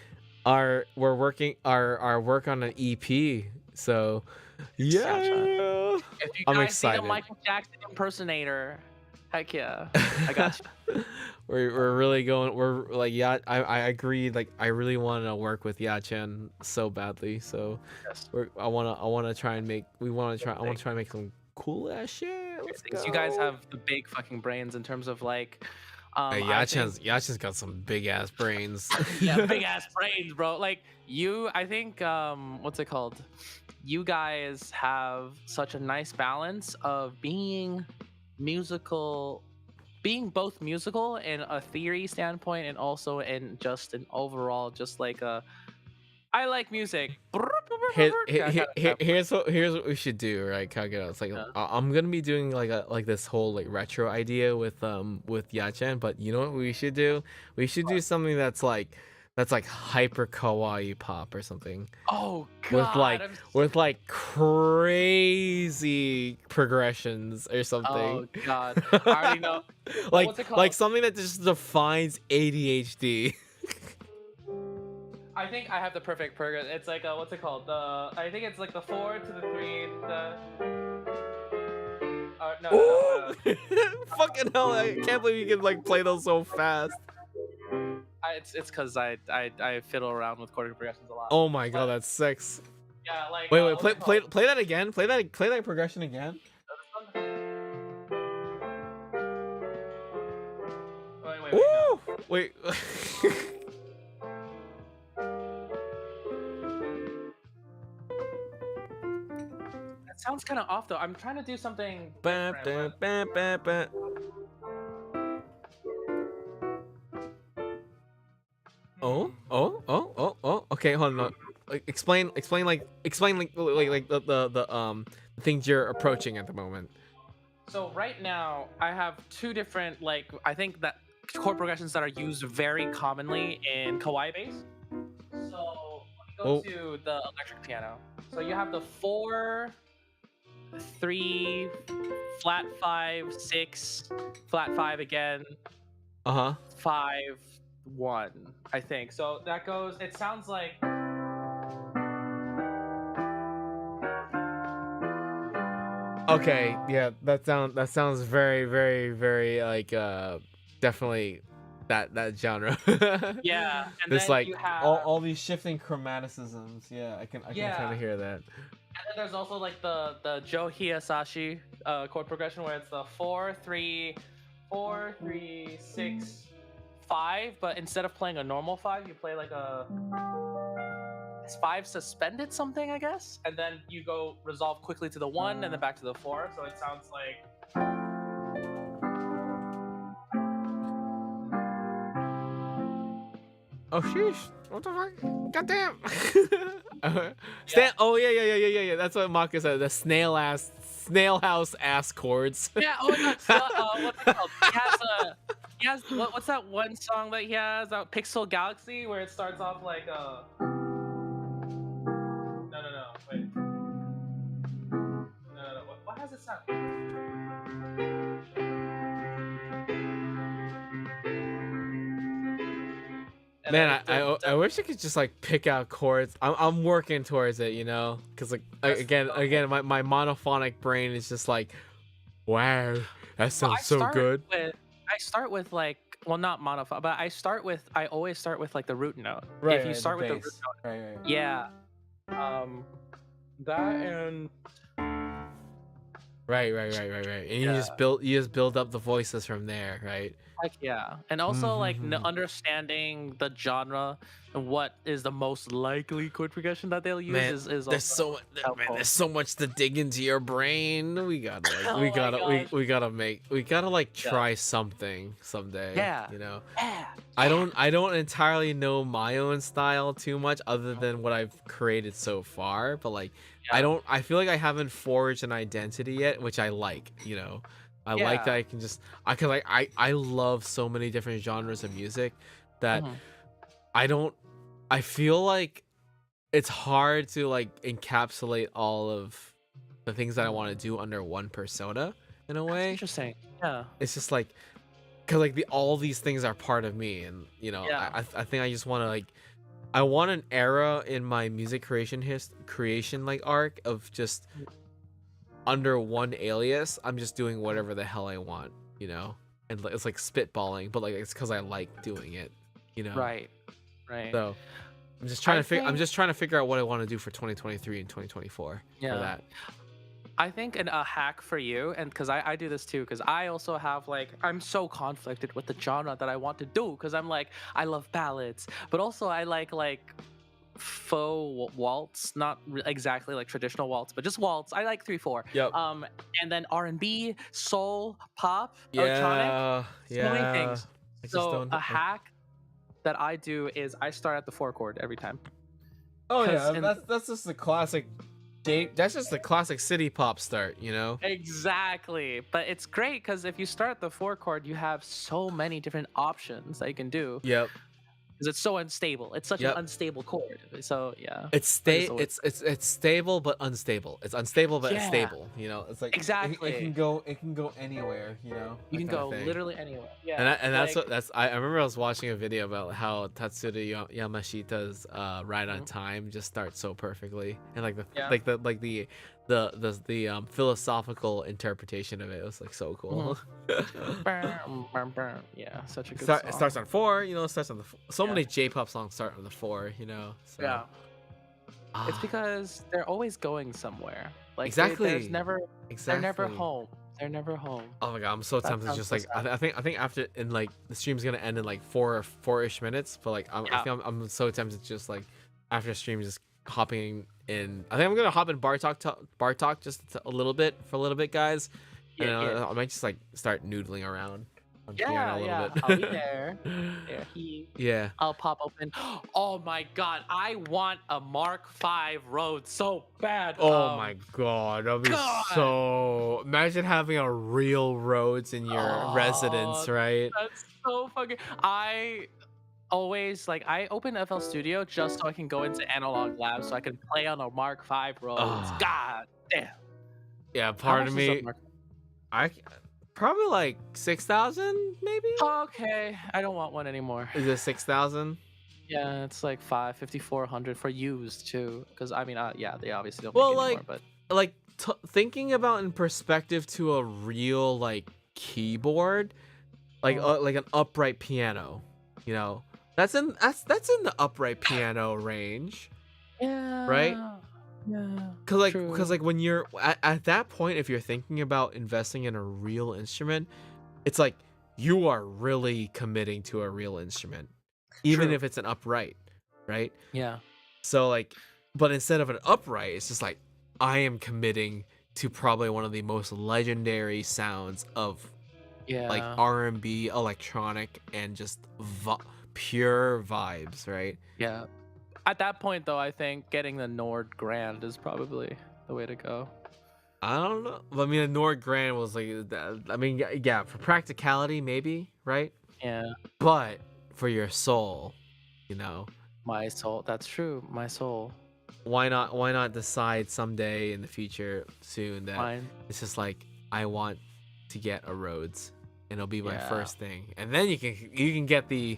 we're working our work on an EP. So Gotcha. yeah, If you I'm guys need a excited. Michael Jackson impersonator, heck yeah, I got you. We're really going. We're like, yeah. I agree. Like I really want to work with Yachen so badly. So Yes. I wanna try and make. We want to try. I Big, want to try and make some cool ass shit. big Let's things. You guys go. have the big fucking brains in terms of like, Hey, I think Yachen's got some big ass brains. yeah, big ass brains, bro. Like you, I think what's it called? You guys have such a nice balance of being musical, being both musical in a theory standpoint and also in just an overall just like a I like music. Here's what we should do, right, Kagero? It's like Yeah. I'm gonna be doing like this whole like retro idea with Yachen, but you know what we should do? We should do something that's like hyper kawaii pop or something Oh with God, like with like crazy progressions or oh something. God. I already know. like What's it like called? something that just defines ADHD. I think I have the perfect program. It's like what's it called? I think it's like the 4 to the 3. The no no no. Ooh! Fucking hell! I can't believe you can like play those so fast. It's because I fiddle around with chord progressions a lot. Oh my god, But that's six. yeah, like Wait, what's it called? play that again. Play that progression again. Wait, no. Ooh! Wait. That sounds kind of off though. I'm trying to do something Ba, different. ba, ba, ba, ba. Oh, oh, oh, oh, oh. Okay, hold on. Like, explain like the things you're approaching at the moment. So right now I have two different like I think that chord progressions that are used very commonly in kawaii bass. So let Oh, me go to the electric piano. So you have the 4, 3, flat 5, 6, flat 5 again, uh-huh. 5, 1. I think so. That goes. It sounds like. Okay, yeah, that sounds very, very, very like definitely that genre. Yeah, and This then like you have all these shifting chromaticisms. Yeah, I can kind yeah, of hear that. and then there's also like the Joe Hisashi chord progression where it's the 4 3 4 3 6 5, but instead of playing a normal 5, you play like a it's 5 suspended something, I guess, and then you go resolve quickly to the 1 and then back to the 4. So it sounds like Oh sheesh! What the fuck? Goddamn! yeah, Oh yeah. That's what Maka said. The snail house ass chords. yeah. Oh my God, so, what's it called? He has what's that one song that he has? Pixel Galaxy, where it starts off like no, wait. No. What has it sound? And then Man, I wish I could just like pick out chords. I'm working towards it, because like that's again my monophonic brain is just like, wow, that well, sounds so good. I start with like well not monophonic, but I always start with like the root note. Right, If you right, the start with the root bass. note, Right. yeah. That and Right. And yeah. you just build up the voices from there, right? Heck yeah. And also like Mhm. understanding the genre what is the most likely chord progression that they'll use Man, is there's also so much, man, helpful. there's so much to dig into your brain. We gotta like, Oh my gosh. we gotta like Yeah. try something someday. Yeah. You know, Yeah. I Yeah. don't entirely know my own style too much other than what I've created so far. But like, Yeah. I feel like I haven't forged an identity yet, which I like. You know, I like that Yeah. I can just I can like I love so many different genres of music that Mhm. I don't. I feel like it's hard to like encapsulate all of the things that I want to do under one persona in a That's way. interesting. Yeah. It's just like because like the all these things are part of me, and you know, Yeah. I think I just want to like I want an era in my music creation like arc of just under one alias. I'm just doing whatever the hell I want, you know, and it's like spitballing, but like it's because I like doing it, you know. Right. Right. So I I'm think just trying to figure out what I want to do for 2023 and 2024 for yeah. that. I think a hack for you, and because I do this too, because I also have like I'm so conflicted with the genre that I want to do, because I'm like I love ballads, but also I like faux waltz, not exactly like traditional waltz, but just waltz. I like 3/4. Yep. And then R&B, soul, pop, electronic, Yeah, so many yeah. things. I just So don't. a hack that I do is I start at the 4 chord every time, Oh because yeah, in that's just the classic. That's just the classic city pop start, you know. exactly. But it's great because if you start at the 4 chord, you have so many different options that you can do Yep. because it's so unstable. It's such an Yep. unstable chord. So yeah, It's I just always it's stable but unstable. It's unstable but yeah, stable. You know, it's like exactly. it can go anywhere. You know, You that can kind of go thing. literally anywhere. And Yeah, that's like what that's I remember I was watching a video about how Tatsuro Yamashita's Ride on mhm, Time just starts so perfectly, and like yeah. the philosophical interpretation of it was like so Mhm. cool. Bam, bam, bam. Yeah, such a good It starts song. on 4, you know. It starts on so Yeah, many J-pop songs start on the 4, you know. So yeah. It's ah, because they're always going somewhere. Like exactly, they're never exactly. home. They're never home. Oh my god, I'm so That tempted to sounds just so like sad. I think after in like the stream's gonna end in like 4-ish minutes, but like I Yeah. think I'm so tempted to just like after stream just hopping in. I think I'm gonna hop in bar talk just a little bit for a little bit, guys, and Yeah, then yeah. I might just like start noodling around on piano Yeah, a little yeah. I'll be bit. there. There he Yeah. I'll pop open. Oh my god, I want a Mark V Road so bad. Oh my god, that'd be God. so. Imagine having a real Rhodes in your residence, Oh, right? that's so fucking I always like I open FL Studio just so I can go into Analog Lab so I can play on a Mark V Roads. Ah, God damn. yeah. How Part much of is a me, Mark? I probably like 6,000, maybe. Okay, I don't want one anymore. Is it 6,000? Yeah, it's like 550, 400 for used too. Because I mean, yeah, they obviously don't make Well, it anymore, like, but thinking about in perspective to a real like keyboard, uh, like an upright piano, you know, that's in the upright piano range, right? yeah, yeah, Cause true, like when you're at that point, if you're thinking about investing in a real instrument, it's like you are really committing to a real instrument, even true. if it's an upright, right? Yeah, So like, but instead of an upright, it's just like I am committing to probably one of the most legendary sounds of like yeah, R&B, electronic, and just pure vibes, right? yeah. At that point, though, I think getting the Nord Grand is probably the way to go. I don't know. I mean, a Nord Grand was like, I mean, yeah, for practicality, maybe, right? Yeah, But for your soul, you know, my soul. That's true. My soul. why not decide someday in the future soon that Mine. it's just like I want to get a Rhodes and it'll be my Yeah. first thing. And then you can get the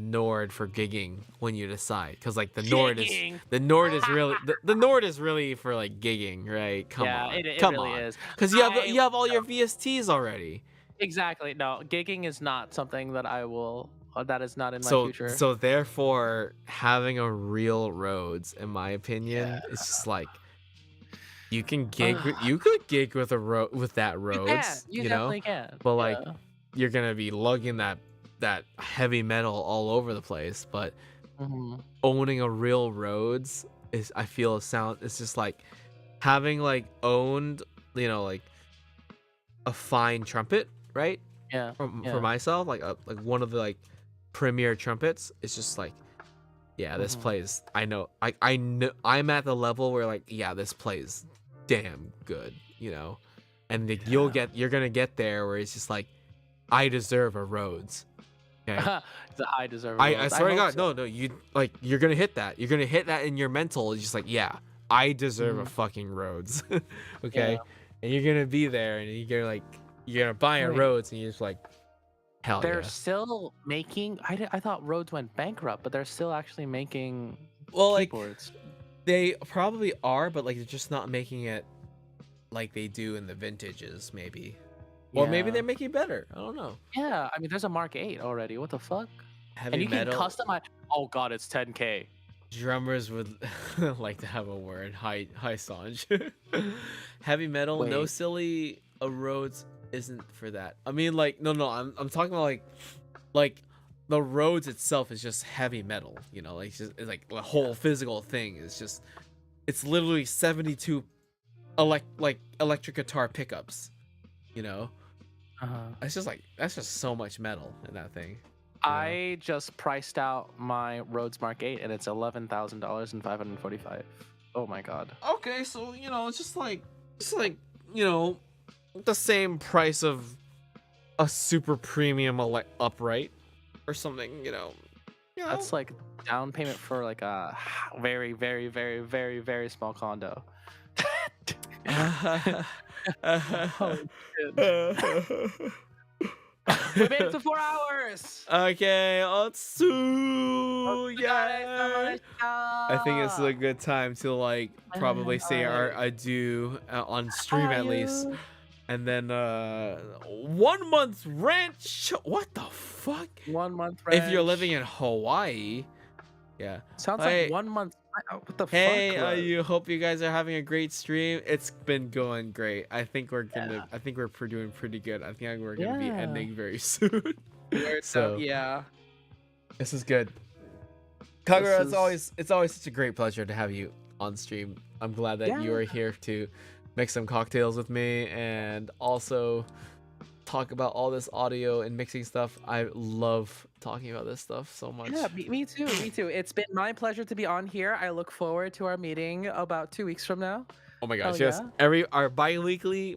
Nord for gigging when you decide, cuz like Gigging. the Nord is really the Nord is really for like gigging, right? Come Yeah, on. it Come really on. is. Cuz I you have all your VSTs already. exactly no. Gigging is not something that I will. That is not in my future. So therefore having a real Rhodes in my Yeah. opinion is just like you could gig with with that You can. Rhodes, You you know, definitely can. but like Yeah. you're gonna be lugging that that heavy metal all over the place, but Mhm. owning a real Rhodes is, I feel, it's just like having like owned, like a fine trumpet, right? Yeah. For Yeah. myself, like one of the like premier trumpets. It's just like, yeah, this Mhm. plays. I know I'm at the level where like, yeah, this plays damn good, and like, Yeah. you're gonna get there where it's just like, I deserve a Rhodes. Okay. I deserve a I rose. I swear to hope God, so. no, you're gonna hit that. You're gonna hit that in your mental. It's just like, yeah, I deserve a Mhm. fucking Rhodes. Yeah. Okay, and you're gonna be there, and you're gonna buy a Wait. Rhodes, and you're just like, hell They're yeah. still making. I thought Rhodes went bankrupt, but they're still actually making Well, like, keyboards. they probably are, but like they're just not making it like they do in the vintages, maybe, or maybe Yeah. they're making it better. I don't know. Yeah. I mean, there's a Mark 8 already. What the fuck? And Heavy you can metal customize. Oh god, it's 10K. drummers would like to have a word. Hi, Sanj. Heavy metal, no Wait. silly. A Rhodes isn't for that. I mean, like, no. I'm talking about like the Rhodes itself is just heavy metal. Like it's like the whole physical thing is just. It's literally 72 electric guitar pickups. You know, Uh-huh. it's just like that's just so much metal in that thing. I just priced out my Rhodes Mark 8 and it's $11,000 and 545. Oh my god. Okay, so it's just like you know the same price of a super premium upright or something. That's like down payment for like a very, very, very, very, very small condo. Oh shit. We made it to 4 hours. Okay, Otsu, yeah. I think it's a Otsugare-sama. good time to like probably say our Alright. adieu on stream at least, Adieu. and then 1 month rent. What the fuck? 1 month If you're rent. living in Hawaii, yeah. Sounds Hey, like 1 month. What the hey, fuck? you hope you guys are having a great stream. It's been going great. I think we're Yeah. doing pretty good. I think we're gonna be Yeah. ending very soon. So So yeah. this is good. Kagura, This it's always such a great pleasure to have you on stream. I'm glad that you Yeah. are here to mix some cocktails with me and also talk about all this audio and mixing stuff. I love talking about this stuff so much. Yeah, me too. Me too. It's been my pleasure to be on here. I look forward to our meeting about 2 weeks from now. Oh my Hell gosh, yes. yeah. Our bi-weekly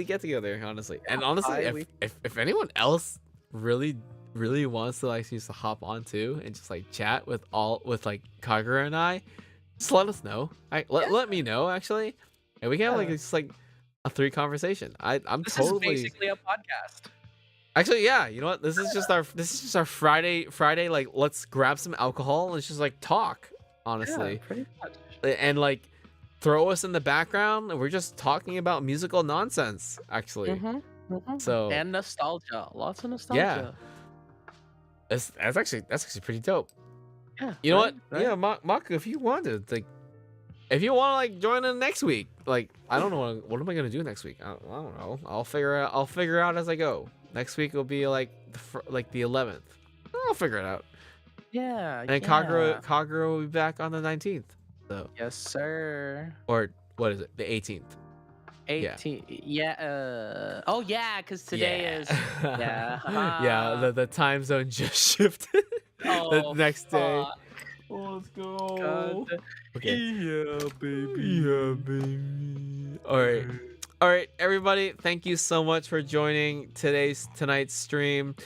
get together, honestly. And honestly, Bi-week- if anyone else really wants to like just hop on too and just like chat with like Kagura and I, just let us know. Let me know actually. And we can have like Yeah. just like a 3 conversation. I'm This totally is basically a podcast. actually, yeah, you know what? This is just our Friday like let's grab some alcohol and let's just like talk, honestly. Yeah, pretty much. And like throw us in the background and we're just talking about musical nonsense actually. So And nostalgia. Lots of yeah, nostalgia. that's actually pretty dope. Yeah. You know right? what? Yeah, Maka, if you wanted, like, if you want to like join in next week, like, I don't know what am I gonna do next week. I don't know. I'll figure out as I go. Next week will be like the 11th. I'll figure it out. Yeah. And Kagura will be back on the 19th. So Yes, sir. or what is it? The 18th. 18. Yeah. Oh yeah, because today is. Yeah. Yeah. The time zone just shifted. The Oh, next day. fuck. Let's go. God. Okay. Yeah, baby. Yeah, baby. All right, everybody. Thank you so much for joining tonight's stream.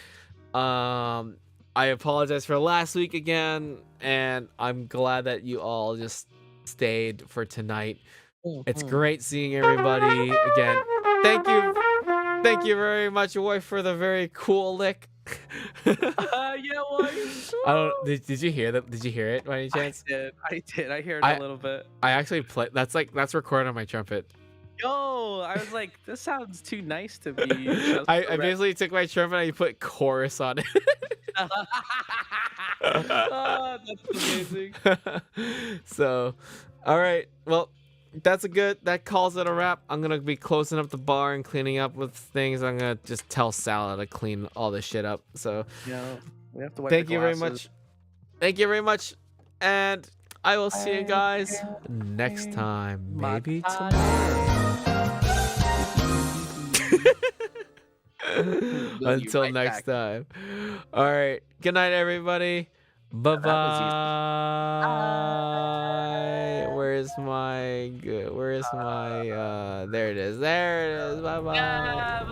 I apologize for last week again, and I'm glad that you all just stayed for tonight. It's great seeing everybody again. Thank you very much, wife, for the very cool lick. Yeah, what? I don't. Did you hear that? Did you hear it by any chance? I did. I heard a little bit. I actually play. That's recorded on my trumpet. Yo, I was like, this sounds too nice to be. I basically took my trumpet and I put chorus on it. Oh, that's amazing. So, all right. Well, that calls it a wrap. I'm gonna be closing up the bar and cleaning up with things. I'm gonna just tell Salah to clean all this shit up. So Yeah, we have to wipe the thank you very glasses. much. Thank you very much. And I will see you guys next Bye. time. Maybe tomorrow. Matane. We'll be Until right next back. time. All right. Good night, everybody. Bye That was easy. bye. Where's my there it is. There it is. Bye bye. Yeah,